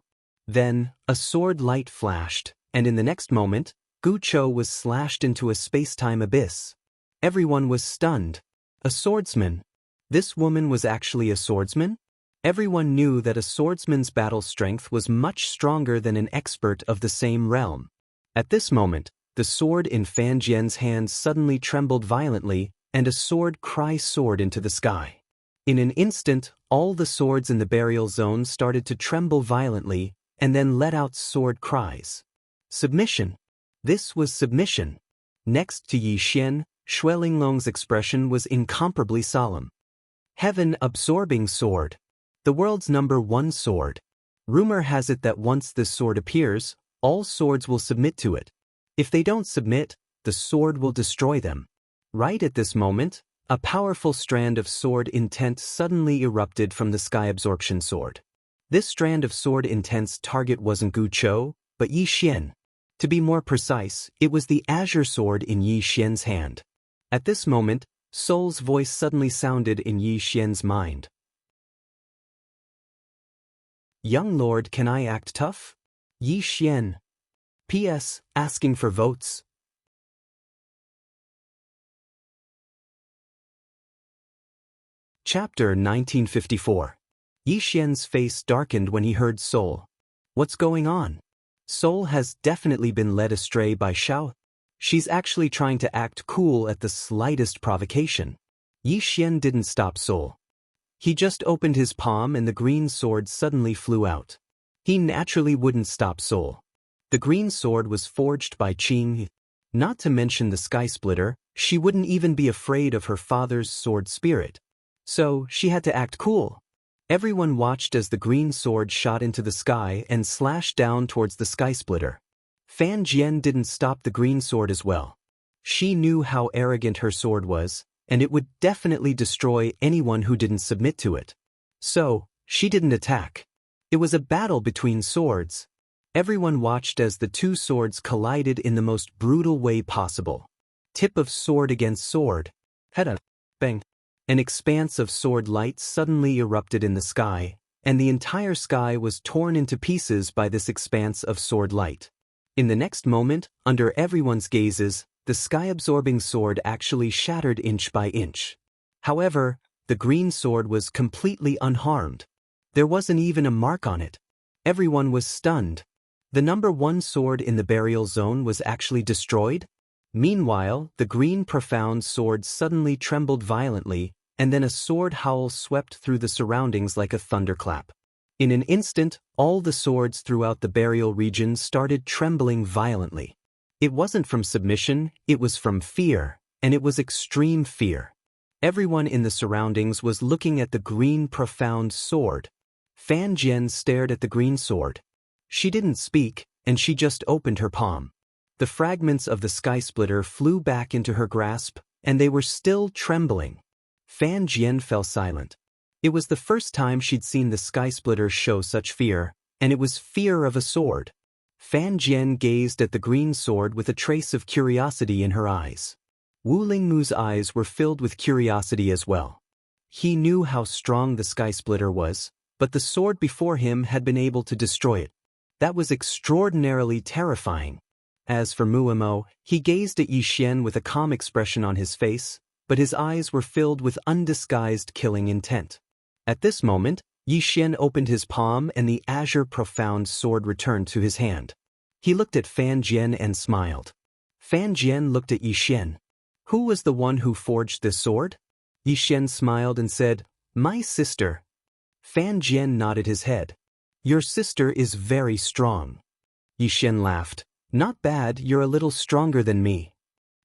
Then, a sword light flashed, and in the next moment, Gu Chou was slashed into a space-time abyss. Everyone was stunned. A swordsman. This woman was actually a swordsman? Everyone knew that a swordsman's battle strength was much stronger than an expert of the same realm. At this moment, the sword in Fan Jian's hand suddenly trembled violently, and a sword cry soared into the sky. In an instant, all the swords in the burial zone started to tremble violently, and then let out sword cries. Submission. This was submission. Next to Yi Xian, Shui Linglong's expression was incomparably solemn. Heaven-absorbing sword. The world's #1 sword. Rumor has it that once this sword appears, all swords will submit to it. If they don't submit, the sword will destroy them. Right at this moment, a powerful strand of sword intent suddenly erupted from the sky absorption sword. This strand of sword intent's target wasn't Gu Chou, but Yi Xian. To be more precise, it was the azure sword in Yi Xian's hand. At this moment, Soul's voice suddenly sounded in Yi Xian's mind. Young Lord, can I act tough? Yi Xian. P.S. Asking for votes. Chapter 1954. Yi Xian's face darkened when he heard Soul. What's going on? Soul has definitely been led astray by Xiao. She's actually trying to act cool at the slightest provocation. Yi Xian didn't stop Soul. He just opened his palm and the green sword suddenly flew out. He naturally wouldn't stop Soul. The green sword was forged by Qing. Not to mention the Sky Splitter, she wouldn't even be afraid of her father's sword spirit. So, she had to act cool. Everyone watched as the green sword shot into the sky and slashed down towards the Sky Splitter. Fan Jian didn't stop the green sword as well. She knew how arrogant her sword was, and it would definitely destroy anyone who didn't submit to it. So, she didn't attack. It was a battle between swords. Everyone watched as the two swords collided in the most brutal way possible. Tip of sword against sword. Heda. Bang. An expanse of sword light suddenly erupted in the sky, and the entire sky was torn into pieces by this expanse of sword light. In the next moment, under everyone's gazes, the sky-absorbing sword actually shattered inch by inch. However, the green sword was completely unharmed. There wasn't even a mark on it. Everyone was stunned. The #1 sword in the burial zone was actually destroyed. Meanwhile, the green profound sword suddenly trembled violently, and then a sword howl swept through the surroundings like a thunderclap. In an instant, all the swords throughout the burial region started trembling violently. It wasn't from submission, it was from fear, and it was extreme fear. Everyone in the surroundings was looking at the green profound sword. Fan Jian stared at the green sword. She didn't speak, and she just opened her palm. The fragments of the Sky Splitter flew back into her grasp, and they were still trembling. Fan Jian fell silent. It was the first time she'd seen the Sky Splitter show such fear, and it was fear of a sword. Fan Jian gazed at the green sword with a trace of curiosity in her eyes. Wu Lingmu's eyes were filled with curiosity as well. He knew how strong the Sky Splitter was, but the sword before him had been able to destroy it. That was extraordinarily terrifying. As for Muimo, he gazed at Yi Xian with a calm expression on his face, but his eyes were filled with undisguised killing intent. At this moment, Yi Xian opened his palm and the azure profound sword returned to his hand. He looked at Fan Jian and smiled. Fan Jian looked at Yi Xian. Who was the one who forged this sword? Yi Xian smiled and said, My sister. Fan Jian nodded his head. Your sister is very strong. Yi Xian laughed. Not bad, you're a little stronger than me.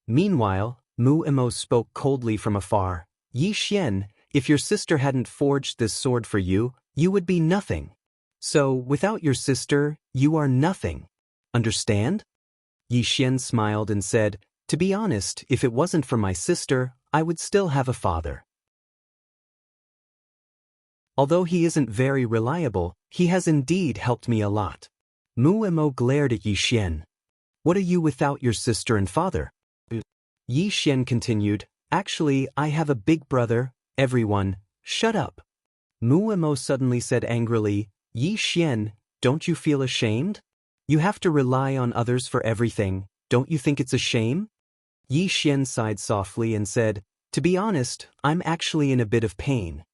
Meanwhile, Muimo spoke coldly from afar. Yi Xian, if your sister hadn't forged this sword for you, you would be nothing. So, without your sister, you are nothing. Understand? Yi Xian smiled and said, To be honest, if it wasn't for my sister, I would still have a father. Although he isn't very reliable, he has indeed helped me a lot. Muimo glared at Yi Xian. What are you without your sister and father? Yi Xian continued, Actually, I have a big brother. Everyone, shut up. Muimo suddenly said angrily, Yi Xian, don't you feel ashamed? You have to rely on others for everything, don't you think it's a shame? Yi Xian sighed softly and said, To be honest, I'm actually in a bit of pain.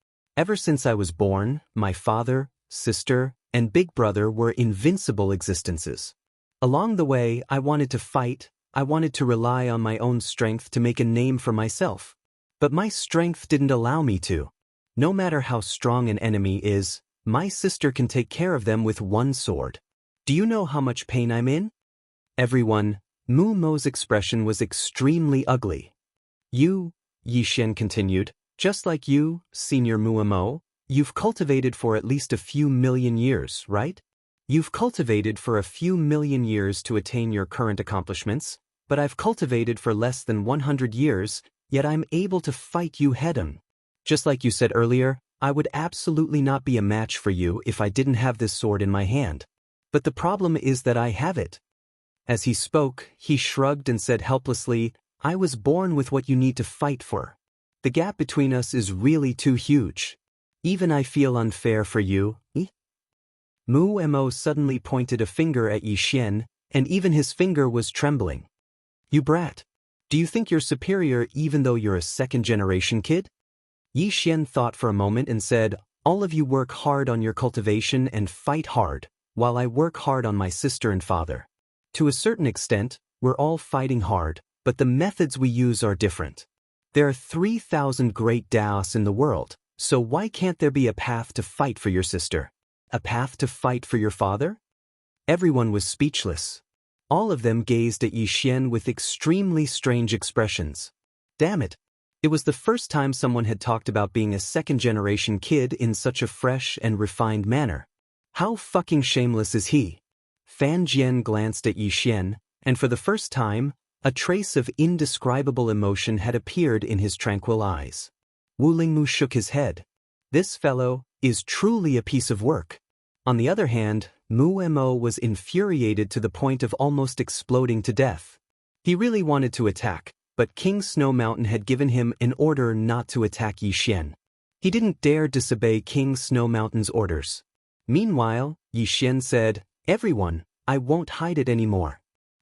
Ever since I was born, my father, sister, and big brother were invincible existences. Along the way, I wanted to fight, I wanted to rely on my own strength to make a name for myself. But my strength didn't allow me to. No matter how strong an enemy is, my sister can take care of them with one sword. Do you know how much pain I'm in? Everyone, Mu Mo's expression was extremely ugly. You, Yixian continued, just like you, Senior Mu Mo, you've cultivated for at least a few million years, right? You've cultivated for a few million years to attain your current accomplishments, but I've cultivated for less than 100 years, yet I'm able to fight you head-on. Just like you said earlier, I would absolutely not be a match for you if I didn't have this sword in my hand. But the problem is that I have it. As he spoke, he shrugged and said helplessly, I was born with what you need to fight for. The gap between us is really too huge. Even I feel unfair for you. Mu Mo suddenly pointed a finger at Yixian, and even his finger was trembling. You brat. Do you think you're superior even though you're a second-generation kid? Yixian thought for a moment and said, all of you work hard on your cultivation and fight hard, while I work hard on my sister and father. To a certain extent, we're all fighting hard, but the methods we use are different. There are 3,000 great Daoists in the world, so why can't there be a path to fight for your sister? A path to fight for your father? Everyone was speechless. All of them gazed at Yixian with extremely strange expressions. Damn it! It was the first time someone had talked about being a second-generation kid in such a fresh and refined manner. How fucking shameless is he? Fan Jian glanced at Yixian, and for the first time, a trace of indescribable emotion had appeared in his tranquil eyes. Wu Lingmu shook his head. This fellow is truly a piece of work. On the other hand, Mu Mo was infuriated to the point of almost exploding to death. He really wanted to attack, but King Snow Mountain had given him an order not to attack Yixian. He didn't dare disobey King Snow Mountain's orders. Meanwhile, Yixian said, everyone, I won't hide it anymore.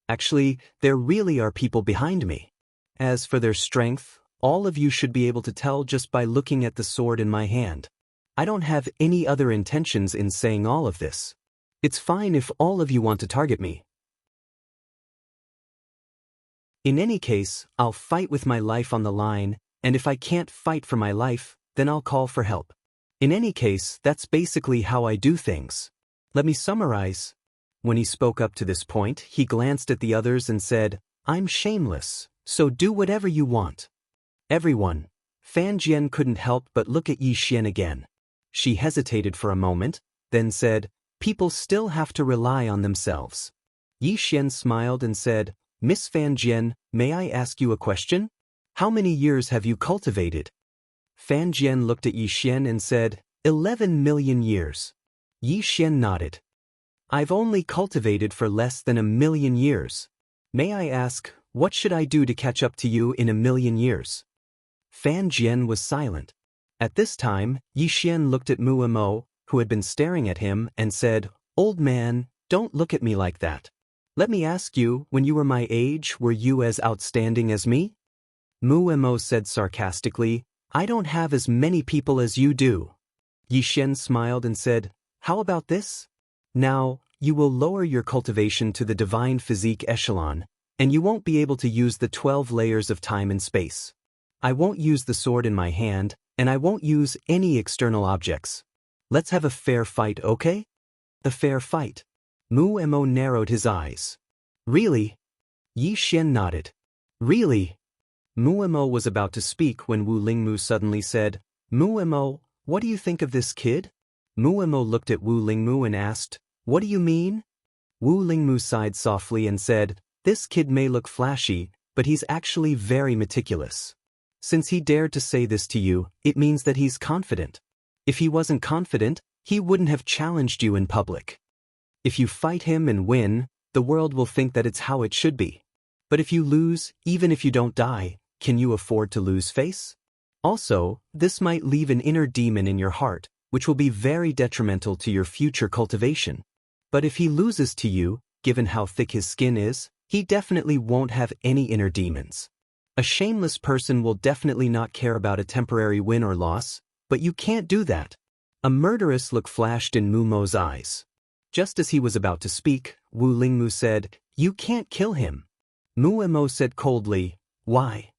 Actually, there really are people behind me. As for their strength, all of you should be able to tell just by looking at the sword in my hand. I don't have any other intentions in saying all of this. It's fine if all of you want to target me. In any case, I'll fight with my life on the line, and if I can't fight for my life, then I'll call for help. In any case, that's basically how I do things. Let me summarize. When he spoke up to this point, he glanced at the others and said, I'm shameless, so do whatever you want. Everyone. Fan Jian couldn't help but look at Yixian again. She hesitated for a moment, then said, people still have to rely on themselves. Yixian smiled and said, Miss Fan Jian, may I ask you a question? How many years have you cultivated? Fan Jian looked at Yixian and said, 11 million years. Yixian nodded. I've only cultivated for less than 1 million years. May I ask, what should I do to catch up to you in 1 million years? Fan Jian was silent. At this time, Yixian looked at Mu Mo, who had been staring at him, and said, Old man, don't look at me like that. Let me ask you, when you were my age, were you as outstanding as me? Mu Mo said sarcastically, I don't have as many people as you do. Yixian smiled and said, how about this? Now, you will lower your cultivation to the divine physique echelon, and you won't be able to use the 12 layers of time and space. I won't use the sword in my hand, and I won't use any external objects. Let's have a fair fight, okay? The fair fight. Mu Mo narrowed his eyes. Really? Yixian nodded. Really? Mu Mo was about to speak when Wu Lingmu suddenly said, Mu Mo, what do you think of this kid? Mu Mo looked at Wu Lingmu and asked, what do you mean? Wu Lingmu sighed softly and said, this kid may look flashy, but he's actually very meticulous. Since he dared to say this to you, it means that he's confident. If he wasn't confident, he wouldn't have challenged you in public. If you fight him and win, the world will think that it's how it should be. But if you lose, even if you don't die, can you afford to lose face? Also, this might leave an inner demon in your heart, which will be very detrimental to your future cultivation. But if he loses to you, given how thick his skin is, he definitely won't have any inner demons. A shameless person will definitely not care about a temporary win or loss, But you can't do that. A murderous look flashed in Mu Mo's eyes. Just as he was about to speak, Wu Lingmu said, "You can't kill him." Mu Mo said coldly, "Why?"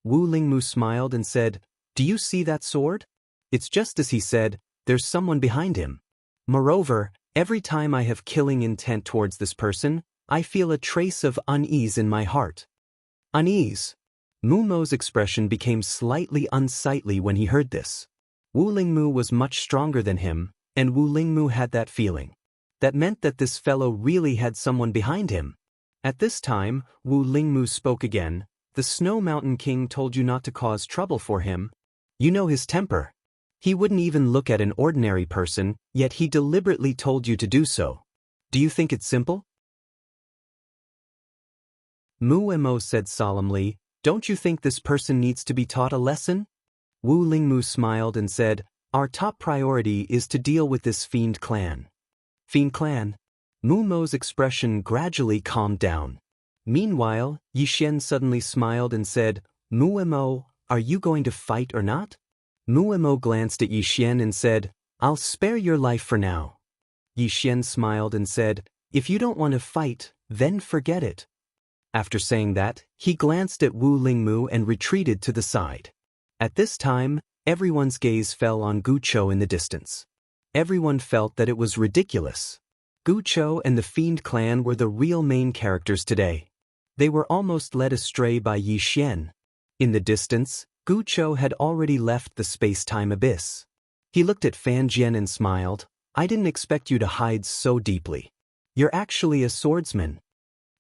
Wu Lingmu smiled and said, "Do you see that sword? It's just as he said, there's someone behind him. Moreover, every time I have killing intent towards this person, I feel a trace of unease in my heart." Unease. Mu Mo's expression became slightly unsightly when he heard this. Wu Lingmu was much stronger than him, and Wu Lingmu had that feeling. That meant that this fellow really had someone behind him. At this time, Wu Lingmu spoke again. "The Snow Mountain King told you not to cause trouble for him. You know his temper. He wouldn't even look at an ordinary person, yet he deliberately told you to do so. Do you think it's simple?" Mu Mo said solemnly, "Don't you think this person needs to be taught a lesson?" Wu Lingmu smiled and said, "Our top priority is to deal with this fiend clan." Fiend clan? Mu Mo's expression gradually calmed down. Meanwhile, Yixian suddenly smiled and said, "Mu Mo, are you going to fight or not?" Mu Mo glanced at Yixian and said, "I'll spare your life for now." Yixian smiled and said, "If you don't want to fight, then forget it." After saying that, he glanced at Wu Lingmu and retreated to the side. At this time, everyone's gaze fell on Gucho in the distance. Everyone felt that it was ridiculous. Gucho and the Fiend clan were the real main characters today. They were almost led astray by Yixian. In the distance, Gucho had already left the space-time abyss. He looked at Fan Jian and smiled. "I didn't expect you to hide so deeply. You're actually a swordsman."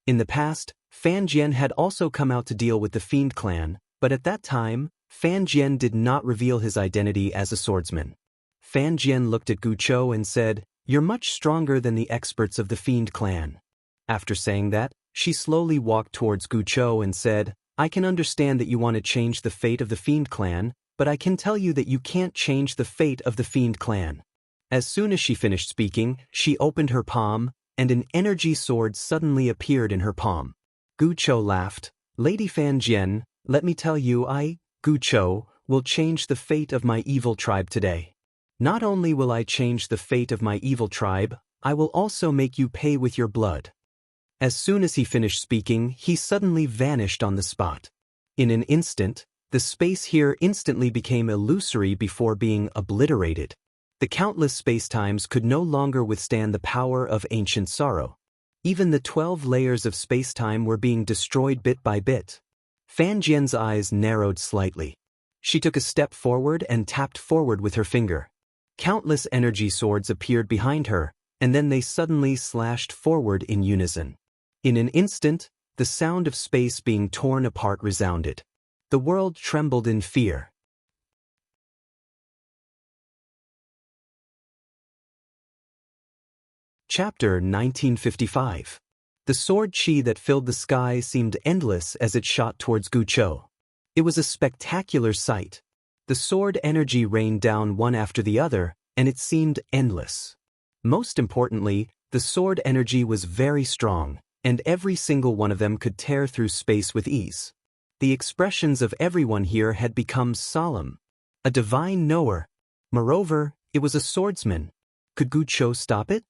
In the past, Fan Jian had also come out to deal with the Fiend clan, but at that time, Fan Jian did not reveal his identity as a swordsman. Fan Jian looked at Gucho and said, "You're much stronger than the experts of the Fiend clan." After saying that, she slowly walked towards Gucho and said, "I can understand that you want to change the fate of the Fiend clan, but I can tell you that you can't change the fate of the Fiend clan." As soon as she finished speaking, she opened her palm, and an energy sword suddenly appeared in her palm. Gucho laughed. "Lady Fan Jian, let me tell you, Gucho, will change the fate of my evil tribe today. Not only will I change the fate of my evil tribe, I will also make you pay with your blood." As soon as he finished speaking, he suddenly vanished on the spot. In an instant, the space here instantly became illusory before being obliterated. The countless spacetimes could no longer withstand the power of ancient sorrow. Even the 12 layers of spacetime were being destroyed bit by bit. Fan Jian's eyes narrowed slightly. She took a step forward and tapped forward with her finger. Countless energy swords appeared behind her, and then they suddenly slashed forward in unison. In an instant, the sound of space being torn apart resounded. The world trembled in fear. Chapter 1955. The sword chi that filled the sky seemed endless as it shot towards Gucho. It was a spectacular sight. The sword energy rained down one after the other, and it seemed endless. Most importantly, the sword energy was very strong, and every single one of them could tear through space with ease. The expressions of everyone here had become solemn. A divine knower. Moreover, it was a swordsman. Could Gucho stop it?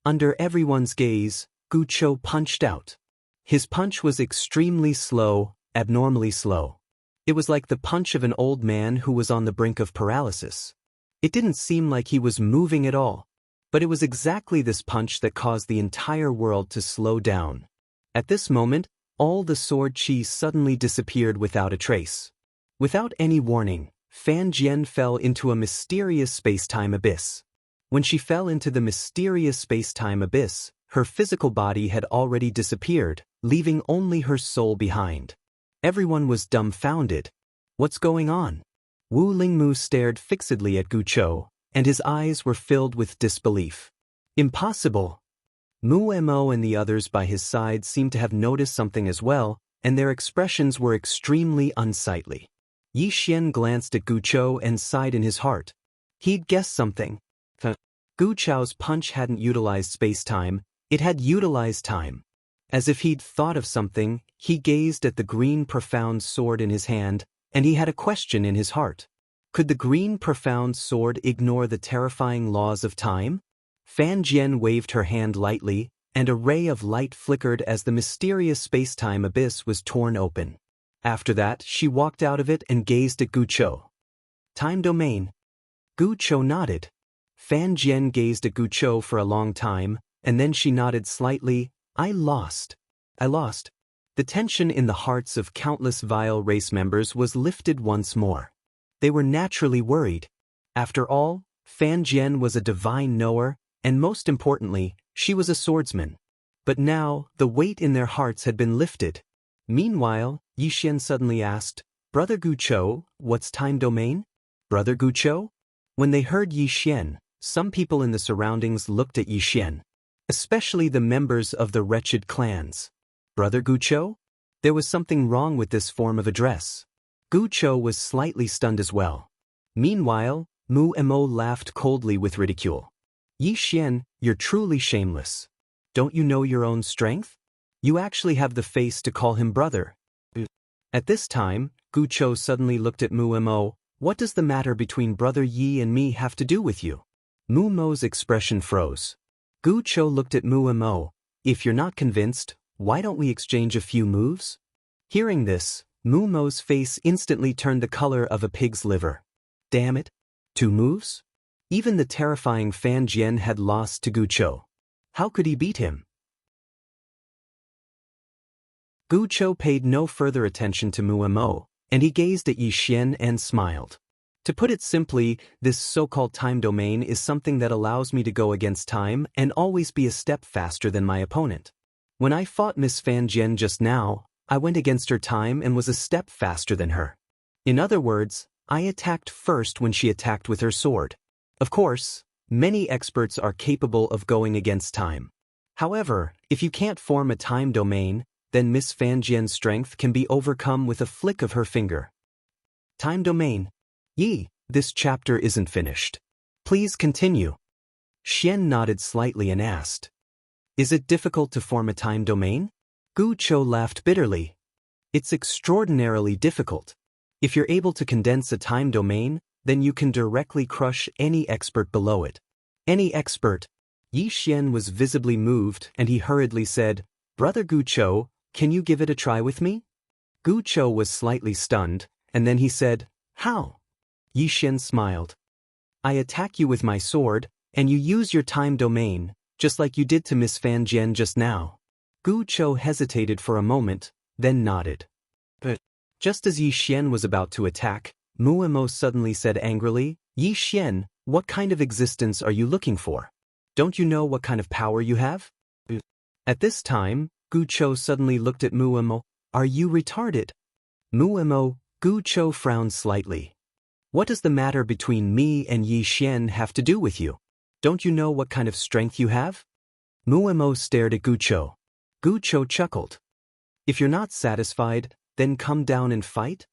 Under everyone's gaze, Gucho punched out. His punch was extremely slow, abnormally slow. It was like the punch of an old man who was on the brink of paralysis. It didn't seem like he was moving at all, but it was exactly this punch that caused the entire world to slow down. At this moment, all the sword chi suddenly disappeared without a trace. Without any warning, Fan Jian fell into a mysterious space-time abyss. When she fell into the mysterious space-time abyss, her physical body had already disappeared, leaving only her soul behind. Everyone was dumbfounded. What's going on? Wu Lingmu stared fixedly at Gucho, and his eyes were filled with disbelief. Impossible! Mu Mo and the others by his side seemed to have noticed something as well, and their expressions were extremely unsightly. Yixian glanced at Gucho and sighed in his heart. He'd guessed something. Gucho's punch hadn't utilized space-time, it had utilized time. As if he'd thought of something, he gazed at the green profound sword in his hand, and he had a question in his heart. Could the green profound sword ignore the terrifying laws of time? Fan Jian waved her hand lightly, and a ray of light flickered as the mysterious space-time abyss was torn open. After that, she walked out of it and gazed at Gu Chou. Time domain. Gu Chou nodded. Fan Jian gazed at Gu Chou for a long time, and then she nodded slightly. I lost. The tension in the hearts of countless vile race members was lifted once more. They were naturally worried. After all, Fan Jian was a divine knower, and most importantly, she was a swordsman. But now, the weight in their hearts had been lifted. Meanwhile, Yixian suddenly asked, Brother Gu Chou, what's time domain? Brother Gu Chou? When they heard Yixian, some people in the surroundings looked at Yixian, especially the members of the wretched clans. Brother Gu Chou? There was something wrong with this form of address. Gu Chou was slightly stunned as well. Meanwhile, Mu Mo laughed coldly with ridicule. Yixian, you're truly shameless. Don't you know your own strength? You actually have the face to call him brother. At this time, Gu Chou suddenly looked at Mu Mo. What does the matter between brother Yi and me have to do with you? Mu Mo's expression froze. Gu Chou looked at Mu Mo. If you're not convinced, why don't we exchange a few moves? Hearing this, Mu Mo's face instantly turned the color of a pig's liver. Damn it. 2 moves? Even the terrifying Fan Jian had lost to Gu Chou. How could he beat him? Gu Chou paid no further attention to Mu Mo, and he gazed at Yixian and smiled. To put it simply, this so-called time domain is something that allows me to go against time and always be a step faster than my opponent. When I fought Miss Fan Jian just now, I went against her time and was a step faster than her. In other words, I attacked first when she attacked with her sword. Of course, many experts are capable of going against time. However, if you can't form a time domain, then Miss Fan Jian's strength can be overcome with a flick of her finger. Time domain. Yi, this chapter isn't finished. Please continue. Xian nodded slightly and asked, Is it difficult to form a time domain? Gu Chou laughed bitterly. It's extraordinarily difficult. If you're able to condense a time domain, then you can directly crush any expert below it. Any expert. Yixian was visibly moved and he hurriedly said, Brother Gu Chou, can you give it a try with me? Gu Chou was slightly stunned, and then he said, How? Yixian smiled. I attack you with my sword, and you use your time domain, just like you did to Miss Fan Jian just now. Gu Chou hesitated for a moment, then nodded. But just as Yixian was about to attack, Mu Mo suddenly said angrily, Yixian, what kind of existence are you looking for? Don't you know what kind of power you have? At this time, Gu Chou suddenly looked at Mu Mo. Are you retarded? Mu Mo, Gu Chou frowned slightly. What does the matter between me and Yixian have to do with you? Don't you know what kind of strength you have? Mu Mo stared at Gu Chou. Gu Chou chuckled. If you're not satisfied, then come down and fight?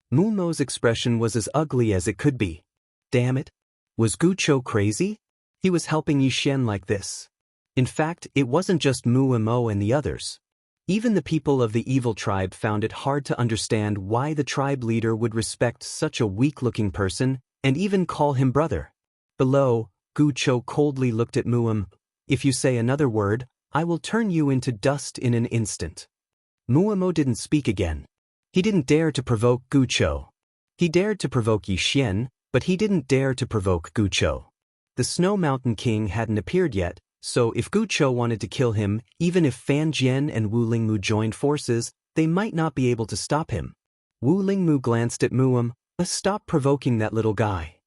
Mu Mo's expression was as ugly as it could be. Damn it. Was Gu Chou crazy? He was helping Yixian like this. In fact, it wasn't just Mu Mo and the others. Even the people of the evil tribe found it hard to understand why the tribe leader would respect such a weak-looking person and even call him brother. Below, Gu Chou coldly looked at Mu Mo. If you say another word, I will turn you into dust in an instant. Mu Mo didn't speak again. He didn't dare to provoke Gu Chou. He dared to provoke Yixian, but he didn't dare to provoke Gu Chou. The Snow Mountain King hadn't appeared yet, so if Gu Chou wanted to kill him, even if Fan Jian and Wu Lingmu joined forces, they might not be able to stop him. Wu Lingmu glanced at Mu Mo. Stop provoking that little guy.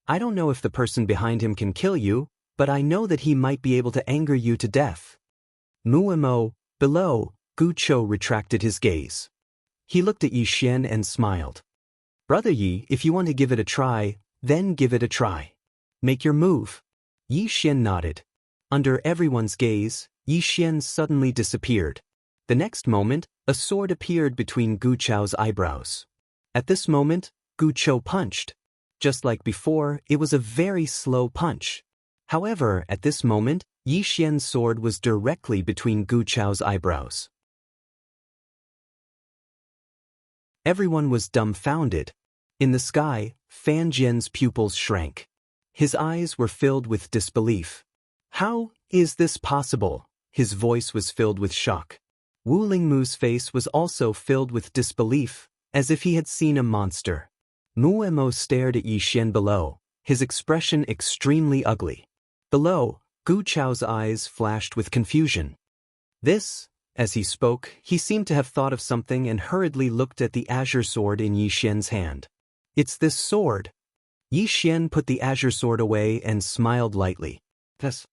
I don't know if the person behind him can kill you, but I know that he might be able to anger you to death. Mu Mo, below, Gu Chou retracted his gaze. He looked at Yixian and smiled. Brother Yi, if you want to give it a try, then give it a try. Make your move. Yixian nodded. Under everyone's gaze, Yixian suddenly disappeared. The next moment, a sword appeared between Gu Chou's eyebrows. At this moment, Gu Chou punched. Just like before, it was a very slow punch. However, at this moment, Yixian's sword was directly between Gu Chou's eyebrows. Everyone was dumbfounded. In the sky, Fan Jian's pupils shrank. His eyes were filled with disbelief. How is this possible? His voice was filled with shock. Wu Lingmu's face was also filled with disbelief, as if he had seen a monster. Mu Mo stared at Yixian below, his expression extremely ugly. Below, Gu Chao's eyes flashed with confusion. This, as he spoke, he seemed to have thought of something and hurriedly looked at the azure sword in Yixian's hand. It's this sword. Yixian put the azure sword away and smiled lightly. This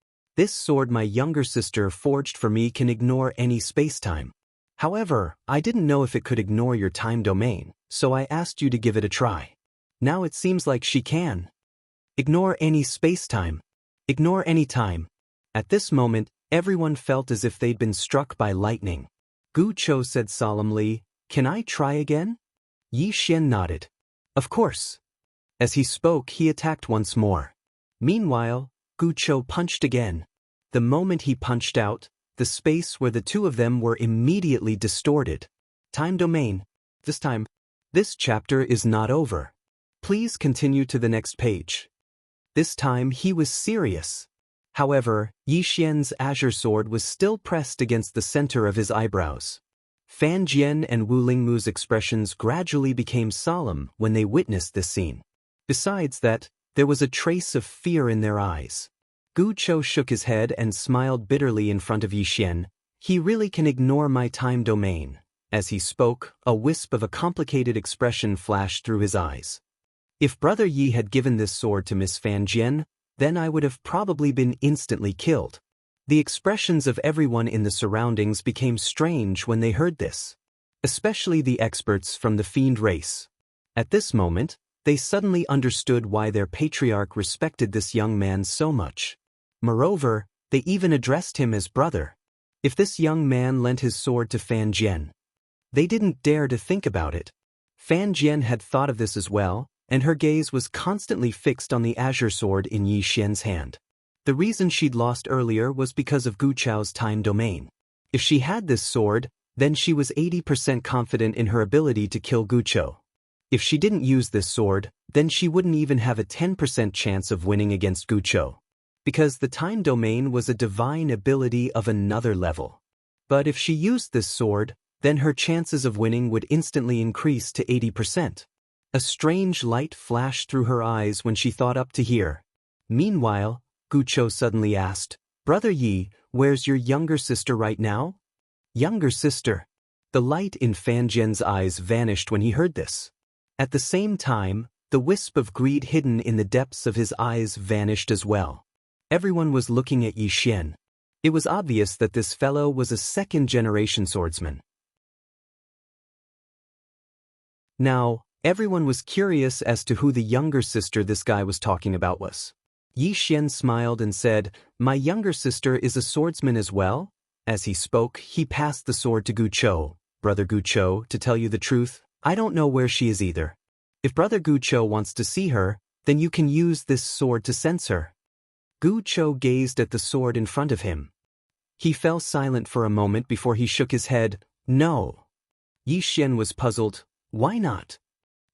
sword my younger sister forged for me can ignore any space-time. However, I didn't know if it could ignore your time domain, so I asked you to give it a try. Now it seems like she can. Ignore any space-time. Ignore any time. At this moment, everyone felt as if they'd been struck by lightning. Gu Chou said solemnly, "Can I try again?" Yixian nodded. "Of course." As he spoke, he attacked once more. Meanwhile, Gu Chou punched again. The moment he punched out, the space where the two of them were immediately distorted. Time domain. This time. This chapter is not over. Please continue to the next page. This time he was serious. However, Yixian's azure sword was still pressed against the center of his eyebrows. Fan Jian and Wu Lingmu's expressions gradually became solemn when they witnessed this scene. Besides that, there was a trace of fear in their eyes. Gu Chou shook his head and smiled bitterly in front of Yixian. "He really can ignore my time domain." As he spoke, a wisp of a complicated expression flashed through his eyes. If Brother Yi had given this sword to Miss Fan Jian, then I would have probably been instantly killed. The expressions of everyone in the surroundings became strange when they heard this. Especially the experts from the fiend race. At this moment, they suddenly understood why their patriarch respected this young man so much. Moreover, they even addressed him as brother. If this young man lent his sword to Fan Jian, they didn't dare to think about it. Fan Jian had thought of this as well, and her gaze was constantly fixed on the azure sword in Yixian's hand. The reason she'd lost earlier was because of Gu Chao's time domain. If she had this sword, then she was 80% confident in her ability to kill Gu Chou. If she didn't use this sword, then she wouldn't even have a 10% chance of winning against Gu Chou. Because the time domain was a divine ability of another level. But if she used this sword, then her chances of winning would instantly increase to 80%. A strange light flashed through her eyes when she thought up to here. Meanwhile, Gu Chou suddenly asked, "Brother Yi, where's your younger sister right now?" Younger sister. The light in Fan Jian's eyes vanished when he heard this. At the same time, the wisp of greed hidden in the depths of his eyes vanished as well. Everyone was looking at Yixian. It was obvious that this fellow was a second-generation swordsman. Now, everyone was curious as to who the younger sister this guy was talking about was. Yixian smiled and said, "My younger sister is a swordsman as well." As he spoke, he passed the sword to Gu Chou. "Brother Gu Chou, to tell you the truth, I don't know where she is either. If Brother Gu Chou wants to see her, then you can use this sword to sense her." Gu Chou gazed at the sword in front of him. He fell silent for a moment before he shook his head. "No." Yixian was puzzled. "Why not?"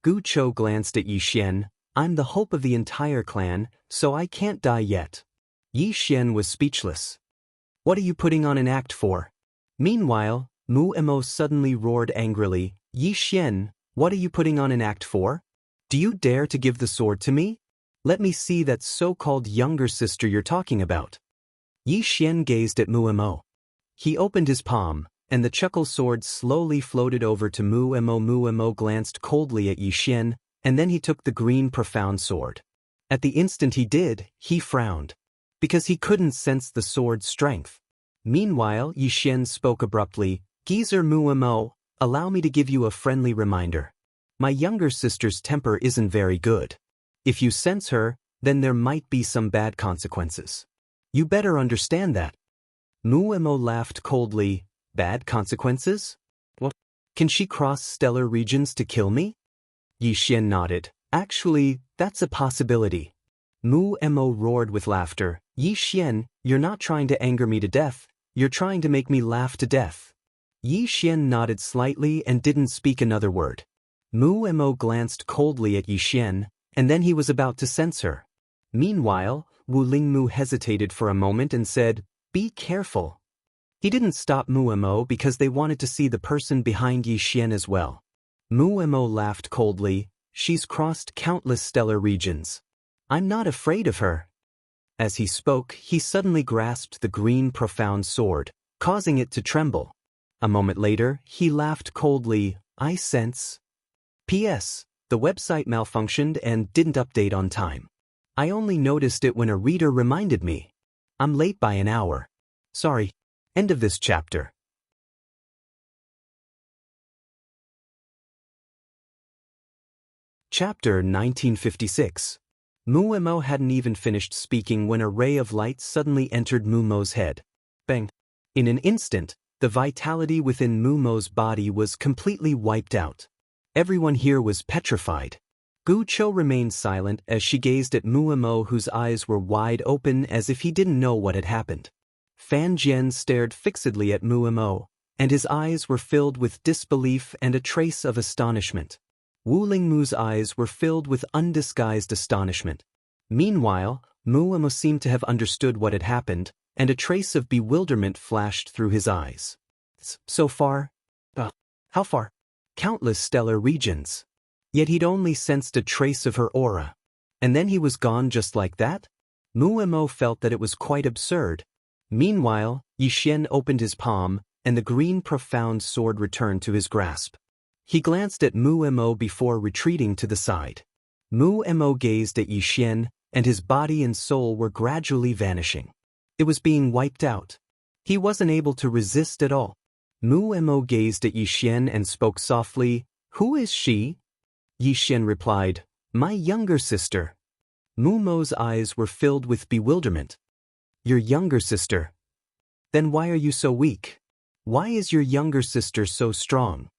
Gu Chou glanced at Yixian. "I'm the hope of the entire clan, so I can't die yet." Yixian was speechless. "What are you putting on an act for?" Meanwhile, Mu Mo suddenly roared angrily, "Yixian, what are you putting on an act for? Do you dare to give the sword to me? Let me see that so-called younger sister you're talking about." Yixian gazed at Mu Mo. He opened his palm, and the chuckle sword slowly floated over to Mu Mo. Mu Mo glanced coldly at Yixian, and then he took the green profound sword. At the instant he did, he frowned. Because he couldn't sense the sword's strength. Meanwhile, Yixian spoke abruptly, "Geezer Mu Mo, allow me to give you a friendly reminder. My younger sister's temper isn't very good. If you sense her, then there might be some bad consequences. You better understand that." Mu Mo laughed coldly. "Bad consequences? What? Can she cross stellar regions to kill me?" Yixian nodded. "Actually, that's a possibility." Mu Mo roared with laughter. "Yixian, you're not trying to anger me to death, you're trying to make me laugh to death." Yixian nodded slightly and didn't speak another word. Mu Mo glanced coldly at Yixian, and then he was about to sense her. Meanwhile, Wu Lingmu hesitated for a moment and said, "Be careful." He didn't stop Muemo because they wanted to see the person behind Yi Xian as well. Muemo laughed coldly. "She's crossed countless stellar regions. I'm not afraid of her." As he spoke, he suddenly grasped the green profound sword, causing it to tremble. A moment later, he laughed coldly. "I sense." P.S. The website malfunctioned and didn't update on time. I only noticed it when a reader reminded me. I'm late by an hour. Sorry. End of this chapter. Chapter 1956. Muemo hadn't even finished speaking when a ray of light suddenly entered Mumo's head. Bang! In an instant, the vitality within Mumo's body was completely wiped out. Everyone here was petrified. Gu Chou remained silent as she gazed at Muemo, whose eyes were wide open as if he didn't know what had happened. Fan Jian stared fixedly at Muemo, and his eyes were filled with disbelief and a trace of astonishment. Wu Lingmu's eyes were filled with undisguised astonishment. Meanwhile, Muemo seemed to have understood what had happened, and a trace of bewilderment flashed through his eyes. So far? How far? Countless stellar regions. Yet he'd only sensed a trace of her aura. And then he was gone just like that? Muemo felt that it was quite absurd. Meanwhile, Yi Xian opened his palm, and the green profound sword returned to his grasp. He glanced at Muemo before retreating to the side. Muemo gazed at Yi Xian, and his body and soul were gradually vanishing. It was being wiped out. He wasn't able to resist at all. Muemo gazed at Yi Xian and spoke softly. "Who is she?" Yi Xian replied, "My younger sister." Mumo's eyes were filled with bewilderment. "Your younger sister? Then why are you so weak? Why is your younger sister so strong?"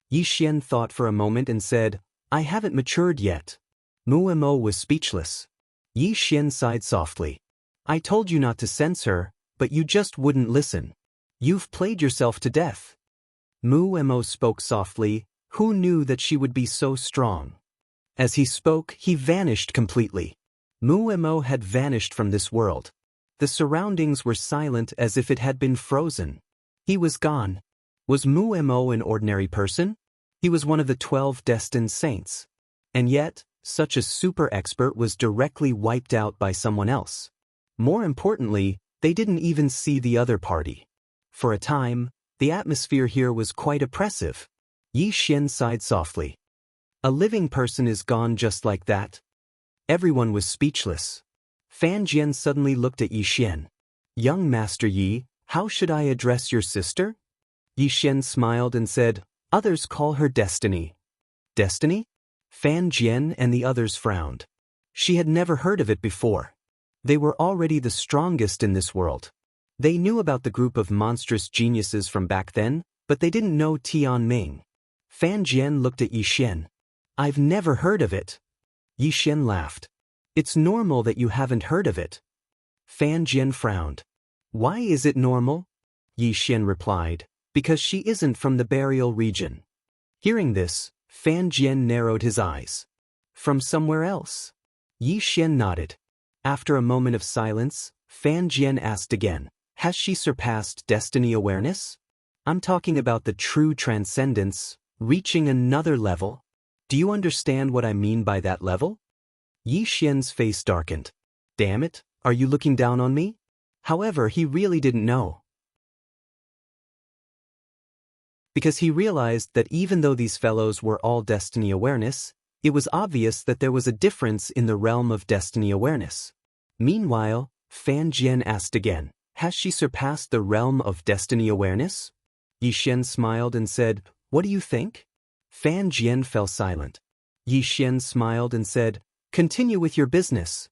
Yi Xian thought for a moment and said, "I haven't matured yet." Muemo was speechless. Yi Xian sighed softly. "I told you not to sense her, but you just wouldn't listen. You've played yourself to death." Muemo spoke softly. "Who knew that she would be so strong?" As he spoke, he vanished completely. Muemo had vanished from this world. The surroundings were silent as if it had been frozen. He was gone. Was Muemo an ordinary person? He was one of the 12 destined saints. And yet, such a super expert was directly wiped out by someone else. More importantly, they didn't even see the other party. For a time, the atmosphere here was quite oppressive. Yi Xian sighed softly. A living person is gone just like that? Everyone was speechless. Fan Jian suddenly looked at Yi Xian. "Young Master Yi, how should I address your sister?" Yi Xian smiled and said, "Others call her Destiny." Destiny? Fan Jian and the others frowned. She had never heard of it before. They were already the strongest in this world. They knew about the group of monstrous geniuses from back then, but they didn't know Tian Ming. Fan Jian looked at Yi Xian. "I've never heard of it." Yi Xian laughed. "It's normal that you haven't heard of it." Fan Jian frowned. "Why is it normal?" Yi Xian replied, "Because she isn't from the burial region." Hearing this, Fan Jian narrowed his eyes. "From somewhere else?" Yi Xian nodded. After a moment of silence, Fan Jian asked again, "Has she surpassed destiny awareness? I'm talking about the true transcendence, reaching another level. Do you understand what I mean by that level?" Yi Xian's face darkened. "Damn it, are you looking down on me?" However, he really didn't know. Because he realized that even though these fellows were all destiny awareness, it was obvious that there was a difference in the realm of destiny awareness. Meanwhile, Fan Jian asked again, "Has she surpassed the realm of destiny awareness?" Yi Xian smiled and said, "What do you think?" Fan Jian fell silent. Yi Xian smiled and said, "Continue with your business."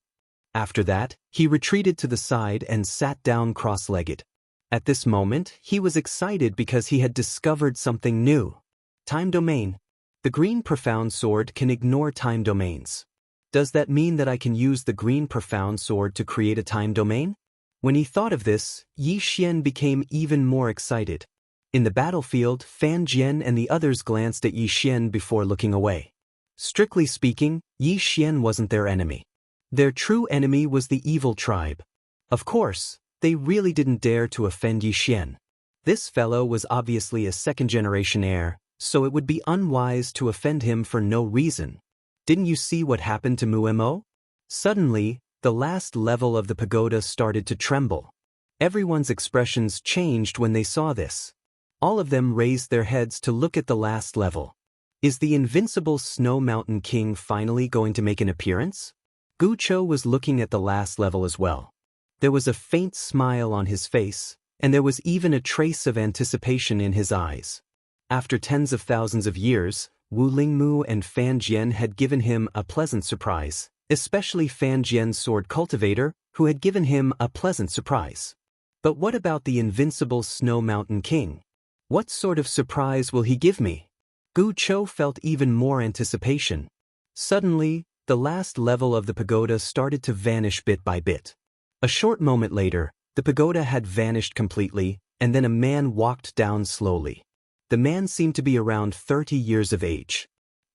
After that, he retreated to the side and sat down cross-legged. At this moment, he was excited because he had discovered something new. Time domain. The green profound sword can ignore time domains. Does that mean that I can use the green profound sword to create a time domain? When he thought of this, Yi Xian became even more excited. In the battlefield, Fan Jian and the others glanced at Yi Xian before looking away. Strictly speaking, Xian wasn't their enemy. Their true enemy was the evil tribe. Of course, they really didn't dare to offend Xian. This fellow was obviously a second-generation heir, so it would be unwise to offend him for no reason. Didn't you see what happened to Muemo? Suddenly, the last level of the pagoda started to tremble. Everyone's expressions changed when they saw this. All of them raised their heads to look at the last level. Is the invincible Snow Mountain King finally going to make an appearance? Gucho was looking at the last level as well. There was a faint smile on his face, and there was even a trace of anticipation in his eyes. After tens of thousands of years, Wu Lingmu and Fan Jian had given him a pleasant surprise, especially Fan Jian's sword cultivator, who had given him a pleasant surprise. But what about the invincible Snow Mountain King? What sort of surprise will he give me? Gucho felt even more anticipation. Suddenly, the last level of the pagoda started to vanish bit by bit. A short moment later, the pagoda had vanished completely, and then a man walked down slowly. The man seemed to be around 30 years of age.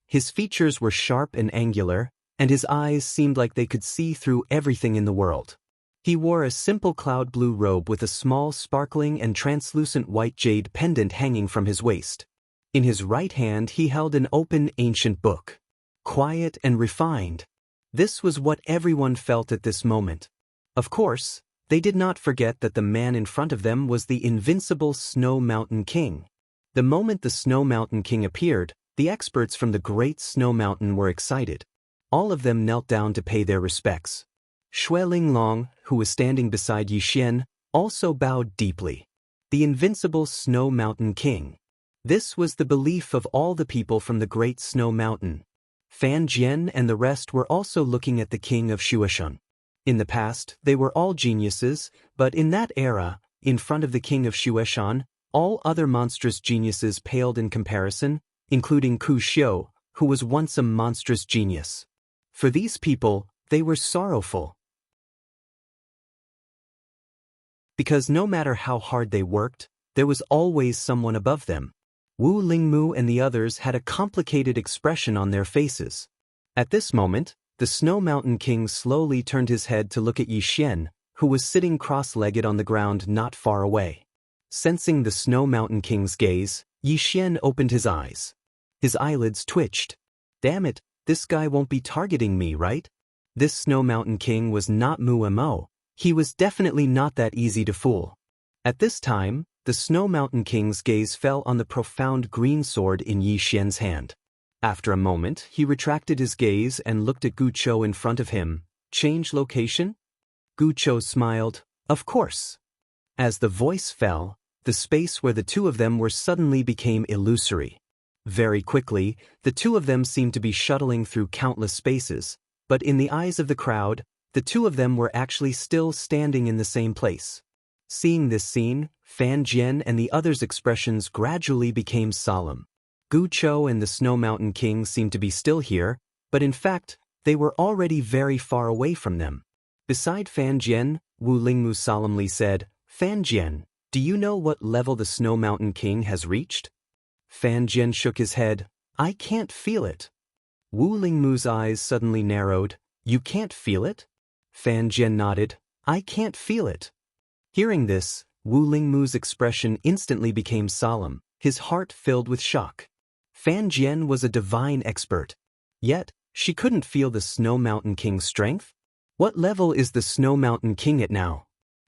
His features were sharp and angular, and his eyes seemed like they could see through everything in the world. He wore a simple cloud blue robe with a small sparkling and translucent white jade pendant hanging from his waist. In his right hand he held an open ancient book. Quiet and refined. This was what everyone felt at this moment. Of course, they did not forget that the man in front of them was the invincible Snow Mountain King. The moment the Snow Mountain King appeared, the experts from the Great Snow Mountain were excited. All of them knelt down to pay their respects. Shui Linglong, who was standing beside Xian, also bowed deeply. The invincible Snow Mountain King. This was the belief of all the people from the Great Snow Mountain. Fan Jian and the rest were also looking at the king of Shuashan. In the past, they were all geniuses, but in that era, in front of the king of Shuashan, all other monstrous geniuses paled in comparison, including Ku Xiu, who was once a monstrous genius. For these people, they were sorrowful. Because no matter how hard they worked, there was always someone above them. Wu Lingmu and the others had a complicated expression on their faces. At this moment, the Snow Mountain King slowly turned his head to look at Xian, who was sitting cross-legged on the ground not far away. Sensing the Snow Mountain King's gaze, Xian opened his eyes. His eyelids twitched. Damn it, this guy won't be targeting me, right? This Snow Mountain King was not Muemo. He was definitely not that easy to fool. At this time, the Snow Mountain King's gaze fell on the profound green sword in Xian's hand. After a moment, he retracted his gaze and looked at Gucho in front of him. Change location? Gucho smiled. Of course. As the voice fell, the space where the two of them were suddenly became illusory. Very quickly, the two of them seemed to be shuttling through countless spaces, but in the eyes of the crowd, the two of them were actually still standing in the same place. Seeing this scene, Fan Jian and the others' expressions gradually became solemn. Gucho and the Snow Mountain King seemed to be still here, but in fact, they were already very far away from them. Beside Fan Jian, Wu Lingmu solemnly said, Fan Jian, do you know what level the Snow Mountain King has reached? Fan Jian shook his head. I can't feel it. Wu Lingmu's eyes suddenly narrowed. You can't feel it? Fan Jian nodded. I can't feel it. Hearing this, Wu Lingmu's expression instantly became solemn, his heart filled with shock. Fan Jian was a divine expert. Yet, she couldn't feel the Snow Mountain King's strength? What level is the Snow Mountain King at now?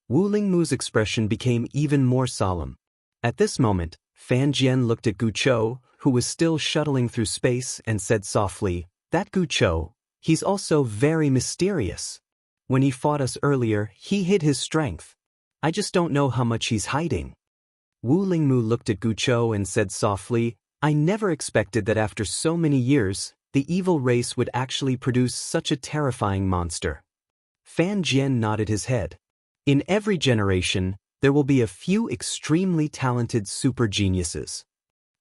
Wu Lingmu's expression became even more solemn. At this moment, Fan Jian looked at Gucho, who was still shuttling through space, and said softly, That Gucho, he's also very mysterious. When he fought us earlier, he hid his strength. I just don't know how much he's hiding. Wu Lingmu looked at Gucho and said softly, I never expected that after so many years, the evil race would actually produce such a terrifying monster. Fan Jian nodded his head. In every generation, there will be a few extremely talented super geniuses.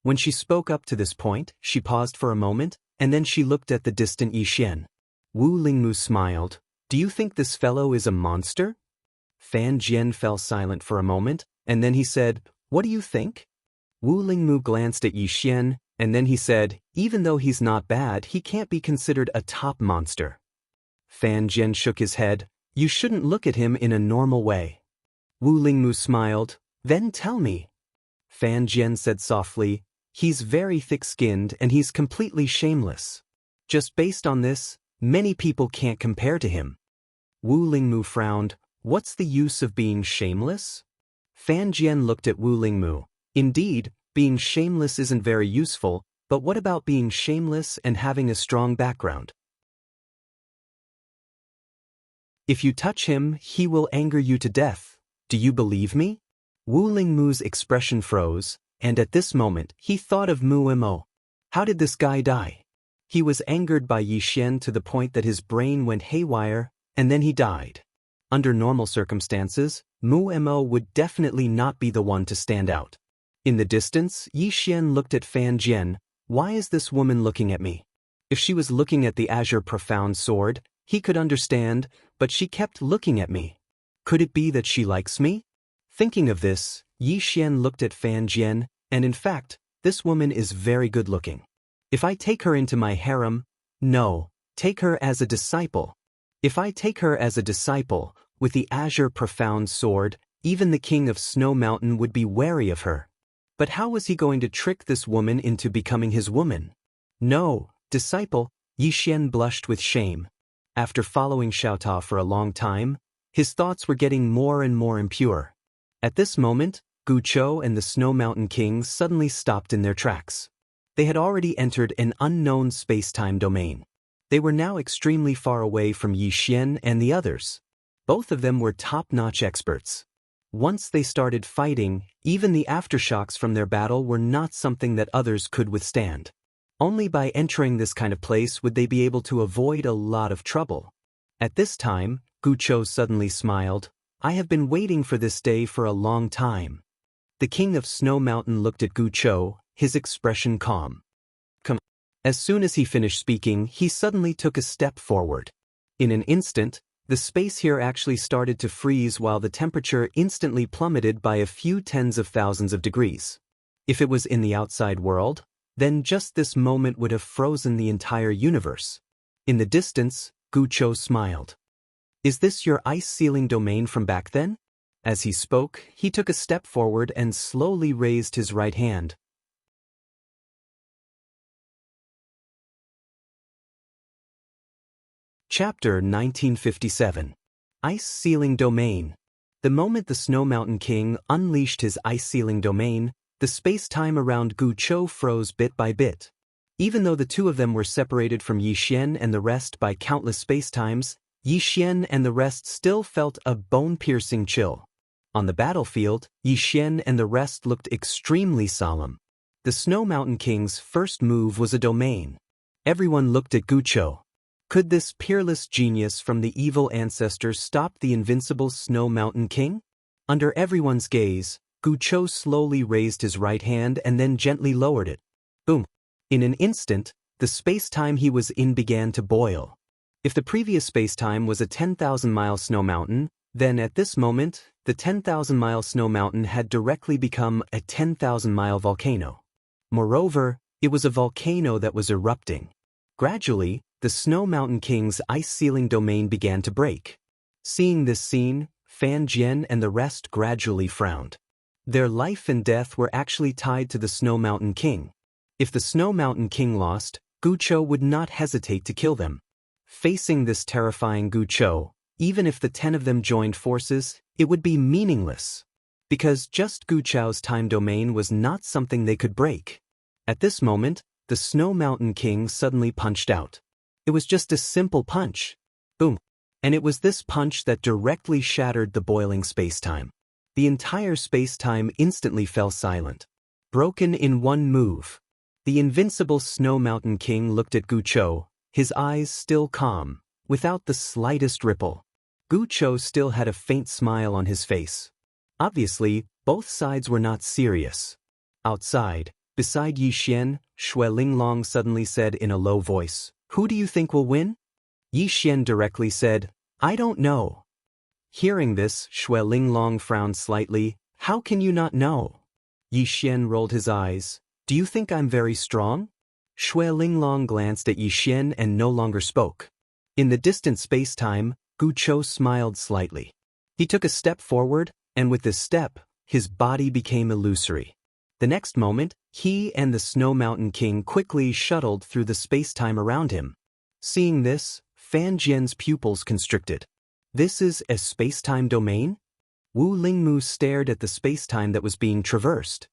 When she spoke up to this point, she paused for a moment, and then she looked at the distant Xian. Wu Lingmu smiled. Do you think this fellow is a monster? Fan Jian fell silent for a moment, and then he said, What do you think? Wu Lingmu glanced at Xian, and then he said, Even though he's not bad, he can't be considered a top monster. Fan Jian shook his head. You shouldn't look at him in a normal way. Wu Lingmu smiled. Then tell me. Fan Jian said softly, he's very thick-skinned and he's completely shameless. Just based on this, many people can't compare to him. Wu Lingmu frowned. What's the use of being shameless? Fan Jian looked at Wu Lingmu. Indeed, being shameless isn't very useful, but what about being shameless and having a strong background? If you touch him, he will anger you to death. Do you believe me? Wu Lingmu's expression froze, and at this moment, he thought of Mu Mo. How did this guy die? He was angered by Yixian to the point that his brain went haywire, and then he died. Under normal circumstances, Mu Mo would definitely not be the one to stand out. In the distance, Yixian looked at Fan Jian. Why is this woman looking at me? If she was looking at the azure profound sword, he could understand, but she kept looking at me. Could it be that she likes me? Thinking of this, Yixian looked at Fan Jian, and in fact, this woman is very good-looking. If I take her into my harem, no, take her as a disciple. If I take her as a disciple, with the azure profound sword, even the king of Snow Mountain would be wary of her. But how was he going to trick this woman into becoming his woman? No, disciple, Yixian blushed with shame. After following Xiaota for a long time, his thoughts were getting more and more impure. At this moment, Gu Chou and the Snow Mountain Kings suddenly stopped in their tracks. They had already entered an unknown space-time domain. They were now extremely far away from Yixian and the others. Both of them were top-notch experts. Once they started fighting, even the aftershocks from their battle were not something that others could withstand. Only by entering this kind of place would they be able to avoid a lot of trouble. At this time, Gu Chou suddenly smiled. I have been waiting for this day for a long time. The king of Snow Mountain looked at Gu Chou, his expression calm. As soon as he finished speaking, he suddenly took a step forward. In an instant, the space here actually started to freeze while the temperature instantly plummeted by a few tens of thousands of degrees. If it was in the outside world, then just this moment would have frozen the entire universe. In the distance, Gu Chou smiled. Is this your ice-sealing domain from back then? As he spoke, he took a step forward and slowly raised his right hand. Chapter 1957. Ice-Sealing Domain. The moment the Snow Mountain King unleashed his ice-sealing domain, the space-time around Gu Chou froze bit by bit. Even though the two of them were separated from Yixian and the rest by countless spacetimes, Yixian and the rest still felt a bone-piercing chill. On the battlefield, Yixian and the rest looked extremely solemn. The Snow Mountain King's first move was a domain. Everyone looked at Gu Chou. Could this peerless genius from the evil ancestors stop the invincible Snow Mountain King? Under everyone's gaze, Gu Chou slowly raised his right hand and then gently lowered it. Boom! In an instant, the space-time he was in began to boil. If the previous space-time was a 10,000-mile snow mountain, then at this moment, the 10,000-mile snow mountain had directly become a 10,000-mile volcano. Moreover, it was a volcano that was erupting. Gradually, the Snow Mountain King's ice-sealing domain began to break. Seeing this scene, Fan Jian and the rest gradually frowned. Their life and death were actually tied to the Snow Mountain King. If the Snow Mountain King lost, Gu Chou would not hesitate to kill them. Facing this terrifying Gu Chou, even if the 10 of them joined forces, it would be meaningless. Because just Gu Chou's time domain was not something they could break. At this moment, the Snow Mountain King suddenly punched out. It was just a simple punch. Boom. And it was this punch that directly shattered the boiling space-time. The entire space-time instantly fell silent. Broken in one move. The invincible Snow Mountain King looked at Gu Chou, his eyes still calm, without the slightest ripple. Gu Chou still had a faint smile on his face. Obviously, both sides were not serious. Outside, beside Yixian, Xue Linglong suddenly said in a low voice, "Who do you think will win?" Yixian directly said, "I don't know." Hearing this, Xue Linglong frowned slightly. "How can you not know?" Yixian rolled his eyes. "Do you think I'm very strong?" Shui Linglong glanced at Yixian and no longer spoke. In the distant space-time, Gu Chou smiled slightly. He took a step forward, and with this step, his body became illusory. The next moment, he and the Snow Mountain King quickly shuttled through the space-time around him. Seeing this, Fan Jian's pupils constricted. This is a space-time domain? Wu Lingmu stared at the space-time that was being traversed.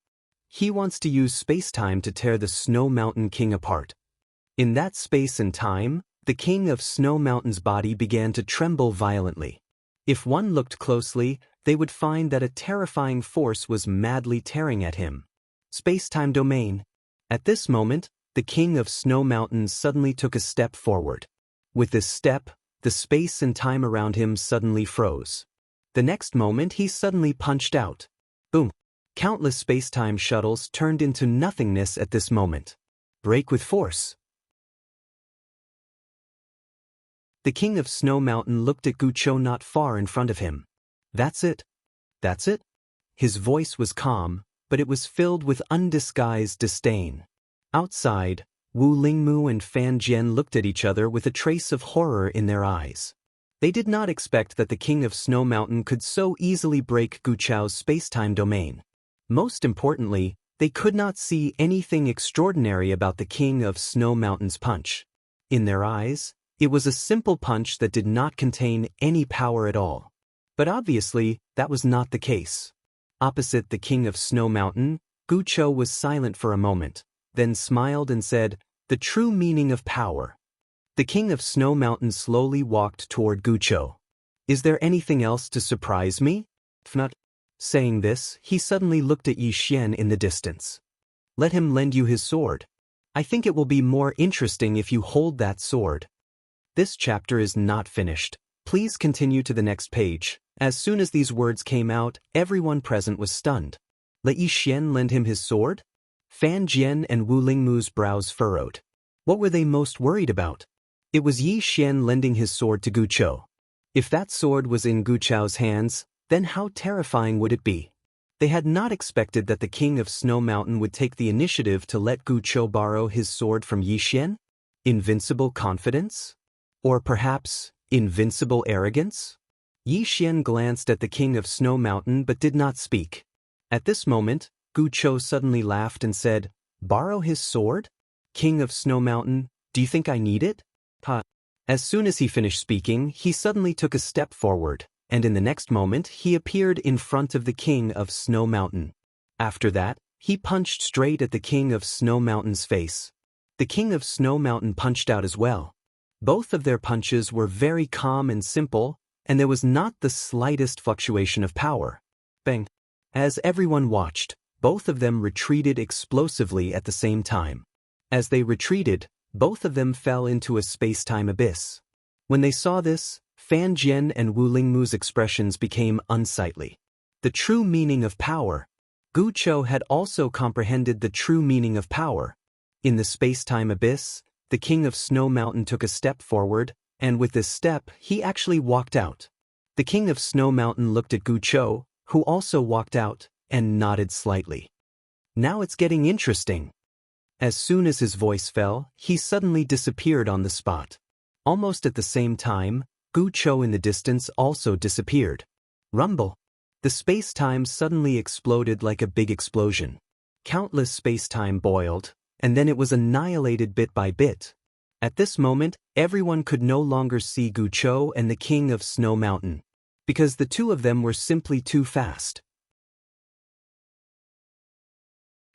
He wants to use space-time to tear the Snow Mountain King apart. In that space and time, the King of Snow Mountain's body began to tremble violently. If one looked closely, they would find that a terrifying force was madly tearing at him. Space-time domain. At this moment, the King of Snow Mountain suddenly took a step forward. With this step, the space and time around him suddenly froze. The next moment he suddenly punched out. Boom! Countless space-time shuttles turned into nothingness at this moment. Break with force. The King of Snow Mountain looked at Gu Chou not far in front of him. That's it? That's it? His voice was calm, but it was filled with undisguised disdain. Outside, Wu Lingmu and Fan Jian looked at each other with a trace of horror in their eyes. They did not expect that the King of Snow Mountain could so easily break Gu Chou's space-time domain. Most importantly, they could not see anything extraordinary about the King of Snow Mountain's punch. In their eyes, it was a simple punch that did not contain any power at all. But obviously, that was not the case. Opposite the King of Snow Mountain, Gu Chou was silent for a moment, then smiled and said, "The true meaning of power." The King of Snow Mountain slowly walked toward Gu Chou. "Is there anything else to surprise me?" Fnut. Saying this, he suddenly looked at Yixian in the distance. "Let him lend you his sword. I think it will be more interesting if you hold that sword." This chapter is not finished. Please continue to the next page. As soon as these words came out, everyone present was stunned. Let Yixian lend him his sword? Fan Jian and Wu Lingmu's brows furrowed. What were they most worried about? It was Yixian lending his sword to Gu Chou. If that sword was in Gu Chou's hands, then how terrifying would it be? They had not expected that the King of Snow Mountain would take the initiative to let Gu Chou borrow his sword from Yixian? Invincible confidence? Or perhaps, invincible arrogance? Yixian glanced at the King of Snow Mountain but did not speak. At this moment, Gu Chou suddenly laughed and said, "Borrow his sword? King of Snow Mountain, do you think I need it?" Ha! As soon as he finished speaking, he suddenly took a step forward, and in the next moment he appeared in front of the King of Snow Mountain. After that, he punched straight at the King of Snow Mountain's face. The King of Snow Mountain punched out as well. Both of their punches were very calm and simple, and there was not the slightest fluctuation of power. Bang! As everyone watched, both of them retreated explosively at the same time. As they retreated, both of them fell into a space-time abyss. When they saw this, Fan Jian and Wu Lingmu's expressions became unsightly. The true meaning of power. Gu Chou had also comprehended the true meaning of power. In the space-time abyss, the King of Snow Mountain took a step forward, and with this step, he actually walked out. The King of Snow Mountain looked at Gu Chou, who also walked out, and nodded slightly. Now it's getting interesting. As soon as his voice fell, he suddenly disappeared on the spot. Almost at the same time, Gu Chou in the distance also disappeared. Rumble! The space-time suddenly exploded like a big explosion. Countless space-time boiled, and then it was annihilated bit by bit. At this moment, everyone could no longer see Gu Chou and the King of Snow Mountain, because the two of them were simply too fast.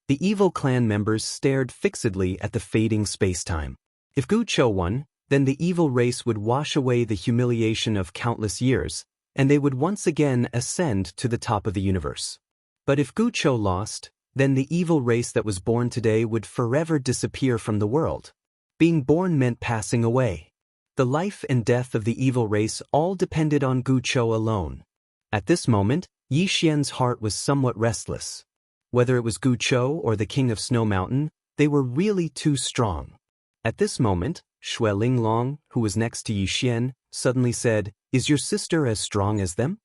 The evil clan members stared fixedly at the fading space-time. If Gu Chou won, then the evil race would wash away the humiliation of countless years, and they would once again ascend to the top of the universe. But if Gu Chou lost, then the evil race that was born today would forever disappear from the world. Being born meant passing away. The life and death of the evil race all depended on Gu Chou alone. At this moment, Yixian's heart was somewhat restless. Whether it was Gu Chou or the King of Snow Mountain, they were really too strong. At this moment, Shui Linglong, who was next to Yixian, suddenly said, "Is your sister as strong as them?"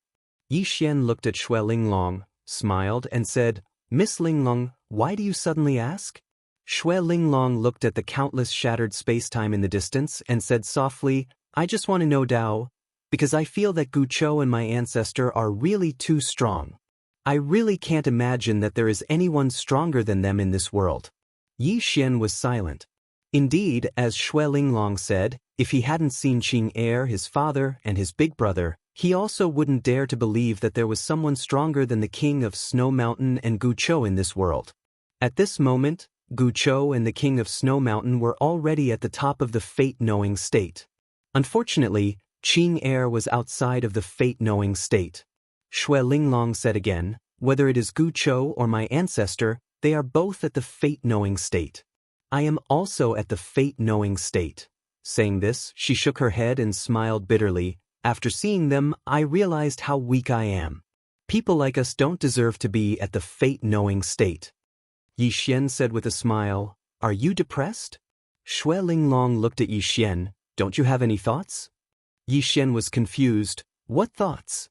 Yixian looked at Shui Linglong, smiled, and said, "Miss Linglong, why do you suddenly ask?" Shui Linglong looked at the countless shattered spacetime in the distance and said softly, I just want to know Dao, because I feel that Guqiu and my ancestor are really too strong. I really can't imagine that there is anyone stronger than them in this world. Yi Xian was silent. Indeed, as Shui Linglong said, if he hadn't seen Qing Er, his father, and his big brother, he also wouldn't dare to believe that there was someone stronger than the king of Snow Mountain and Guqiu in this world. At this moment, Guqiu and the king of Snow Mountain were already at the top of the fate-knowing state. Unfortunately, Qing Er was outside of the fate-knowing state. Shui Linglong said again, whether it is Guqiu or my ancestor, they are both at the fate-knowing state. I am also at the fate-knowing state. Saying this, she shook her head and smiled bitterly. After seeing them, I realized how weak I am. People like us don't deserve to be at the fate-knowing state. Yi Xian said with a smile, Are you depressed? Shui Linglong looked at Yi Xian, Don't you have any thoughts? Yi Xian was confused. What thoughts?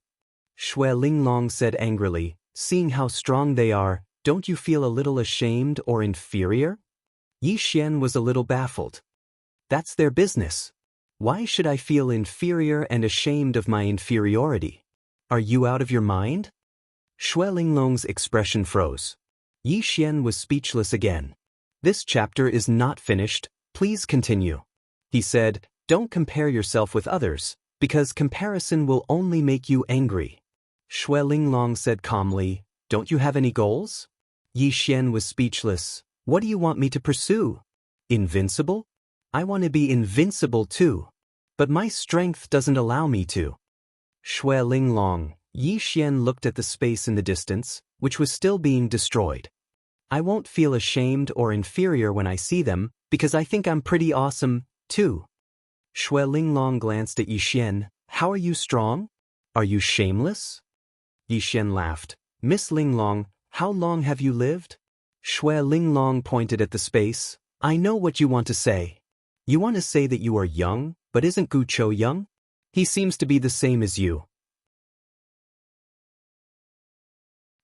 Shui Linglong said angrily, Seeing how strong they are, don't you feel a little ashamed or inferior? Yi Xian was a little baffled. That's their business. Why should I feel inferior and ashamed of my inferiority? Are you out of your mind? Shui Linglong's expression froze. Yi Xian was speechless again. This chapter is not finished, please continue. He said, Don't compare yourself with others, because comparison will only make you angry. Shui Linglong said calmly, Don't you have any goals? Yi Xian was speechless. What do you want me to pursue? Invincible? I want to be invincible too. But my strength doesn't allow me to. Shui Linglong, Yi Xian looked at the space in the distance, which was still being destroyed. I won't feel ashamed or inferior when I see them, because I think I'm pretty awesome, too. Shui Linglong glanced at Yi Xian. How are you strong? Are you shameless? Yi Xian laughed. Miss Linglong, how long have you lived? Shui Linglong pointed at the space. I know what you want to say. You want to say that you are young, but isn't Guqiu young? He seems to be the same as you.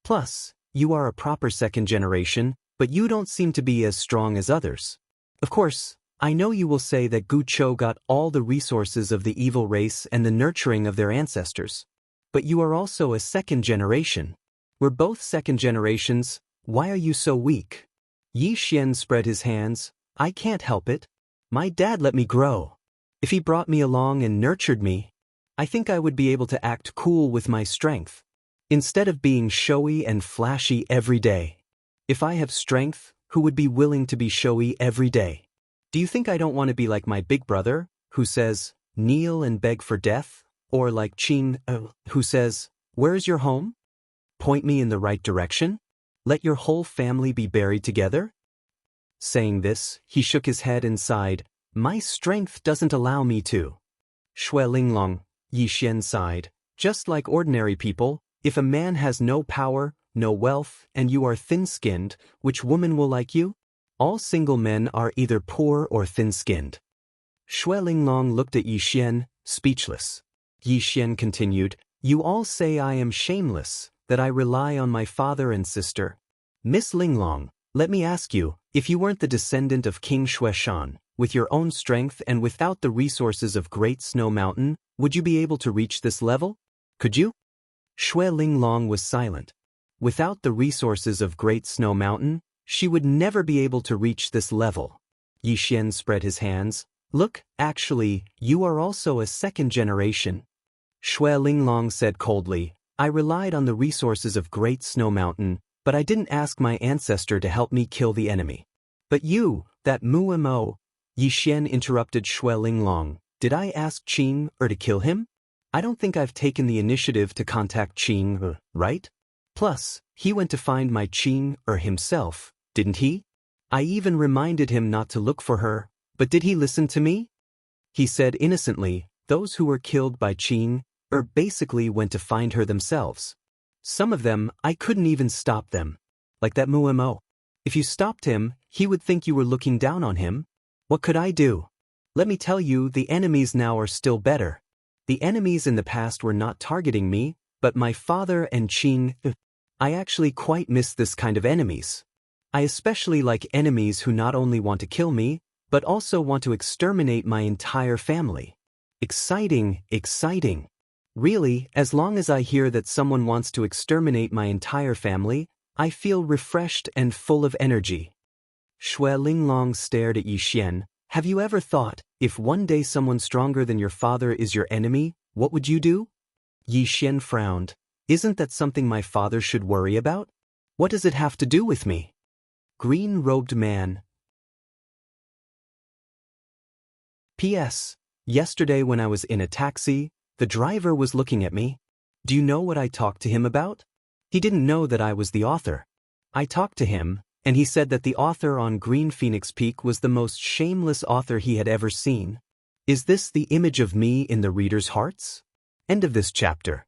Plus, you are a proper second generation, but you don't seem to be as strong as others. Of course, I know you will say that Guqiu got all the resources of the evil race and the nurturing of their ancestors. But you are also a second generation. We're both second generations. Why are you so weak? Yi Xian spread his hands. I can't help it. My dad let me grow. If he brought me along and nurtured me, I think I would be able to act cool with my strength, instead of being showy and flashy every day. If I have strength, who would be willing to be showy every day? Do you think I don't want to be like my big brother, who says, kneel and beg for death? Or like Qing, who says, where's your home? Point me in the right direction? Let your whole family be buried together? Saying this, he shook his head and sighed, My strength doesn't allow me to. Shui Linglong, Yi Xian sighed, just like ordinary people, if a man has no power, no wealth, and you are thin-skinned, which woman will like you? All single men are either poor or thin-skinned. Shui Linglong looked at Yi Xian, speechless. Yi Xian continued, You all say I am shameless, that I rely on my father and sister. Miss Linglong, let me ask you, if you weren't the descendant of King Xueshan, with your own strength and without the resources of Great Snow Mountain, would you be able to reach this level? Could you? Shui Linglong was silent. Without the resources of Great Snow Mountain, she would never be able to reach this level. Yi Xian spread his hands. Look, actually, you are also a second generation. Shui Linglong said coldly, I relied on the resources of Great Snow Mountain, but I didn't ask my ancestor to help me kill the enemy. But you, that Mumo, Yi Xian interrupted Shui Linglong. Did I ask Qing to kill him? I don't think I've taken the initiative to contact Qing, right? Plus, he went to find my Qing himself, didn't he? I even reminded him not to look for her, but did he listen to me? He said innocently, those who were killed by Qing basically went to find her themselves. Some of them, I couldn't even stop them. Like that Mumo. If you stopped him, he would think you were looking down on him. What could I do? Let me tell you, the enemies now are still better. The enemies in the past were not targeting me, but my father and Qing. I actually quite miss this kind of enemies. I especially like enemies who not only want to kill me, but also want to exterminate my entire family. Exciting, exciting. Really, as long as I hear that someone wants to exterminate my entire family, I feel refreshed and full of energy. Shui Linglong stared at Yi Xian. Have you ever thought, if one day someone stronger than your father is your enemy, what would you do? Yi Xian frowned. Isn't that something my father should worry about? What does it have to do with me? Green-robed man. P.S. Yesterday when I was in a taxi, the driver was looking at me. Do you know what I talked to him about? He didn't know that I was the author. I talked to him, and he said that the author on Green Phoenix Peak was the most shameless author he had ever seen. Is this the image of me in the readers' hearts? End of this chapter.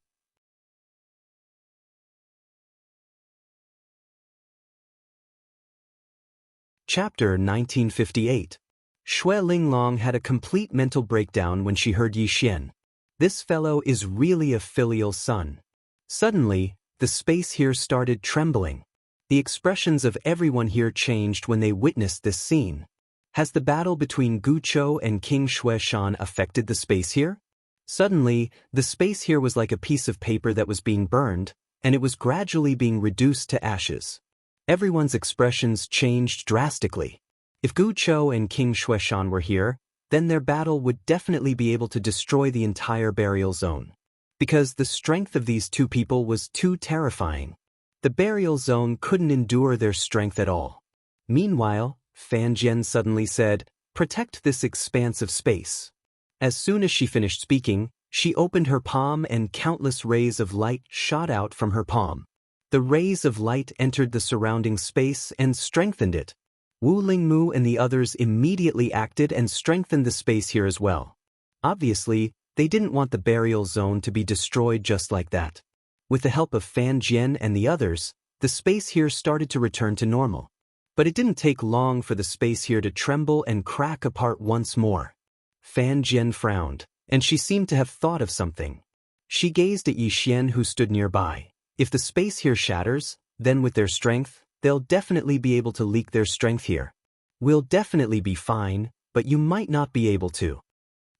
Chapter 1958. Shui Linglong had a complete mental breakdown when she heard Yi Xian. This fellow is really a filial son. Suddenly, the space here started trembling. The expressions of everyone here changed when they witnessed this scene. Has the battle between Gu Chou and King Shuishan affected the space here? Suddenly, the space here was like a piece of paper that was being burned, and it was gradually being reduced to ashes. Everyone's expressions changed drastically. If Gu Chou and King Shuishan were here, then their battle would definitely be able to destroy the entire burial zone. Because the strength of these two people was too terrifying. The burial zone couldn't endure their strength at all. Meanwhile, Fan Jian suddenly said, "Protect this expanse of space." As soon as she finished speaking, she opened her palm and countless rays of light shot out from her palm. The rays of light entered the surrounding space and strengthened it. Wu Lingmu and the others immediately acted and strengthened the space here as well. Obviously, they didn't want the burial zone to be destroyed just like that. With the help of Fan Jian and the others, the space here started to return to normal. But it didn't take long for the space here to tremble and crack apart once more. Fan Jian frowned, and she seemed to have thought of something. She gazed at Yi Xian who stood nearby. If the space here shatters, then with their strength, they'll definitely be able to leak their strength here. We'll definitely be fine, but you might not be able to.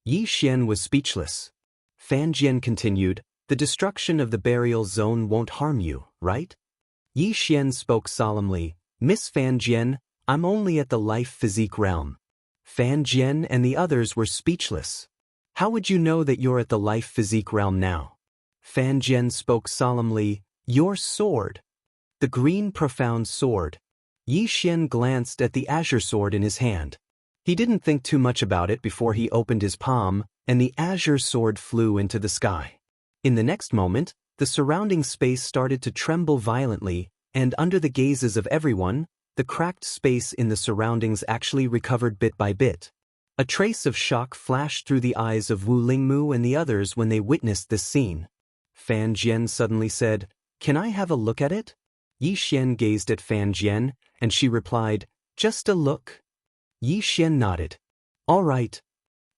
Yi Xian was speechless. Fan Jian continued, "The destruction of the burial zone won't harm you, right?" Yi Xian spoke solemnly, "Miss Fan Jian, I'm only at the life physique realm." Fan Jian and the others were speechless. "How would you know that you're at the life physique realm now?" Fan Jian spoke solemnly, "Your sword." The green profound sword. Yi Xian glanced at the azure sword in his hand. He didn't think too much about it before he opened his palm, and the azure sword flew into the sky. In the next moment, the surrounding space started to tremble violently, and under the gazes of everyone, the cracked space in the surroundings actually recovered bit by bit. A trace of shock flashed through the eyes of Wu Lingmu and the others when they witnessed this scene. Fan Jian suddenly said, "Can I have a look at it?" Yi Xian gazed at Fan Jian, and she replied, "Just a look." Yi Xian nodded. "All right."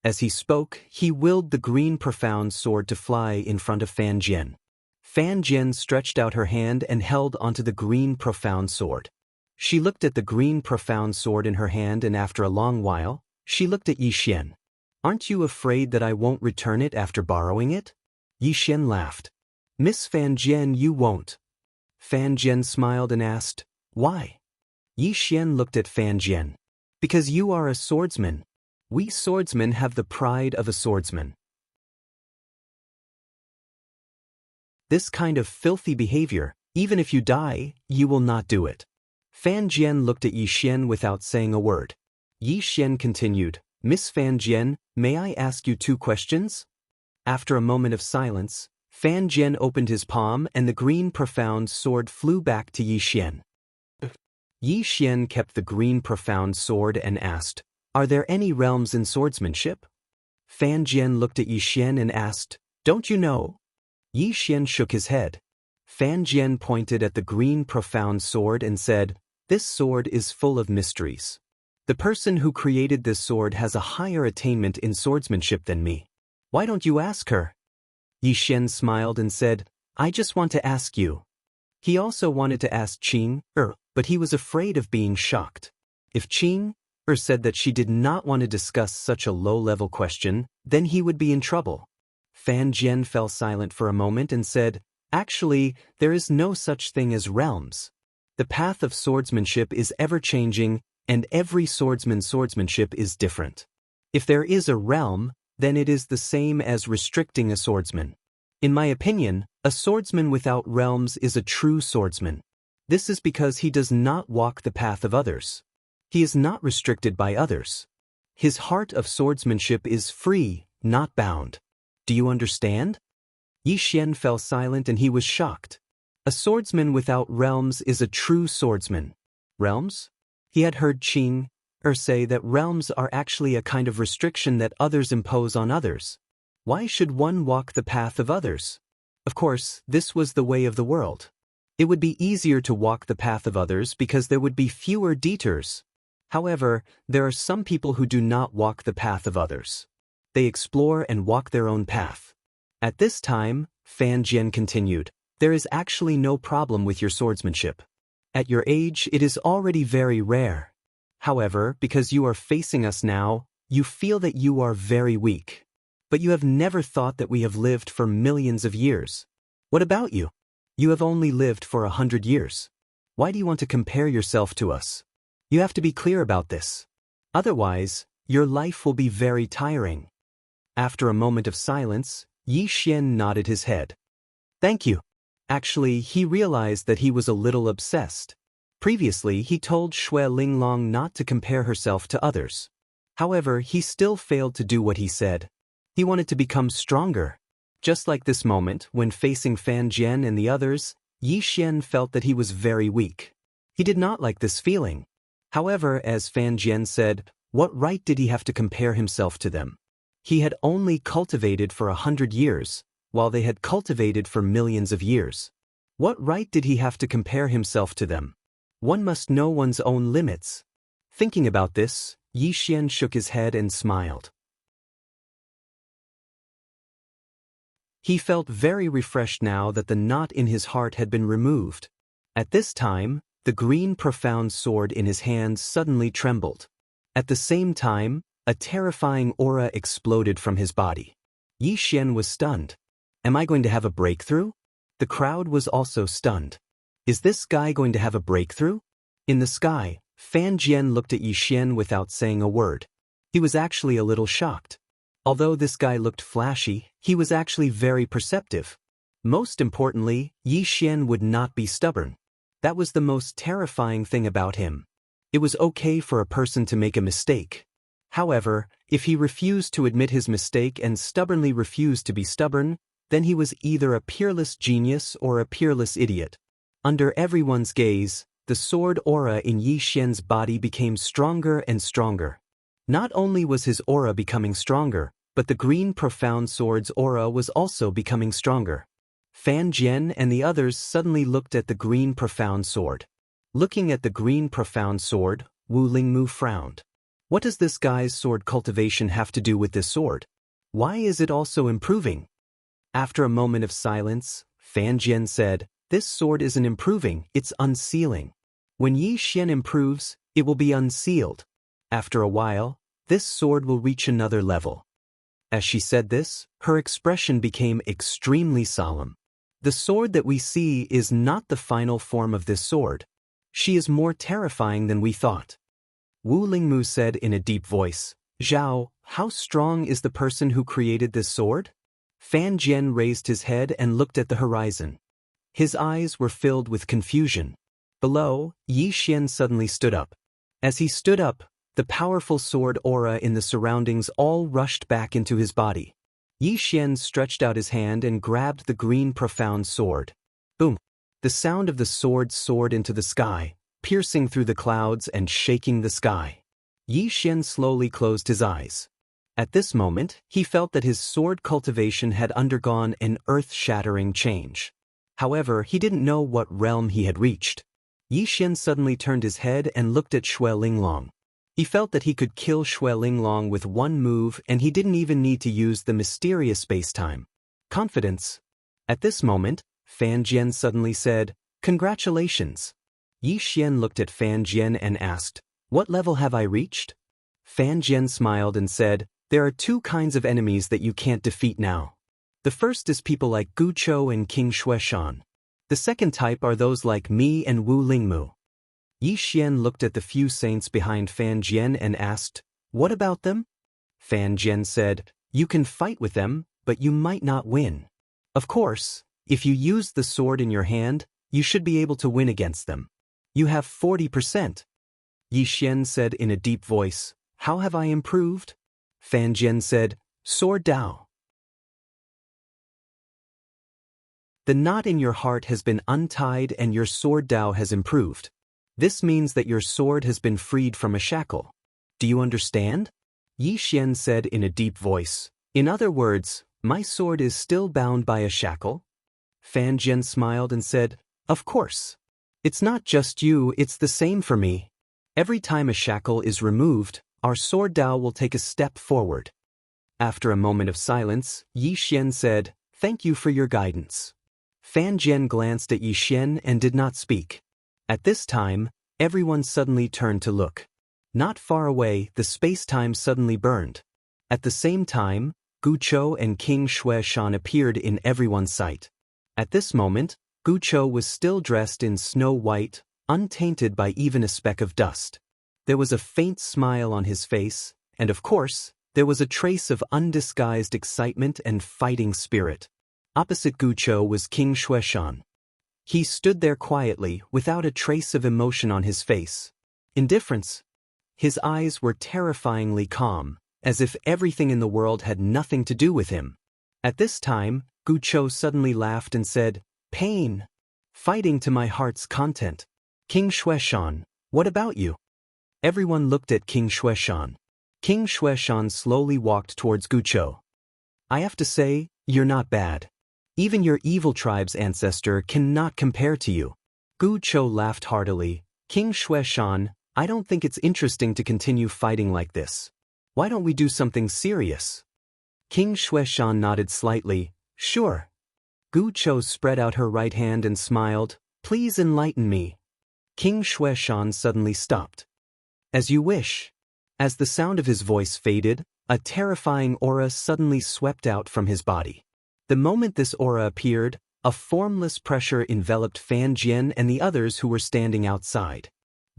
As he spoke, he willed the green profound sword to fly in front of Fan Jian. Fan Jian stretched out her hand and held onto the green profound sword. She looked at the green profound sword in her hand, and after a long while, she looked at Yi Xian. "Aren't you afraid that I won't return it after borrowing it?" Yi Xian laughed. "Miss Fan Jian, you won't." Fan Jian smiled and asked, "Why?" Yi Xian looked at Fan Jian. "Because you are a swordsman. We swordsmen have the pride of a swordsman. This kind of filthy behavior, even if you die, you will not do it." Fan Jian looked at Yi Xian without saying a word. Yi Xian continued, "Miss Fan Jian, may I ask you 2 questions?" After a moment of silence, Fan Jian opened his palm and the green profound sword flew back to Yi Xian. Yi Xian kept the green profound sword and asked, "Are there any realms in swordsmanship?" Fan Jian looked at Yi Xian and asked, "Don't you know?" Yi Xian shook his head. Fan Jian pointed at the green profound sword and said, "This sword is full of mysteries. The person who created this sword has a higher attainment in swordsmanship than me. Why don't you ask her?" Yi Xian smiled and said, "I just want to ask you." He also wanted to ask Qing, but he was afraid of being shocked. If Qing said that she did not want to discuss such a low-level question, then he would be in trouble. Fan Jian fell silent for a moment and said, "Actually, there is no such thing as realms. The path of swordsmanship is ever-changing, and every swordsman's swordsmanship is different. If there is a realm, then it is the same as restricting a swordsman. In my opinion, a swordsman without realms is a true swordsman. This is because he does not walk the path of others. He is not restricted by others. His heart of swordsmanship is free, not bound. Do you understand?" Yi Xian fell silent and he was shocked. A swordsman without realms is a true swordsman. Realms? He had heard Qing say that realms are actually a kind of restriction that others impose on others. Why should one walk the path of others? Of course, this was the way of the world. It would be easier to walk the path of others because there would be fewer detours. However, there are some people who do not walk the path of others. They explore and walk their own path. At this time, Fan Jian continued, "There is actually no problem with your swordsmanship. At your age, it is already very rare. However, because you are facing us now, you feel that you are very weak. But you have never thought that we have lived for millions of years. What about you? You have only lived for 100 years. Why do you want to compare yourself to us? You have to be clear about this. Otherwise, your life will be very tiring." After a moment of silence, Yi Xian nodded his head. "Thank you." Actually, he realized that he was a little obsessed. Previously, he told Shui Linglong not to compare herself to others. However, he still failed to do what he said. He wanted to become stronger. Just like this moment, when facing Fan Jian and the others, Yi Xian felt that he was very weak. He did not like this feeling. However, as Fan Jian said, what right did he have to compare himself to them? He had only cultivated for 100 years, while they had cultivated for millions of years. What right did he have to compare himself to them? One must know one's own limits. Thinking about this, Yi Xian shook his head and smiled. He felt very refreshed now that the knot in his heart had been removed. At this time, the green profound sword in his hand suddenly trembled. At the same time, a terrifying aura exploded from his body. Yi Xian was stunned. Am I going to have a breakthrough? The crowd was also stunned. Is this guy going to have a breakthrough? In the sky, Fan Jian looked at Yi Xian without saying a word. He was actually a little shocked. Although this guy looked flashy, he was actually very perceptive. Most importantly, Yi Xian would not be stubborn. That was the most terrifying thing about him. It was okay for a person to make a mistake. However, if he refused to admit his mistake and stubbornly refused to be stubborn, then he was either a peerless genius or a peerless idiot. Under everyone's gaze, the sword aura in Yi Xian's body became stronger and stronger. Not only was his aura becoming stronger, but the green profound sword's aura was also becoming stronger. Fan Jian and the others suddenly looked at the green profound sword. Looking at the green profound sword, Wu Lingmu frowned. What does this guy's sword cultivation have to do with this sword? Why is it also improving? After a moment of silence, Fan Jian said, "This sword isn't improving, it's unsealing. When Yi Xian improves, it will be unsealed. After a while, this sword will reach another level." As she said this, her expression became extremely solemn. The sword that we see is not the final form of this sword. She is more terrifying than we thought. Wu Lingmu said in a deep voice, "Zhao, how strong is the person who created this sword?" Fan Jian raised his head and looked at the horizon. His eyes were filled with confusion. Below, Yi Xian suddenly stood up. As he stood up, the powerful sword aura in the surroundings all rushed back into his body. Yi Xian stretched out his hand and grabbed the green profound sword. Boom! The sound of the sword soared into the sky, piercing through the clouds and shaking the sky. Yi Xian slowly closed his eyes. At this moment, he felt that his sword cultivation had undergone an earth-shattering change. However, he didn't know what realm he had reached. Yi Xian suddenly turned his head and looked at Shui Linglong. He felt that he could kill Shui Linglong with one move and he didn't even need to use the mysterious space-time. Confidence. At this moment, Fan Jian suddenly said, "Congratulations. Yi Xian looked at Fan Jian and asked, "What level have I reached?" Fan Jian smiled and said, "There are two kinds of enemies that you can't defeat now. The first is people like Gu Chou and King Xueshan. The second type are those like me and Wu Lingmu." Yi Xian looked at the few saints behind Fan Jian and asked, "What about them?" Fan Jian said, "You can fight with them, but you might not win. Of course, if you use the sword in your hand, you should be able to win against them. You have 40%. Yi Xian said in a deep voice, "How have I improved?" Fan Jian said, "Sword Dao. The knot in your heart has been untied and your sword Dao has improved. This means that your sword has been freed from a shackle. Do you understand?" Yi Xian said in a deep voice, "In other words, my sword is still bound by a shackle?" Fan Jian smiled and said, "Of course. It's not just you, it's the same for me. Every time a shackle is removed, our sword Dao will take a step forward." After a moment of silence, Yi Xian said, "Thank you for your guidance." Fan Jian glanced at Yi Xian and did not speak. At this time, everyone suddenly turned to look. Not far away, the space-time suddenly burned. At the same time, Gu Chou and King Xueshan appeared in everyone's sight. At this moment, Gu Chou was still dressed in snow white, untainted by even a speck of dust. There was a faint smile on his face, and of course, there was a trace of undisguised excitement and fighting spirit. Opposite Gu Chou was King Xueshan. He stood there quietly, without a trace of emotion on his face. Indifference. His eyes were terrifyingly calm, as if everything in the world had nothing to do with him. At this time, Gu Chou suddenly laughed and said, "Pain. Fighting to my heart's content. King Xueshan, what about you?" Everyone looked at King Xueshan. King Xueshan slowly walked towards Gu Chou. "I have to say, you're not bad. Even your evil tribe's ancestor cannot compare to you." Gu Chou laughed heartily. "King Xueshan, I don't think it's interesting to continue fighting like this. Why don't we do something serious?" King Xueshan nodded slightly. "Sure." Gu Chou spread out her right hand and smiled. "Please enlighten me." King Xueshan suddenly stopped. "As you wish." As the sound of his voice faded, a terrifying aura suddenly swept out from his body. The moment this aura appeared, a formless pressure enveloped Fan Jian and the others who were standing outside.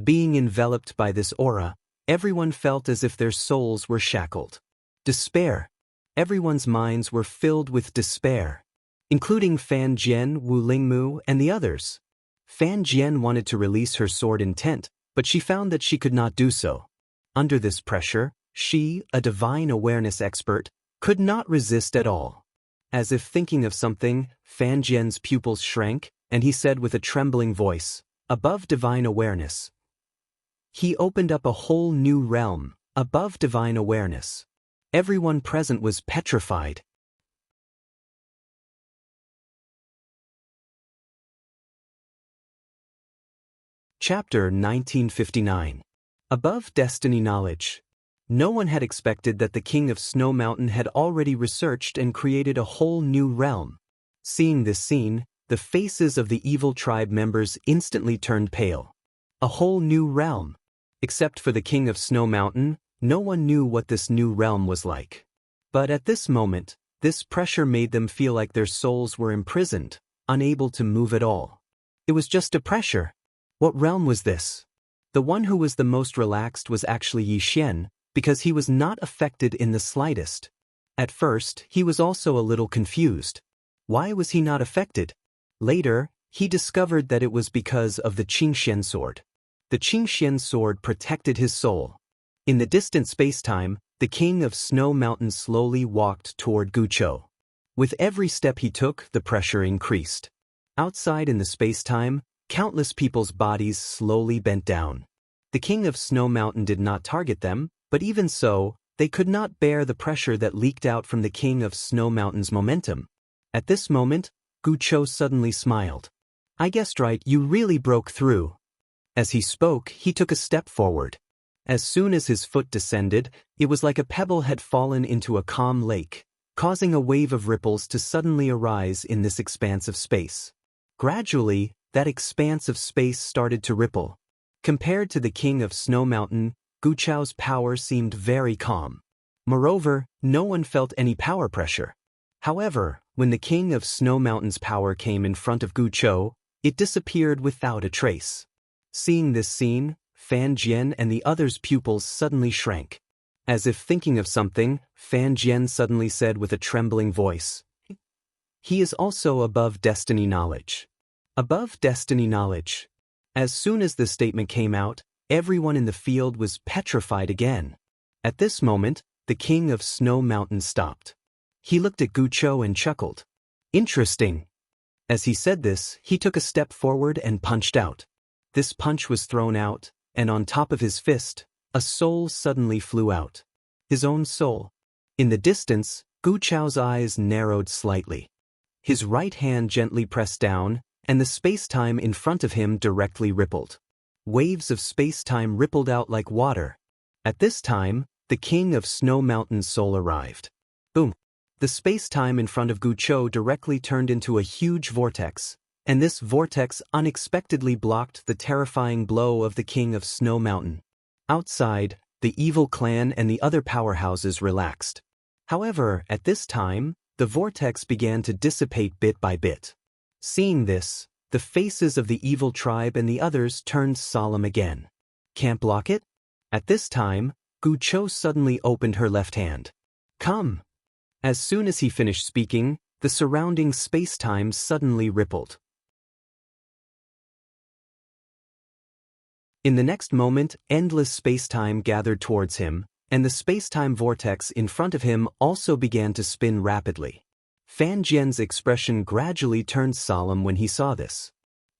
Being enveloped by this aura, everyone felt as if their souls were shackled. Despair. Everyone's minds were filled with despair, including Fan Jian, Wu Lingmu, and the others. Fan Jian wanted to release her sword intent, but she found that she could not do so. Under this pressure, she, a divine awareness expert, could not resist at all. As if thinking of something, Fan Jian's pupils shrank, and he said with a trembling voice, "Above divine awareness." He opened up a whole new realm, above divine awareness. Everyone present was petrified. Chapter 1959. Above Destiny Knowledge. No one had expected that the King of Snow Mountain had already researched and created a whole new realm. Seeing this scene, the faces of the evil tribe members instantly turned pale. A whole new realm. Except for the King of Snow Mountain, no one knew what this new realm was like. But at this moment, this pressure made them feel like their souls were imprisoned, unable to move at all. It was just a pressure. What realm was this? The one who was the most relaxed was actually Yi Xian, because he was not affected in the slightest. At first, he was also a little confused. Why was he not affected? Later, he discovered that it was because of the Qingxian sword. The Qingxian sword protected his soul. In the distant space-time, the King of Snow Mountain slowly walked toward Gu Chou. With every step he took, the pressure increased. Outside in the space-time, countless people's bodies slowly bent down. The King of Snow Mountain did not target them, but even so, they could not bear the pressure that leaked out from the King of Snow Mountain's momentum. At this moment, Gu Chou suddenly smiled. "I guessed right, you really broke through." As he spoke, he took a step forward. As soon as his foot descended, it was like a pebble had fallen into a calm lake, causing a wave of ripples to suddenly arise in this expanse of space. Gradually, that expanse of space started to ripple. Compared to the king of Snow Mountain, Gu Chao's power seemed very calm. Moreover, no one felt any power pressure. However, when the king of Snow Mountain's power came in front of Gu Chou, it disappeared without a trace. Seeing this scene, Fan Jian and the others' pupils suddenly shrank. As if thinking of something, Fan Jian suddenly said with a trembling voice, "He is also above destiny knowledge." Above destiny knowledge. As soon as this statement came out, everyone in the field was petrified again. At this moment, the king of Snow Mountain stopped. He looked at Gu Chou and chuckled. "Interesting." As he said this, he took a step forward and punched out. This punch was thrown out, and on top of his fist, a soul suddenly flew out. His own soul. In the distance, Gu Chao's eyes narrowed slightly. His right hand gently pressed down, and the space-time in front of him directly rippled. Waves of space-time rippled out like water. At this time, the king of Snow Mountain's soul arrived. Boom! The space-time in front of Gu Chou directly turned into a huge vortex, and this vortex unexpectedly blocked the terrifying blow of the king of Snow Mountain. Outside, the evil clan and the other powerhouses relaxed. However, at this time, the vortex began to dissipate bit by bit. Seeing this, the faces of the evil tribe and the others turned solemn again. "Can't block it?" At this time, Gu Chou suddenly opened her left hand. "Come!" As soon as he finished speaking, the surrounding space-time suddenly rippled. In the next moment, endless space-time gathered towards him, and the space-time vortex in front of him also began to spin rapidly. Fan Jian's expression gradually turned solemn when he saw this.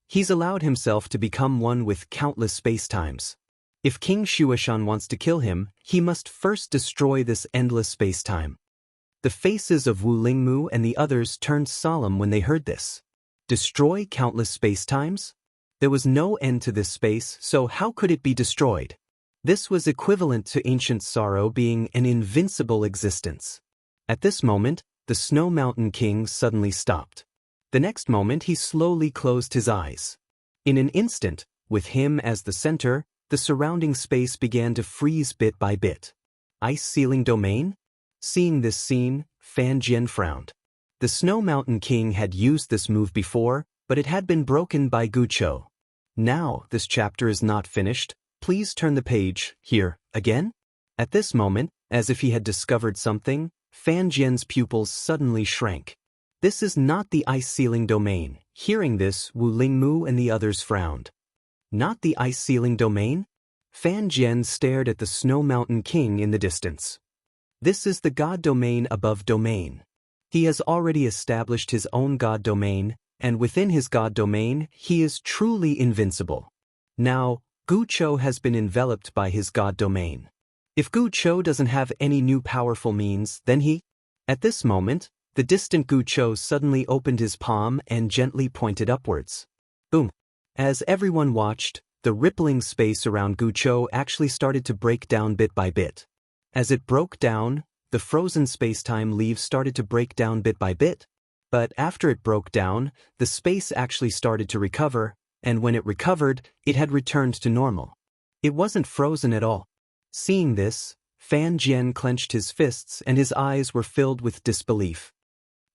He's allowed himself to become one with countless space-times. If King Shuashan wants to kill him, he must first destroy this endless space-time. The faces of Wu Lingmu and the others turned solemn when they heard this. Destroy countless space-times? There was no end to this space, so how could it be destroyed? This was equivalent to ancient sorrow being an invincible existence. At this moment, the Snow Mountain King suddenly stopped. The next moment he slowly closed his eyes. In an instant, with him as the center, the surrounding space began to freeze bit by bit. Ice ceiling domain? Seeing this scene, Fan Jian frowned. The Snow Mountain King had used this move before, but it had been broken by Gu Chou. Now, this chapter is not finished. Please turn the page, here, again? At this moment, as if he had discovered something, Fan Jian's pupils suddenly shrank. This is not the ice ceiling domain. Hearing this, Wu Lingmu and the others frowned. Not the ice ceiling domain? Fan Jian stared at the Snow Mountain King in the distance. This is the God domain above domain. He has already established his own God domain, and within his God domain, he is truly invincible. Now, Gu Chou has been enveloped by his God domain. If Gu Chou doesn't have any new powerful means, then he... At this moment, the distant Gu Chou suddenly opened his palm and gently pointed upwards. Boom! As everyone watched, the rippling space around Gu Chou actually started to break down bit by bit. As it broke down, the frozen space-time leaves started to break down bit by bit. But after it broke down, the space actually started to recover, and when it recovered, it had returned to normal. It wasn't frozen at all. Seeing this, Fan Jian clenched his fists and his eyes were filled with disbelief.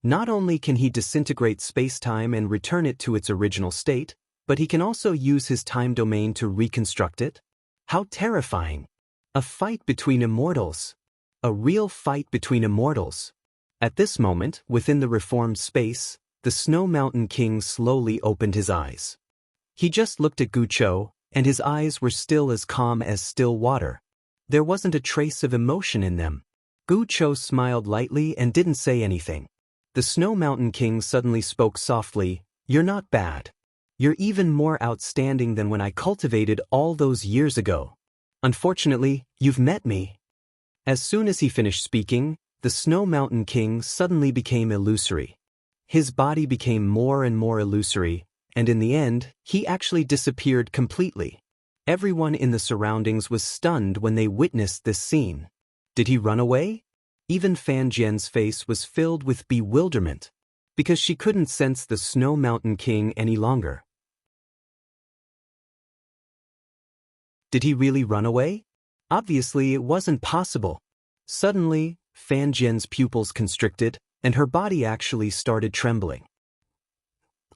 Not only can he disintegrate space-time and return it to its original state, but he can also use his time domain to reconstruct it? How terrifying! A fight between immortals. A real fight between immortals. At this moment, within the reformed space, the Snow Mountain King slowly opened his eyes. He just looked at Gu Chou, and his eyes were still as calm as still water. There wasn't a trace of emotion in them. Gu Chou smiled lightly and didn't say anything. The Snow Mountain King suddenly spoke softly, "You're not bad. You're even more outstanding than when I cultivated all those years ago. Unfortunately, you've met me." As soon as he finished speaking, the Snow Mountain King suddenly became illusory. His body became more and more illusory, and in the end, he actually disappeared completely. Everyone in the surroundings was stunned when they witnessed this scene. Did he run away? Even Fan Jian's face was filled with bewilderment, because she couldn't sense the Snow Mountain King any longer. Did he really run away? Obviously, it wasn't possible. Suddenly, Fan Jian's pupils constricted, and her body actually started trembling.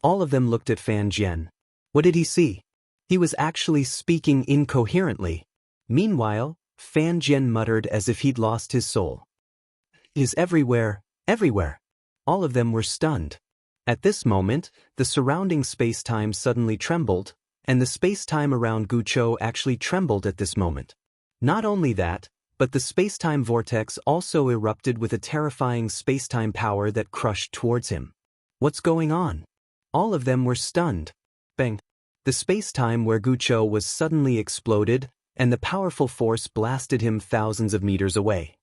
All of them looked at Fan Jian. What did he see? He was actually speaking incoherently. Meanwhile, Fan Jian muttered as if he'd lost his soul. "It is everywhere, everywhere." All of them were stunned. At this moment, the surrounding space-time suddenly trembled, and the space-time around Guqiu actually trembled at this moment. Not only that, but the space-time vortex also erupted with a terrifying space-time power that crushed towards him. What's going on? All of them were stunned. Bang! The space-time where Guqiu was suddenly exploded, and the powerful force blasted him thousands of meters away.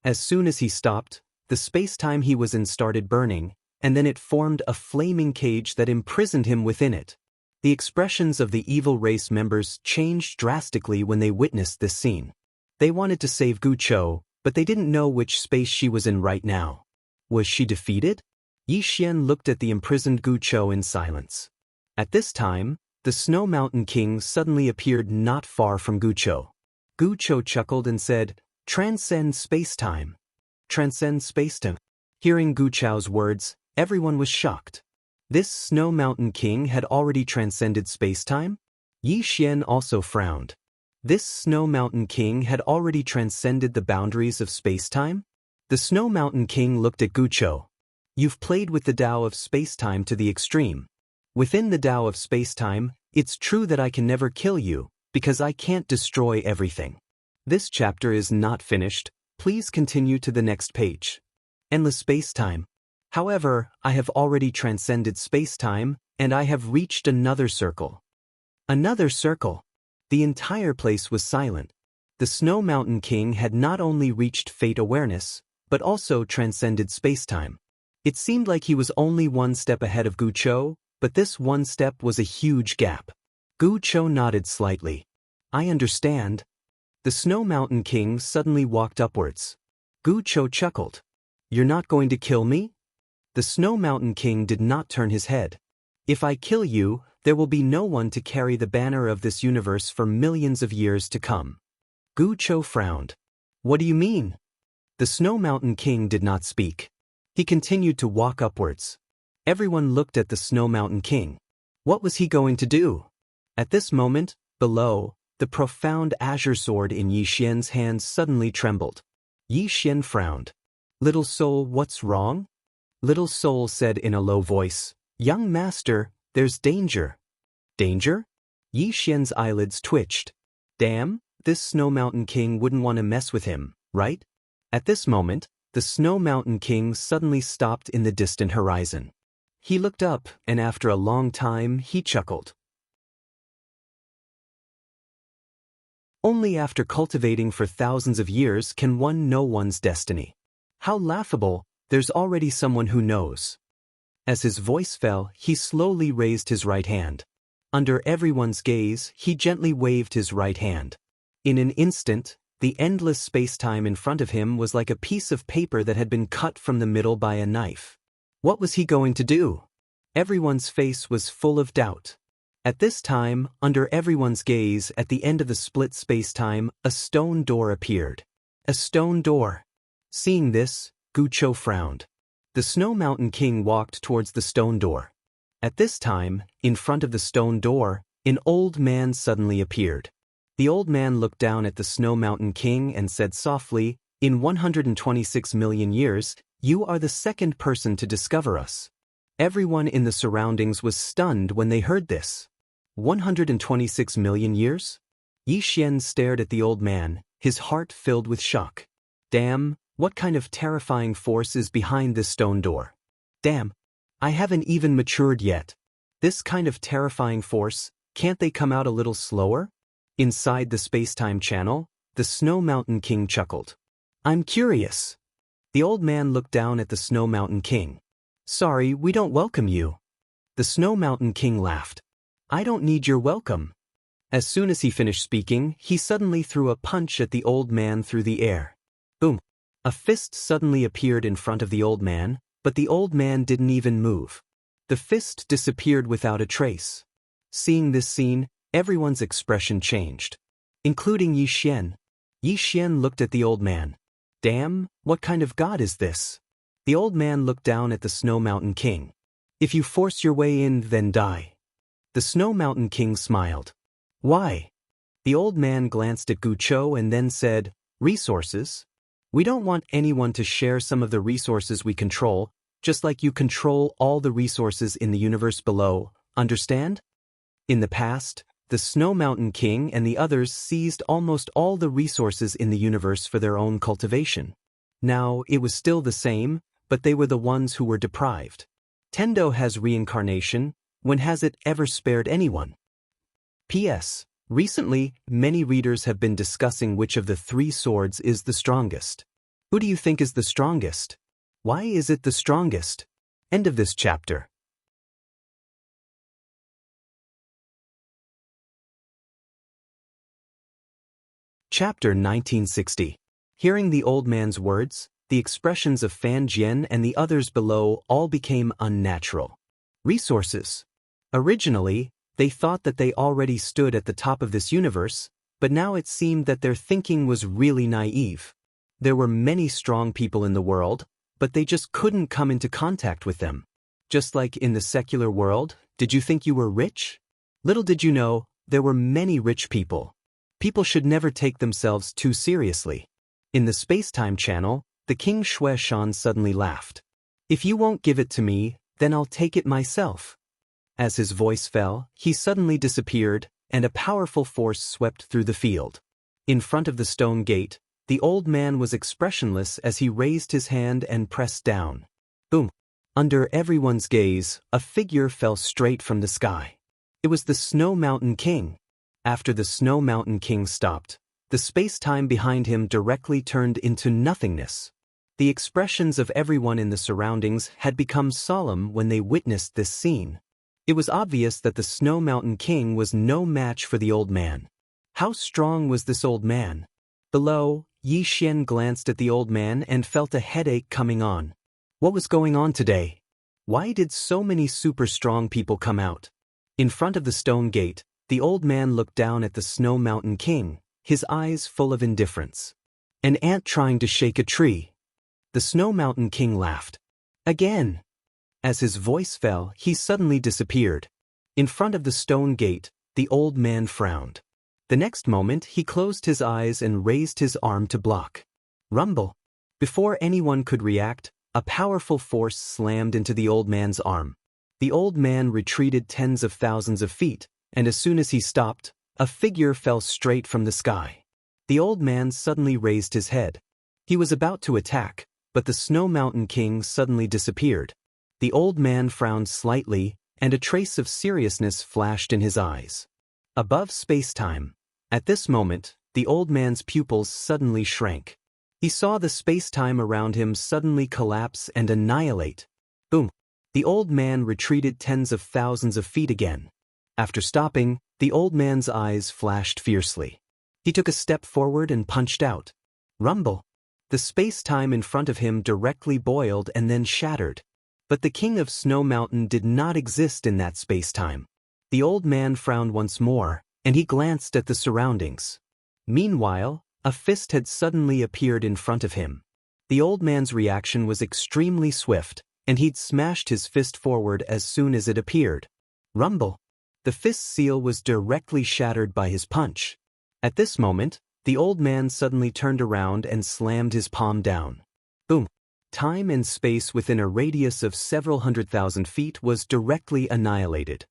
As soon as he stopped, the space-time he was in started burning, and then it formed a flaming cage that imprisoned him within it. The expressions of the evil race members changed drastically when they witnessed this scene. They wanted to save Guqiu, but they didn't know which space she was in right now. Was she defeated? Yixian looked at the imprisoned Guqiu in silence. At this time, the Snow Mountain King suddenly appeared not far from Guqiu. Guqiu chuckled and said, "Transcend space-time." Transcend space-time. Hearing Guqiu's words, everyone was shocked. This Snow Mountain King had already transcended space-time? Yixian also frowned. This Snow Mountain King had already transcended the boundaries of space-time? The Snow Mountain King looked at Guqiu. "You've played with the Tao of space-time to the extreme. Within the Tao of space-time, it's true that I can never kill you, because I can't destroy everything." This chapter is not finished. Please continue to the next page. Endless space-time. However, I have already transcended space-time, and I have reached another circle. Another circle. The entire place was silent. The Snow Mountain King had not only reached fate awareness, but also transcended space-time. It seemed like he was only one step ahead of Guqiu, but this one step was a huge gap. Guqiu nodded slightly. "I understand." The Snow Mountain King suddenly walked upwards. Guqiu chuckled. "You're not going to kill me?" The Snow Mountain King did not turn his head. "If I kill you, there will be no one to carry the banner of this universe for millions of years to come." Guqiu frowned. "What do you mean?" The Snow Mountain King did not speak. He continued to walk upwards. Everyone looked at the Snow Mountain King. What was he going to do? At this moment, below, the profound azure sword in Yixian's hands suddenly trembled. Yixian frowned. "Little soul, what's wrong?" Little soul said in a low voice, "Young master, there's danger." "Danger?" Yixian's eyelids twitched. Damn, this Snow Mountain King wouldn't want to mess with him, right? At this moment, the Snow Mountain King suddenly stopped in the distant horizon. He looked up, and after a long time, he chuckled. Only after cultivating for thousands of years can one know one's destiny. How laughable, there's already someone who knows. As his voice fell, he slowly raised his right hand. Under everyone's gaze, he gently waved his right hand. In an instant, the endless space-time in front of him was like a piece of paper that had been cut from the middle by a knife. What was he going to do? Everyone's face was full of doubt. At this time, under everyone's gaze, at the end of the split space-time, a stone door appeared. A stone door. Seeing this, Guqiu frowned. The Snow Mountain King walked towards the stone door. At this time, in front of the stone door, an old man suddenly appeared. The old man looked down at the Snow Mountain King and said softly, "In 126 million years, you are the second person to discover us." Everyone in the surroundings was stunned when they heard this. 126 million years? Yixian stared at the old man, his heart filled with shock. Damn, what kind of terrifying force is behind this stone door? Damn, I haven't even matured yet. This kind of terrifying force, can't they come out a little slower? Inside the space-time channel, the Snow Mountain King chuckled. "I'm curious." The old man looked down at the Snow Mountain King. "Sorry, we don't welcome you." The Snow Mountain King laughed. "I don't need your welcome." As soon as he finished speaking, he suddenly threw a punch at the old man through the air. Boom! A fist suddenly appeared in front of the old man, but the old man didn't even move. The fist disappeared without a trace. Seeing this scene, everyone's expression changed. including Yi Xian. Yi Xian looked at the old man. Damn, what kind of god is this? The old man looked down at the Snow Mountain King. If you force your way in, then die. The Snow Mountain King smiled. Why? The old man glanced at Gu Chou and then said, resources? We don't want anyone to share some of the resources we control, just like you control all the resources in the universe below, understand? In the past, the Snow Mountain King and the others seized almost all the resources in the universe for their own cultivation. Now, it was still the same, but they were the ones who were deprived. Tendo has reincarnation. When has it ever spared anyone? P.S. Recently, many readers have been discussing which of the three swords is the strongest. Who do you think is the strongest? Why is it the strongest? End of this chapter. Chapter 1960. Hearing the old man's words, the expressions of Fan Jian and the others below all became unnatural. Resources. Originally, they thought that they already stood at the top of this universe, but now it seemed that their thinking was really naive. There were many strong people in the world, but they just couldn't come into contact with them. Just like in the secular world, did you think you were rich? Little did you know, there were many rich people. People should never take themselves too seriously. In the space-time channel, the King Shui Shan suddenly laughed. If you won't give it to me, then I'll take it myself. As his voice fell, he suddenly disappeared, and a powerful force swept through the field. In front of the stone gate, the old man was expressionless as he raised his hand and pressed down. Boom! Under everyone's gaze, a figure fell straight from the sky. It was the Snow Mountain King. After the Snow Mountain King stopped, the space-time behind him directly turned into nothingness. The expressions of everyone in the surroundings had become solemn when they witnessed this scene. It was obvious that the Snow Mountain King was no match for the old man. How strong was this old man? Below, Yi Xian glanced at the old man and felt a headache coming on. What was going on today? Why did so many super strong people come out? In front of the stone gate, the old man looked down at the Snow Mountain King, his eyes full of indifference. An ant trying to shake a tree. The Snow Mountain King laughed. Again. As his voice fell, he suddenly disappeared. In front of the stone gate, the old man frowned. The next moment, he closed his eyes and raised his arm to block. Rumble. Before anyone could react, a powerful force slammed into the old man's arm. The old man retreated tens of thousands of feet, and as soon as he stopped, a figure fell straight from the sky. The old man suddenly raised his head. He was about to attack, but the Snow Mountain King suddenly disappeared. The old man frowned slightly, and a trace of seriousness flashed in his eyes. Above space-time. At this moment, the old man's pupils suddenly shrank. He saw the space-time around him suddenly collapse and annihilate. Boom! The old man retreated tens of thousands of feet again. After stopping, the old man's eyes flashed fiercely. He took a step forward and punched out. Rumble! The space-time in front of him directly boiled and then shattered. But the King of Snow Mountain did not exist in that space-time. The old man frowned once more, and he glanced at the surroundings. Meanwhile, a fist had suddenly appeared in front of him. The old man's reaction was extremely swift, and he'd smashed his fist forward as soon as it appeared. Rumble! The fist's seal was directly shattered by his punch. At this moment, the old man suddenly turned around and slammed his palm down. Boom! Time and space within a radius of several 100,000 feet was directly annihilated.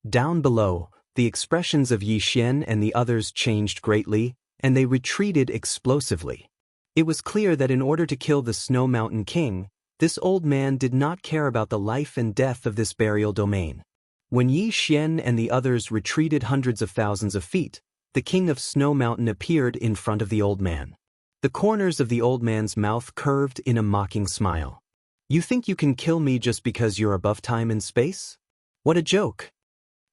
Down below, the expressions of Yi Xian and the others changed greatly, and they retreated explosively. It was clear that in order to kill the Snow Mountain King, this old man did not care about the life and death of this burial domain. When Yi Xian and the others retreated hundreds of thousands of feet, the King of Snow Mountain appeared in front of the old man. The corners of the old man's mouth curved in a mocking smile. You think you can kill me just because you're above time and space? What a joke!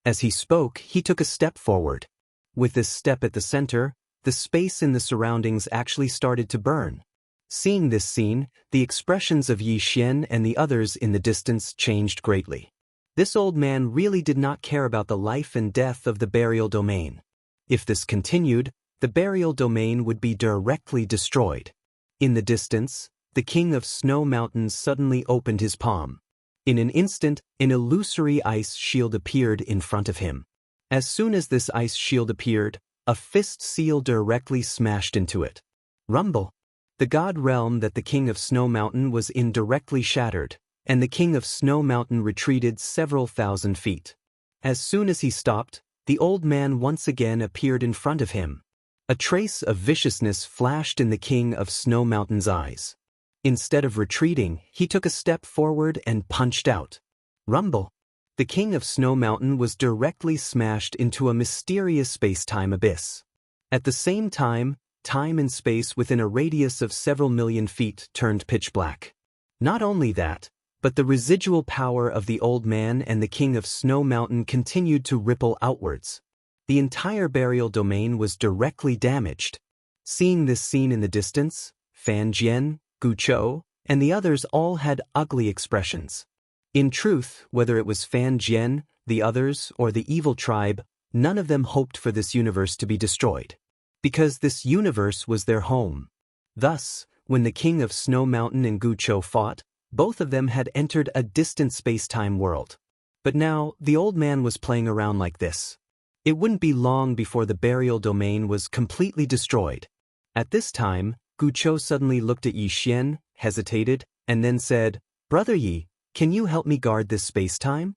As he spoke, he took a step forward. With this step at the center, the space in the surroundings actually started to burn. Seeing this scene, the expressions of Yi Xian and the others in the distance changed greatly. This old man really did not care about the life and death of the burial domain. If this continued, the burial domain would be directly destroyed. In the distance, the king of Snow Mountains suddenly opened his palm. In an instant, an illusory ice shield appeared in front of him. As soon as this ice shield appeared, a fist seal directly smashed into it. Rumble! The god realm that the king of Snow Mountain was in directly shattered, and the king of Snow Mountain retreated several thousand feet. As soon as he stopped, the old man once again appeared in front of him. A trace of viciousness flashed in the king of Snow Mountain's eyes. Instead of retreating, he took a step forward and punched out. Rumble! The king of Snow Mountain was directly smashed into a mysterious space-time abyss. At the same time, time and space within a radius of several million feet turned pitch black. Not only that, but the residual power of the old man and the king of Snow Mountain continued to ripple outwards. The entire burial domain was directly damaged. Seeing this scene in the distance, Fan Jian, Gu Chou, and the others all had ugly expressions. In truth, whether it was Fan Jian, the others, or the evil tribe, none of them hoped for this universe to be destroyed. Because this universe was their home. Thus, when the king of Snow Mountain and Gu Chou fought, both of them had entered a distant space-time world. But now, the old man was playing around like this. It wouldn't be long before the burial domain was completely destroyed. At this time, Gu Chou suddenly looked at Yi Xian, hesitated, and then said, "Brother Yi, can you help me guard this space-time?"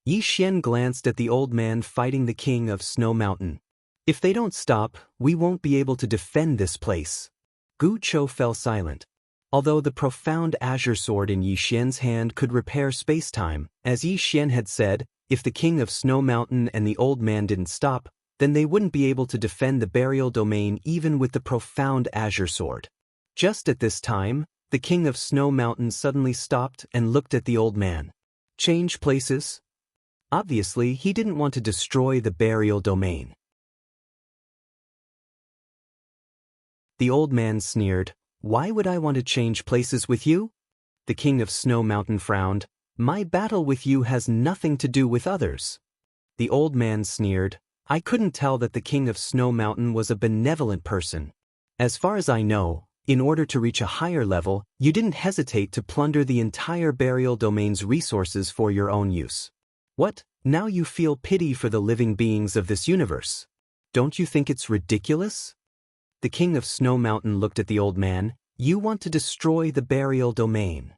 Yi Xian glanced at the old man fighting the king of Snow Mountain. "If they don't stop, we won't be able to defend this place." Gu Chou fell silent. Although the profound azure sword in Yi Xian's hand could repair space-time, as Yi Xian had said, if the king of Snow Mountain and the old man didn't stop, then they wouldn't be able to defend the burial domain even with the profound azure sword. Just at this time, the king of Snow Mountain suddenly stopped and looked at the old man. Change places? Obviously, he didn't want to destroy the burial domain. The old man sneered, "Why would I want to change places with you?" The king of Snow Mountain frowned, "My battle with you has nothing to do with others." The old man sneered, "I couldn't tell that the king of Snow Mountain was a benevolent person. As far as I know, in order to reach a higher level, you didn't hesitate to plunder the entire burial domain's resources for your own use. What, now you feel pity for the living beings of this universe? Don't you think it's ridiculous?" The king of Snow Mountain looked at the old man. "You want to destroy the burial domain."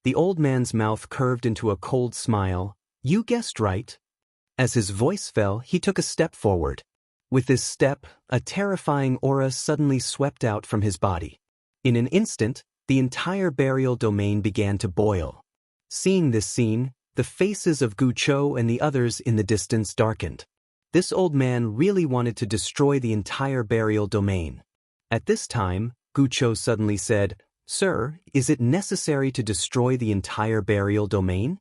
The old man's mouth curved into a cold smile. "You guessed right." As his voice fell, he took a step forward. With this step, a terrifying aura suddenly swept out from his body. In an instant, the entire burial domain began to boil. Seeing this scene, the faces of Gu Chou and the others in the distance darkened. This old man really wanted to destroy the entire burial domain. At this time, Gu Chou suddenly said, "Sir, is it necessary to destroy the entire burial domain?"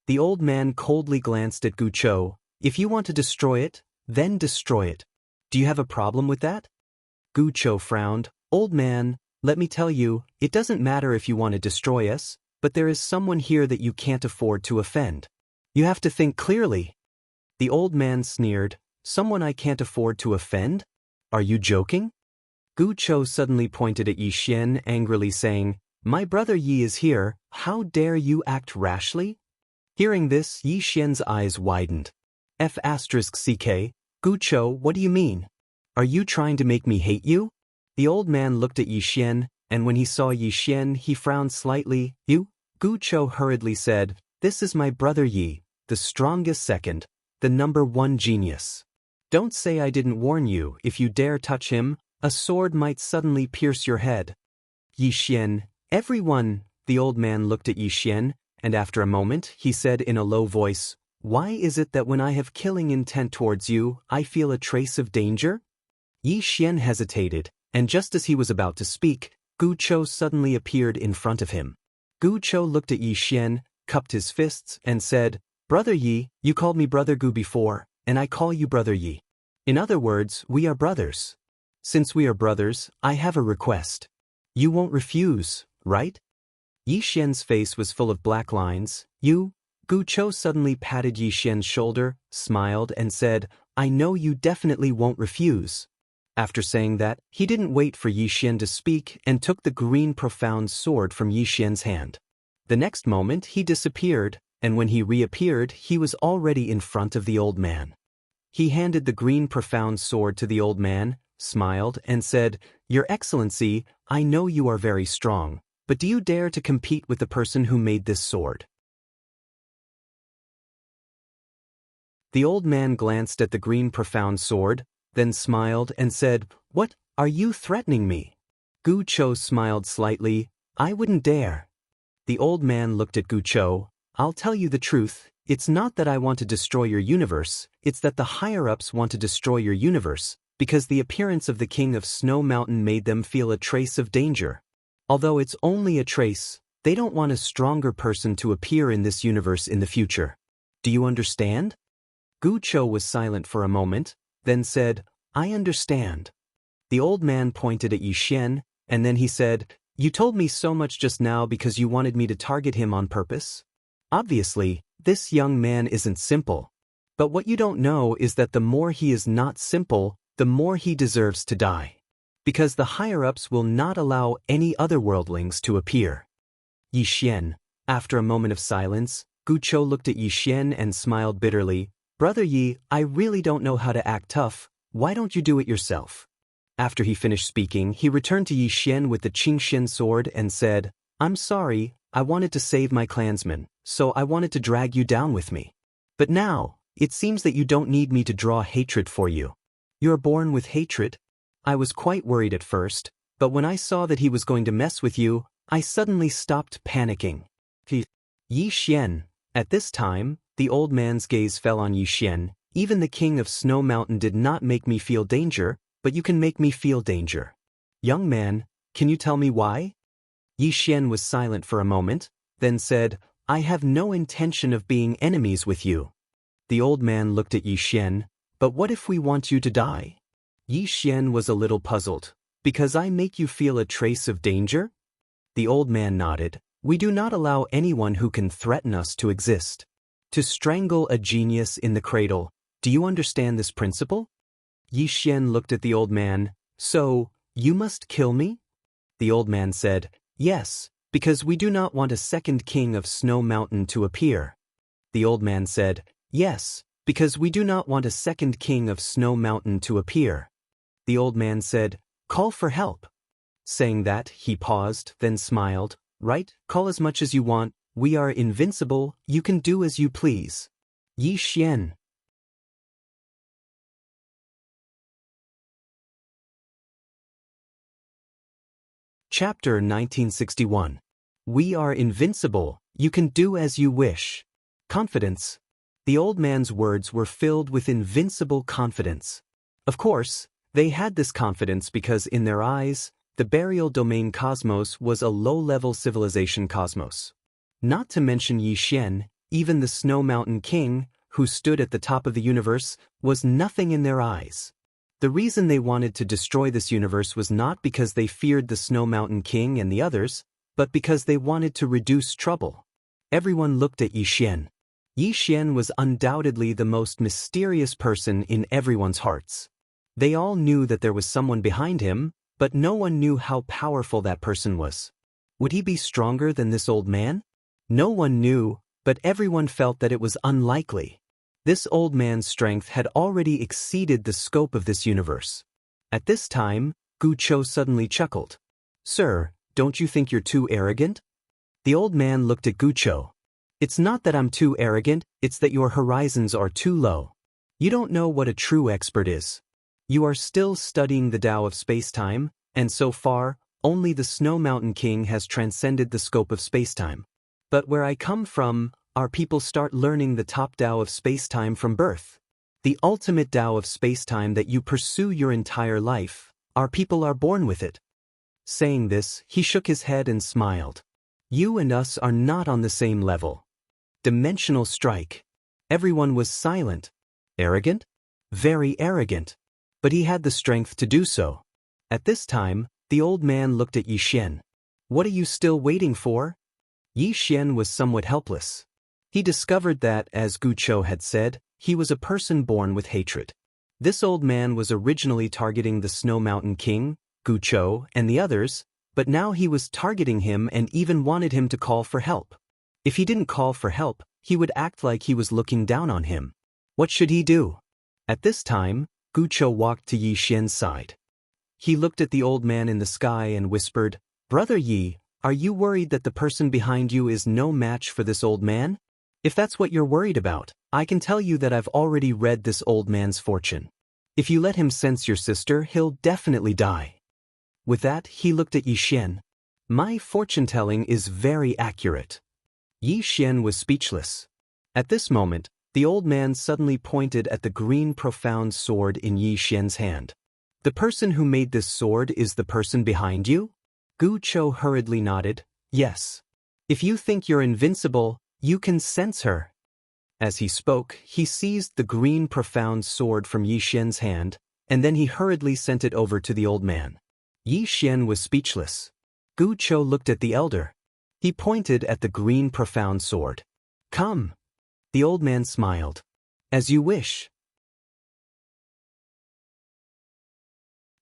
The old man coldly glanced at Gu Chou. "If you want to destroy it, then destroy it. Do you have a problem with that?" Gu Chou frowned. "Old man, let me tell you, it doesn't matter if you want to destroy us, but there is someone here that you can't afford to offend. You have to think clearly." The old man sneered, "Someone I can't afford to offend? Are you joking?" Gu Chou suddenly pointed at Yi Xian angrily saying, "My brother Yi is here, how dare you act rashly?" Hearing this, Yi Xian's eyes widened. F***CK, Gu Chou, what do you mean? Are you trying to make me hate you? The old man looked at Yi Xian, and when he saw Yi Xian, he frowned slightly. "You?" Gu Chou hurriedly said, "This is my brother Yi, the strongest second, the #1 genius. Don't say I didn't warn you. If you dare touch him, a sword might suddenly pierce your head." Yi Xian, "Everyone." The old man looked at Yi Xian, and after a moment, he said in a low voice, "Why is it that when I have killing intent towards you, I feel a trace of danger?" Yi Xian hesitated, and just as he was about to speak, Gu Chou suddenly appeared in front of him. Gu Chou looked at Yi Xian, cupped his fists, and said, "Brother Yi, you called me Brother Gu before, and I call you Brother Yi. In other words, we are brothers. Since we are brothers, I have a request. You won't refuse, right?" Yi Xian's face was full of black lines. "You, Gu Chou suddenly patted Yi Xian's shoulder, smiled, and said, "I know you definitely won't refuse." After saying that, he didn't wait for Yi Xian to speak and took the green profound sword from Yi Xian's hand. The next moment he disappeared, and when he reappeared he was already in front of the old man. He handed the green profound sword to the old man, smiled, and said, "Your Excellency, I know you are very strong, but do you dare to compete with the person who made this sword?" The old man glanced at the green profound sword, then smiled and said, "What, are you threatening me?" Gu Chou smiled slightly, "I wouldn't dare." The old man looked at Gu Chou. "I'll tell you the truth, it's not that I want to destroy your universe, it's that the higher-ups want to destroy your universe, because the appearance of the King of Snow Mountain made them feel a trace of danger. Although it's only a trace, they don't want a stronger person to appear in this universe in the future. Do you understand?" Gu Chou was silent for a moment, then said, "I understand." The old man pointed at Yi Xian, and then he said, "You told me so much just now because you wanted me to target him on purpose? Obviously, this young man isn't simple. But what you don't know is that the more he is not simple, the more he deserves to die. Because the higher-ups will not allow any other worldlings to appear." Yi Xian. After a moment of silence, Gu Chou looked at Yi Xian and smiled bitterly. "Brother Yi, I really don't know how to act tough, why don't you do it yourself?" After he finished speaking, he returned to Yi Xian with the Qingxian sword and said, "I'm sorry, I wanted to save my clansmen, so I wanted to drag you down with me. But now, it seems that you don't need me to draw hatred for you. You're born with hatred? I was quite worried at first, but when I saw that he was going to mess with you, I suddenly stopped panicking." Yi Xian. At this time, the old man's gaze fell on Yi Xian. "Even the King of Snow Mountain did not make me feel danger, but you can make me feel danger. Young man, can you tell me why?" Yi Xian was silent for a moment, then said, "I have no intention of being enemies with you." The old man looked at Yi Xian. "But what if we want you to die?" Yi Xian was a little puzzled. "Because I make you feel a trace of danger?" The old man nodded. "We do not allow anyone who can threaten us to exist. To strangle a genius in the cradle, do you understand this principle?" Yi Xian looked at the old man. "So, you must kill me?" The old man said, "Yes, because we do not want a second King of Snow Mountain to appear." The old man said, "Yes, because we do not want a second King of Snow Mountain to appear." The old man said, "Call for help." Saying that, he paused, then smiled. "Right, call as much as you want, we are invincible, you can do as you please." Yi Xian. Chapter 1961. We are invincible, you can do as you wish. Confidence. The old man's words were filled with invincible confidence. Of course, they had this confidence because in their eyes, the burial domain cosmos was a low-level civilization cosmos. Not to mention Yi Xian, even the Snow Mountain King, who stood at the top of the universe, was nothing in their eyes. The reason they wanted to destroy this universe was not because they feared the Snow Mountain King and the others, but because they wanted to reduce trouble. Everyone looked at Yi Xian. Yi Xian was undoubtedly the most mysterious person in everyone's hearts. They all knew that there was someone behind him, but no one knew how powerful that person was. Would he be stronger than this old man? No one knew, but everyone felt that it was unlikely. This old man's strength had already exceeded the scope of this universe. At this time, Gu Chou suddenly chuckled. "Sir, don't you think you're too arrogant?" The old man looked at Gu Chou. "It's not that I'm too arrogant, it's that your horizons are too low. You don't know what a true expert is. You are still studying the Tao of space-time, and so far, only the Snow Mountain King has transcended the scope of space-time. But where I come from, our people start learning the top Tao of space-time from birth. The ultimate Tao of space-time that you pursue your entire life, our people are born with it." Saying this, he shook his head and smiled. "You and us are not on the same level." Dimensional strike. Everyone was silent. Arrogant? Very arrogant. But he had the strength to do so. At this time, the old man looked at Yi Xian. "What are you still waiting for?" Yi Xian was somewhat helpless. He discovered that, as Gu Chou had said, he was a person born with hatred. This old man was originally targeting the Snow Mountain King, Gu Chou, and the others, but now he was targeting him and even wanted him to call for help. If he didn't call for help, he would act like he was looking down on him. What should he do? At this time, Gu Chou walked to Yi Xian's side. He looked at the old man in the sky and whispered, "Brother Yi, are you worried that the person behind you is no match for this old man? If that's what you're worried about, I can tell you that I've already read this old man's fortune. If you let him sense your sister, he'll definitely die." With that, he looked at Yi Xian. "My fortune-telling is very accurate." Yi Xian was speechless. At this moment, the old man suddenly pointed at the green profound sword in Yi Xian's hand. "The person who made this sword is the person behind you?" Gu Chou hurriedly nodded, "Yes. If you think you're invincible, you can sense her." As he spoke, he seized the green profound sword from Yi Xian's hand, and then he hurriedly sent it over to the old man. Yi Xian was speechless. Gu Chou looked at the elder. He pointed at the green profound sword. "Come." The old man smiled. "As you wish."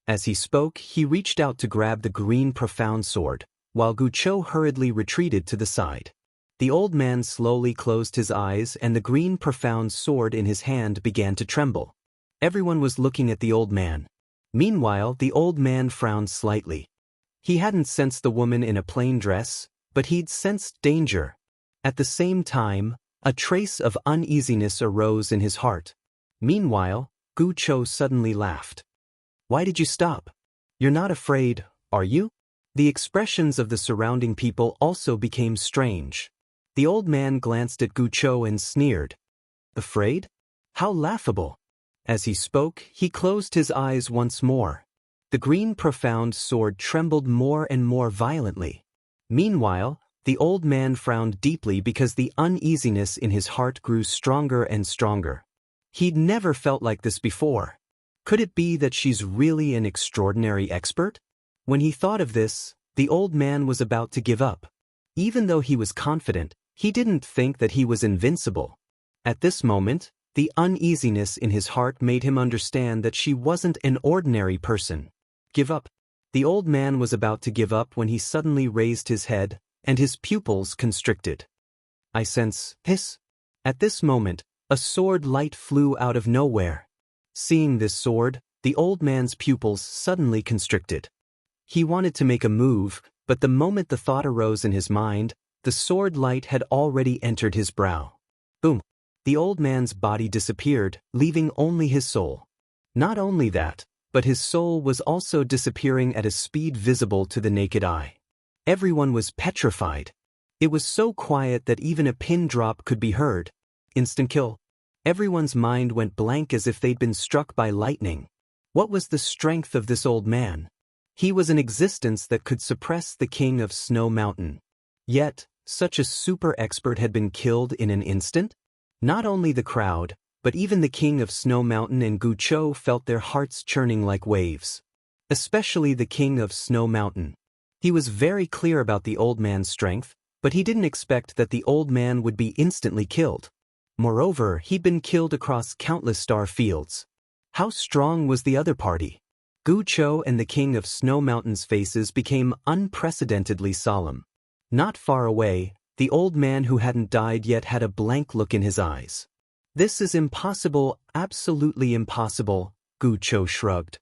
As he spoke, he reached out to grab the green profound sword, while Gu Chou hurriedly retreated to the side. The old man slowly closed his eyes and the green profound sword in his hand began to tremble. Everyone was looking at the old man. Meanwhile, the old man frowned slightly. He hadn't sensed the woman in a plain dress, but he'd sensed danger. At the same time, a trace of uneasiness arose in his heart. Meanwhile, Gu Chou suddenly laughed. "Why did you stop? You're not afraid, are you?" The expressions of the surrounding people also became strange. The old man glanced at Gu Chou and sneered. "Afraid? How laughable." As he spoke, he closed his eyes once more. The green profound sword trembled more and more violently. Meanwhile, the old man frowned deeply because the uneasiness in his heart grew stronger and stronger. He'd never felt like this before. Could it be that she's really an extraordinary expert? When he thought of this, the old man was about to give up. Even though he was confident, he didn't think that he was invincible. At this moment, the uneasiness in his heart made him understand that she wasn't an ordinary person. Give up. The old man was about to give up when he suddenly raised his head, and his pupils constricted. "I sense hiss." At this moment, a sword light flew out of nowhere. Seeing this sword, the old man's pupils suddenly constricted. He wanted to make a move, but the moment the thought arose in his mind, the sword light had already entered his brow. Boom! The old man's body disappeared, leaving only his soul. Not only that, but his soul was also disappearing at a speed visible to the naked eye. Everyone was petrified. It was so quiet that even a pin drop could be heard. Instant kill. Everyone's mind went blank as if they'd been struck by lightning. What was the strength of this old man? He was an existence that could suppress the king of Snow Mountain. Yet, such a super expert had been killed in an instant? Not only the crowd, but even the king of Snow Mountain and Gu Chou felt their hearts churning like waves. Especially the king of Snow Mountain. He was very clear about the old man's strength, but he didn't expect that the old man would be instantly killed. Moreover, he'd been killed across countless star fields. How strong was the other party? Gu Chou and the king of Snow Mountain's faces became unprecedentedly solemn. Not far away, the old man who hadn't died yet had a blank look in his eyes. "This is impossible, absolutely impossible," Gu Chou shrugged.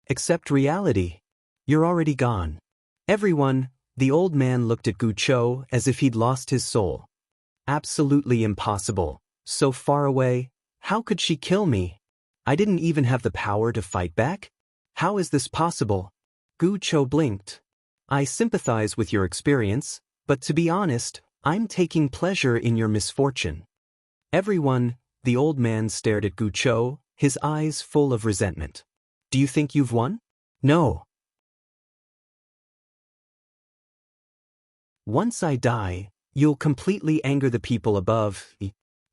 "Accept reality. You're already gone." "Everyone," the old man looked at Gu Chou as if he'd lost his soul. "Absolutely impossible. So far away. How could she kill me? I didn't even have the power to fight back? How is this possible?" Gu Chou blinked. "I sympathize with your experience, but to be honest, I'm taking pleasure in your misfortune." "Everyone," the old man stared at Gu Chou, his eyes full of resentment. "Do you think you've won?" "No. Once I die, you'll completely anger the people above."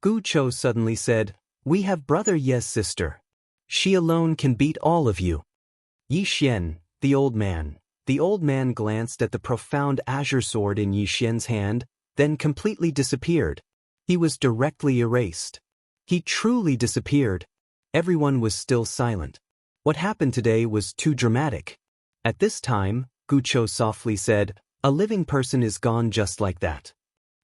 Gu Chou suddenly said, "We have brother Ye's sister. She alone can beat all of you." Yi Xian, the old man. The old man glanced at the profound azure sword in Yi Xian's hand, then completely disappeared. He was directly erased. He truly disappeared. Everyone was still silent. What happened today was too dramatic. At this time, Gucho softly said, "A living person is gone just like that."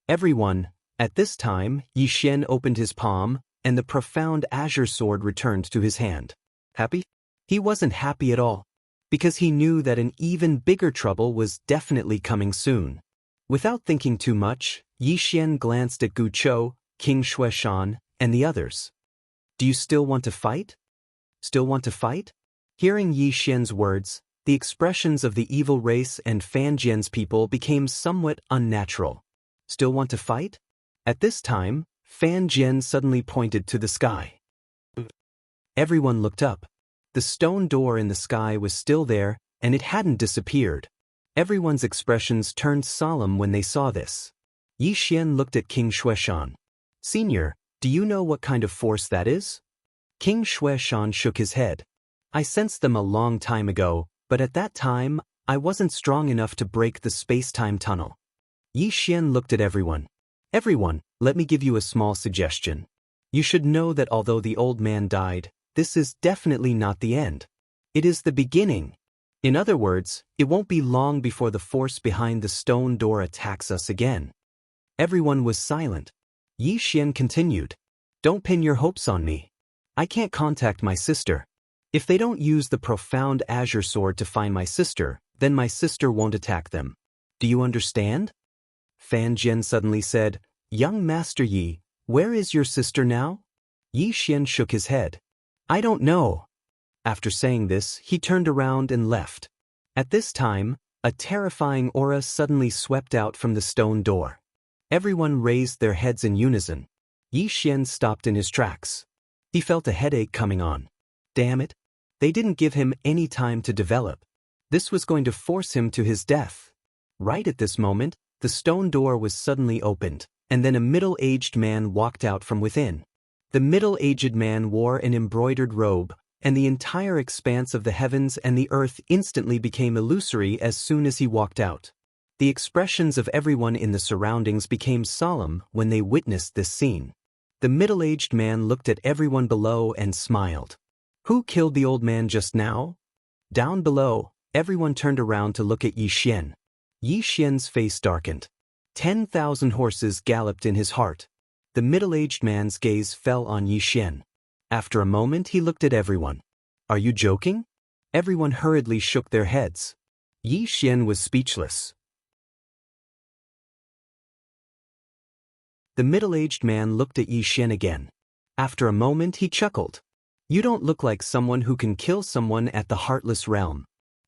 Everyone. At this time, Yixian opened his palm, and the profound azure sword returned to his hand. Happy? He wasn't happy at all, because he knew that an even bigger trouble was definitely coming soon. Without thinking too much, Yixian glanced at Gucho, King Shueshan, and the others. "Do you still want to fight? Still want to fight?" Hearing Yixian's words, the expressions of the evil race and Fan Jian's people became somewhat unnatural. Still want to fight? At this time, Fan Jian suddenly pointed to the sky. Everyone looked up. The stone door in the sky was still there, and it hadn't disappeared. Everyone's expressions turned solemn when they saw this. Yixian looked at King Shueshan. "Senior, do you know what kind of force that is?" King Shueshan shook his head. "I sensed them a long time ago, but at that time, I wasn't strong enough to break the space-time tunnel." Yixian looked at everyone. "Everyone, let me give you a small suggestion. You should know that although the old man died, this is definitely not the end. It is the beginning. In other words, it won't be long before the force behind the stone door attacks us again." Everyone was silent. Yixian continued, "Don't pin your hopes on me. I can't contact my sister. If they don't use the profound azure sword to find my sister, then my sister won't attack them. Do you understand?" Fan Jian suddenly said, "Young Master Yi, where is your sister now?" Yixian shook his head. "I don't know." After saying this, he turned around and left. At this time, a terrifying aura suddenly swept out from the stone door. Everyone raised their heads in unison. Yixian stopped in his tracks. He felt a headache coming on. Damn it. They didn't give him any time to develop. This was going to force him to his death. Right at this moment, the stone door was suddenly opened, and then a middle-aged man walked out from within. The middle-aged man wore an embroidered robe, and the entire expanse of the heavens and the earth instantly became illusory as soon as he walked out. The expressions of everyone in the surroundings became solemn when they witnessed this scene. The middle-aged man looked at everyone below and smiled. "Who killed the old man just now?" Down below, everyone turned around to look at Yixian. Yixian's face darkened. 10,000 horses galloped in his heart. The middle-aged man's gaze fell on Yixian. After a moment, he looked at everyone. "Are you joking?" Everyone hurriedly shook their heads. Yixian was speechless. The middle-aged man looked at Yixian again. After a moment, he chuckled. "You don't look like someone who can kill someone at the Heartless Realm."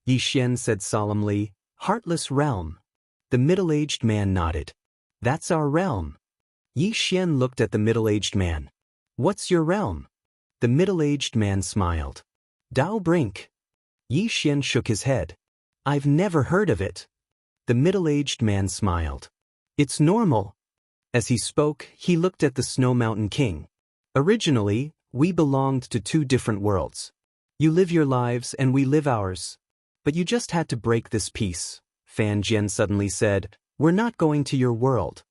Yixian said solemnly, "Heartless Realm." The middle-aged man nodded. "That's our realm." Yixian looked at the middle-aged man. "What's your realm?" The middle-aged man smiled. "Dao Brink." Yixian shook his head. "I've never heard of it." The middle-aged man smiled. "It's normal." As he spoke, he looked at the Snow Mountain King. "Originally, we belonged to two different worlds. You live your lives and we live ours. But you just had to break this peace." Fan Jian suddenly said, "We're not going to your world."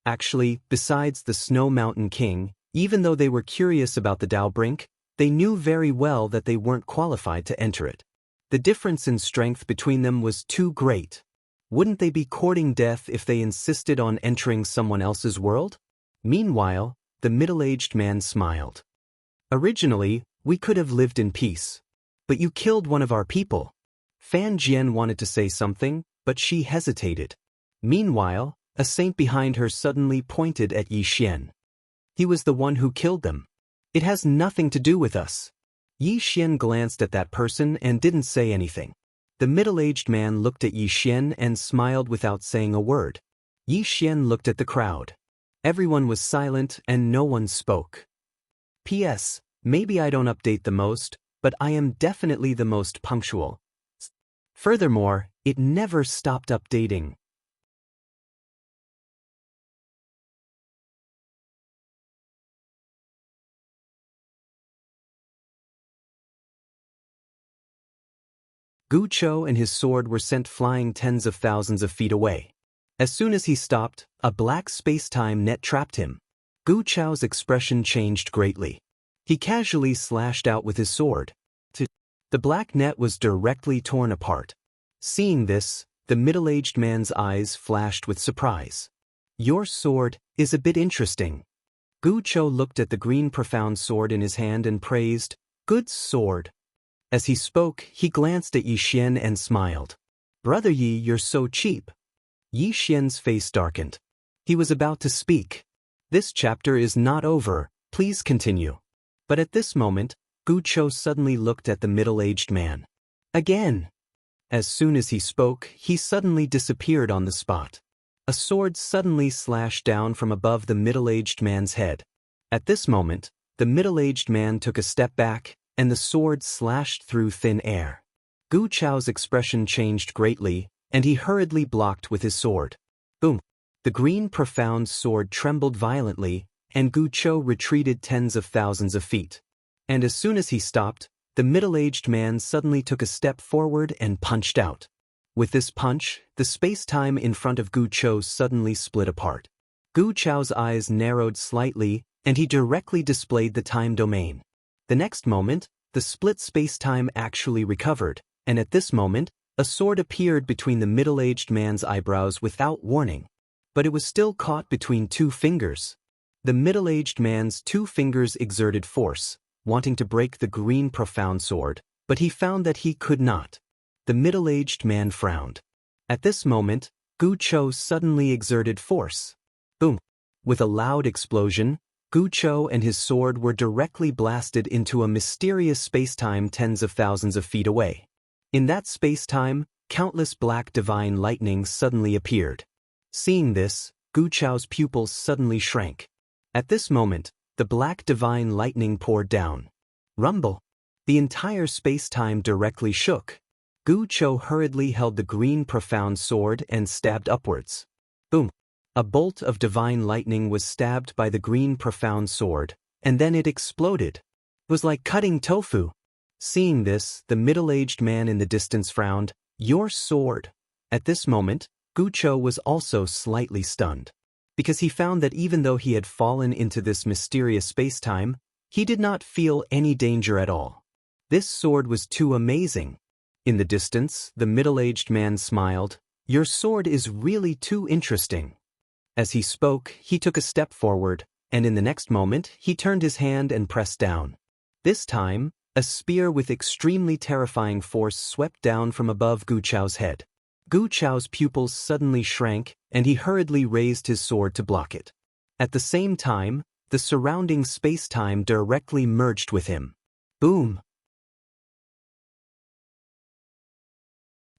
Actually, besides the Snow Mountain King, even though they were curious about the Dao Brink, they knew very well that they weren't qualified to enter it. The difference in strength between them was too great. Wouldn't they be courting death if they insisted on entering someone else's world? Meanwhile, the middle-aged man smiled. "Originally, we could have lived in peace. But you killed one of our people." Fan Jian wanted to say something, but she hesitated. Meanwhile, a saint behind her suddenly pointed at Yixian. "He was the one who killed them. It has nothing to do with us." Yixian glanced at that person and didn't say anything. The middle-aged man looked at Yixian and smiled without saying a word. Yixian looked at the crowd. Everyone was silent and no one spoke. P.S. Maybe I don't update the most, but I am definitely the most punctual. Furthermore, it never stopped updating. Gucho and his sword were sent flying tens of thousands of feet away. As soon as he stopped, a black space-time net trapped him. Gu Chao's expression changed greatly. He casually slashed out with his sword. The black net was directly torn apart. Seeing this, the middle-aged man's eyes flashed with surprise. Your sword is a bit interesting. Gu Chou looked at the green profound sword in his hand and praised, "Good sword." As he spoke, he glanced at Yi Xian and smiled. "Brother Yi, you're so cheap." Yi Xian's face darkened. He was about to speak. "This chapter is not over, please continue." But at this moment, Gu Chou suddenly looked at the middle-aged man. Again. As soon as he spoke, he suddenly disappeared on the spot. A sword suddenly slashed down from above the middle-aged man's head. At this moment, the middle-aged man took a step back, and the sword slashed through thin air. Gu Chao's expression changed greatly, and he hurriedly blocked with his sword. Boom! The green profound sword trembled violently, and Gu Chou retreated tens of thousands of feet. And as soon as he stopped, the middle-aged man suddenly took a step forward and punched out. With this punch, the space-time in front of Gu Chou suddenly split apart. Gu Chao's eyes narrowed slightly, and he directly displayed the time domain. The next moment, the split space-time actually recovered, and at this moment, a sword appeared between the middle-aged man's eyebrows without warning. But it was still caught between two fingers. The middle-aged man's two fingers exerted force, wanting to break the green profound sword, but he found that he could not. The middle-aged man frowned. At this moment, Gu Chou suddenly exerted force. Boom! With a loud explosion, Gu Chou and his sword were directly blasted into a mysterious space-time tens of thousands of feet away. In that space-time, countless black divine lightnings suddenly appeared. Seeing this, Gu Chao's pupils suddenly shrank. At this moment, the black divine lightning poured down. Rumble! The entire space-time directly shook. Gu Chou hurriedly held the green profound sword and stabbed upwards. Boom! A bolt of divine lightning was stabbed by the green profound sword, and then it exploded. It was like cutting tofu. Seeing this, the middle-aged man in the distance frowned. Your sword. At this moment, Gu Chou was also slightly stunned, because he found that even though he had fallen into this mysterious space-time, he did not feel any danger at all. This sword was too amazing. In the distance, the middle-aged man smiled. Your sword is really too interesting. As he spoke, he took a step forward, and in the next moment, he turned his hand and pressed down. This time, a spear with extremely terrifying force swept down from above Gu Chao's head. Gu Chao's pupils suddenly shrank, and he hurriedly raised his sword to block it. At the same time, the surrounding space-time directly merged with him. Boom!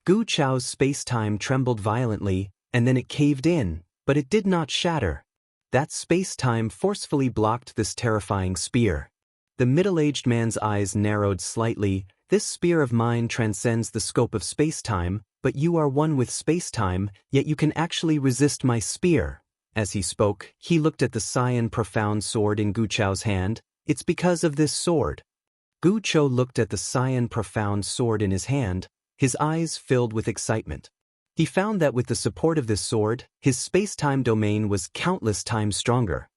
Gu Chao's space-time trembled violently, and then it caved in, but it did not shatter. That space-time forcefully blocked this terrifying spear. The middle-aged man's eyes narrowed slightly. This spear of mine transcends the scope of space-time, but you are one with space-time, yet you can actually resist my spear. As he spoke, he looked at the cyan profound sword in Gu Chao's hand. It's because of this sword. Gu Chou looked at the cyan profound sword in his hand, his eyes filled with excitement. He found that with the support of this sword, his space-time domain was countless times stronger.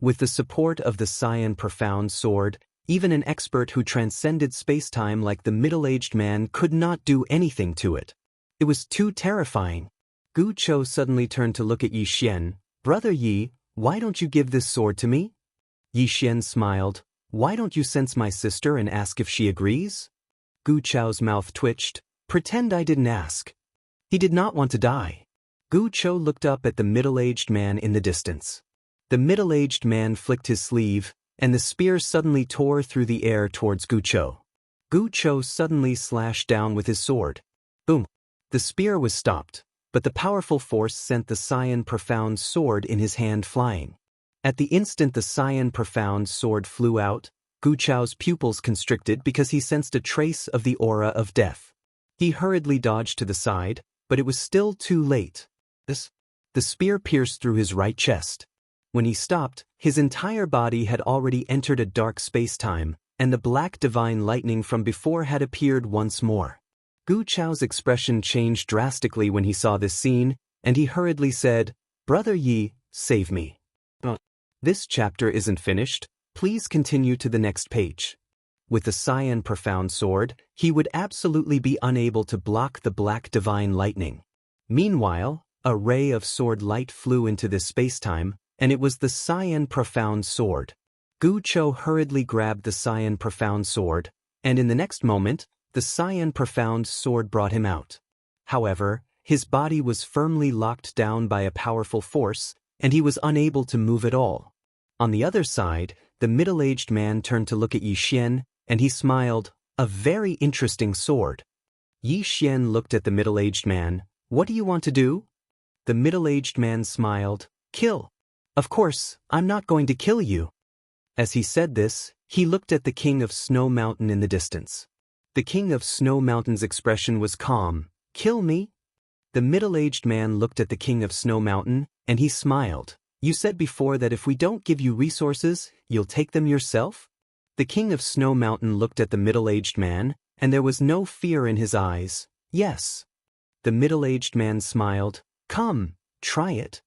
With the support of the cyan profound sword, even an expert who transcended space-time like the middle-aged man could not do anything to it. It was too terrifying. Gu Chou suddenly turned to look at Yi Xian. Brother Yi, why don't you give this sword to me? Yi Xian smiled. Why don't you sense my sister and ask if she agrees? Gu Chao's mouth twitched. Pretend I didn't ask. He did not want to die. Gu Chou looked up at the middle-aged man in the distance. The middle-aged man flicked his sleeve, and the spear suddenly tore through the air towards Gu Chou. Gu Chou suddenly slashed down with his sword. Boom! The spear was stopped, but the powerful force sent the cyan profound sword in his hand flying. At the instant the cyan profound sword flew out, Gu Chao's pupils constricted because he sensed a trace of the aura of death. He hurriedly dodged to the side, but it was still too late. The spear pierced through his right chest. When he stopped, his entire body had already entered a dark space-time, and the black divine lightning from before had appeared once more. Gu Chao's expression changed drastically when he saw this scene, and he hurriedly said, Brother Yi, save me. This chapter isn't finished, please continue to the next page. With the cyan profound sword, he would absolutely be unable to block the black divine lightning. Meanwhile, a ray of sword light flew into this spacetime, and it was the cyan profound sword. Gu Chou hurriedly grabbed the cyan profound sword, and in the next moment, the cyan profound sword brought him out. However, his body was firmly locked down by a powerful force, and he was unable to move at all. On the other side, the middle-aged man turned to look at Yi Xian, and he smiled, "A very interesting sword." Yi Xian looked at the middle-aged man. "What do you want to do?" The middle-aged man smiled, "Kill." "Of course, I'm not going to kill you." As he said this, he looked at the King of Snow Mountain in the distance. The King of Snow Mountain's expression was calm. "Kill me?" The middle-aged man looked at the King of Snow Mountain, and he smiled. "You said before that if we don't give you resources, you'll take them yourself?" The King of Snow Mountain looked at the middle-aged man, and there was no fear in his eyes. "Yes." The middle-aged man smiled. "Come, try it."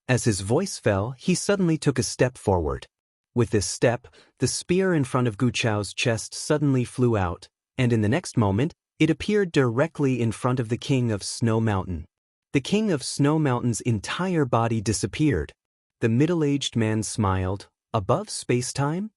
As his voice fell, he suddenly took a step forward. With this step, the spear in front of Gu Chou's chest suddenly flew out, and in the next moment, it appeared directly in front of the King of Snow Mountain. The King of Snow Mountain's entire body disappeared. The middle-aged man smiled. "Above space-time?"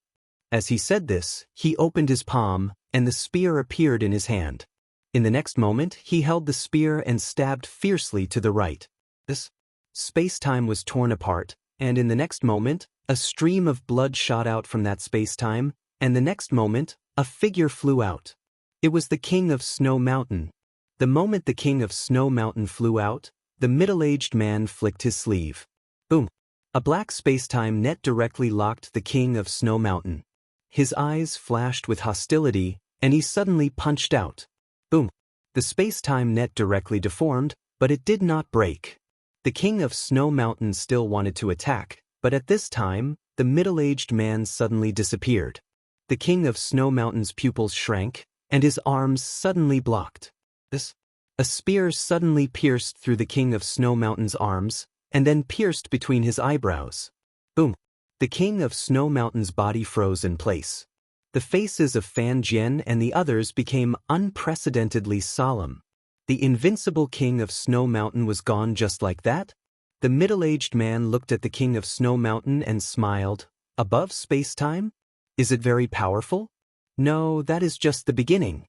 As he said this, he opened his palm, and the spear appeared in his hand. In the next moment, he held the spear and stabbed fiercely to the right. This space-time was torn apart, and in the next moment, a stream of blood shot out from that space-time, and the next moment, a figure flew out. It was the King of Snow Mountain. The moment the King of Snow Mountain flew out, the middle-aged man flicked his sleeve. Boom! A black space-time net directly locked the King of Snow Mountain. His eyes flashed with hostility, and he suddenly punched out. Boom! The space-time net directly deformed, but it did not break. The King of Snow Mountain still wanted to attack, but at this time, the middle-aged man suddenly disappeared. The King of Snow Mountain's pupils shrank, and his arms suddenly blocked. A spear suddenly pierced through the King of Snow Mountain's arms, and then pierced between his eyebrows. Boom! The King of Snow Mountain's body froze in place. The faces of Fan Jian and the others became unprecedentedly solemn. The invincible King of Snow Mountain was gone just like that? The middle-aged man looked at the King of Snow Mountain and smiled. "Above space-time? Is it very powerful?" "No, that is just the beginning."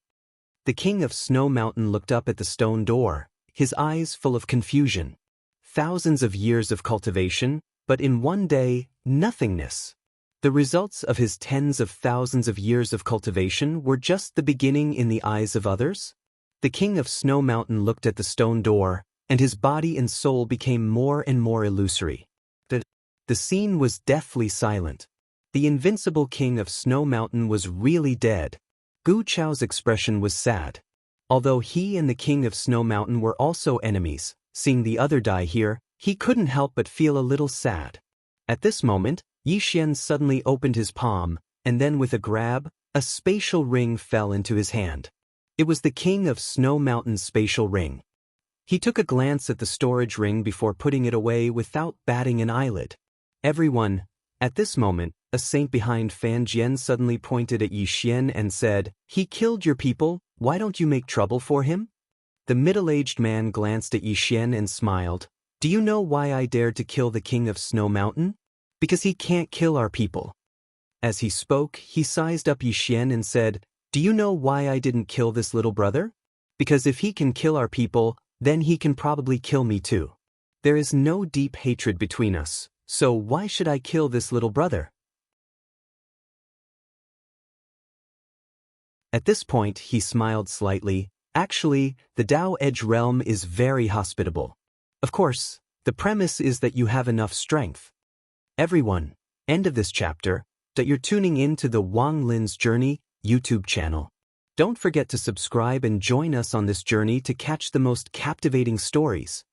The King of Snow Mountain looked up at the stone door, his eyes full of confusion. Thousands of years of cultivation, but in one day, nothingness. The results of his tens of thousands of years of cultivation were just the beginning in the eyes of others? The King of Snow Mountain looked at the stone door, and his body and soul became more and more illusory. The scene was deathly silent. The invincible King of Snow Mountain was really dead. Gu Chou's expression was sad. Although he and the King of Snow Mountain were also enemies, seeing the other die here, he couldn't help but feel a little sad. At this moment, Yi Xian suddenly opened his palm, and then with a grab, a spatial ring fell into his hand. It was the King of Snow Mountain's spatial ring. He took a glance at the storage ring before putting it away without batting an eyelid. Everyone. At this moment, a saint behind Fan Jian suddenly pointed at Yi Xian and said, "He killed your people, why don't you make trouble for him?" The middle-aged man glanced at Yi Xian and smiled. "Do you know why I dared to kill the King of Snow Mountain? Because he can't kill our people." As he spoke, he sized up Yi Xian and said, "Do you know why I didn't kill this little brother? Because if he can kill our people, then he can probably kill me too. There is no deep hatred between us, so why should I kill this little brother?" At this point, he smiled slightly. "Actually, the Dao Edge realm is very hospitable. Of course, the premise is that you have enough strength." Everyone, end of this chapter, that you're tuning in to the Wang Lin's Journey YouTube channel. Don't forget to subscribe and join us on this journey to catch the most captivating stories.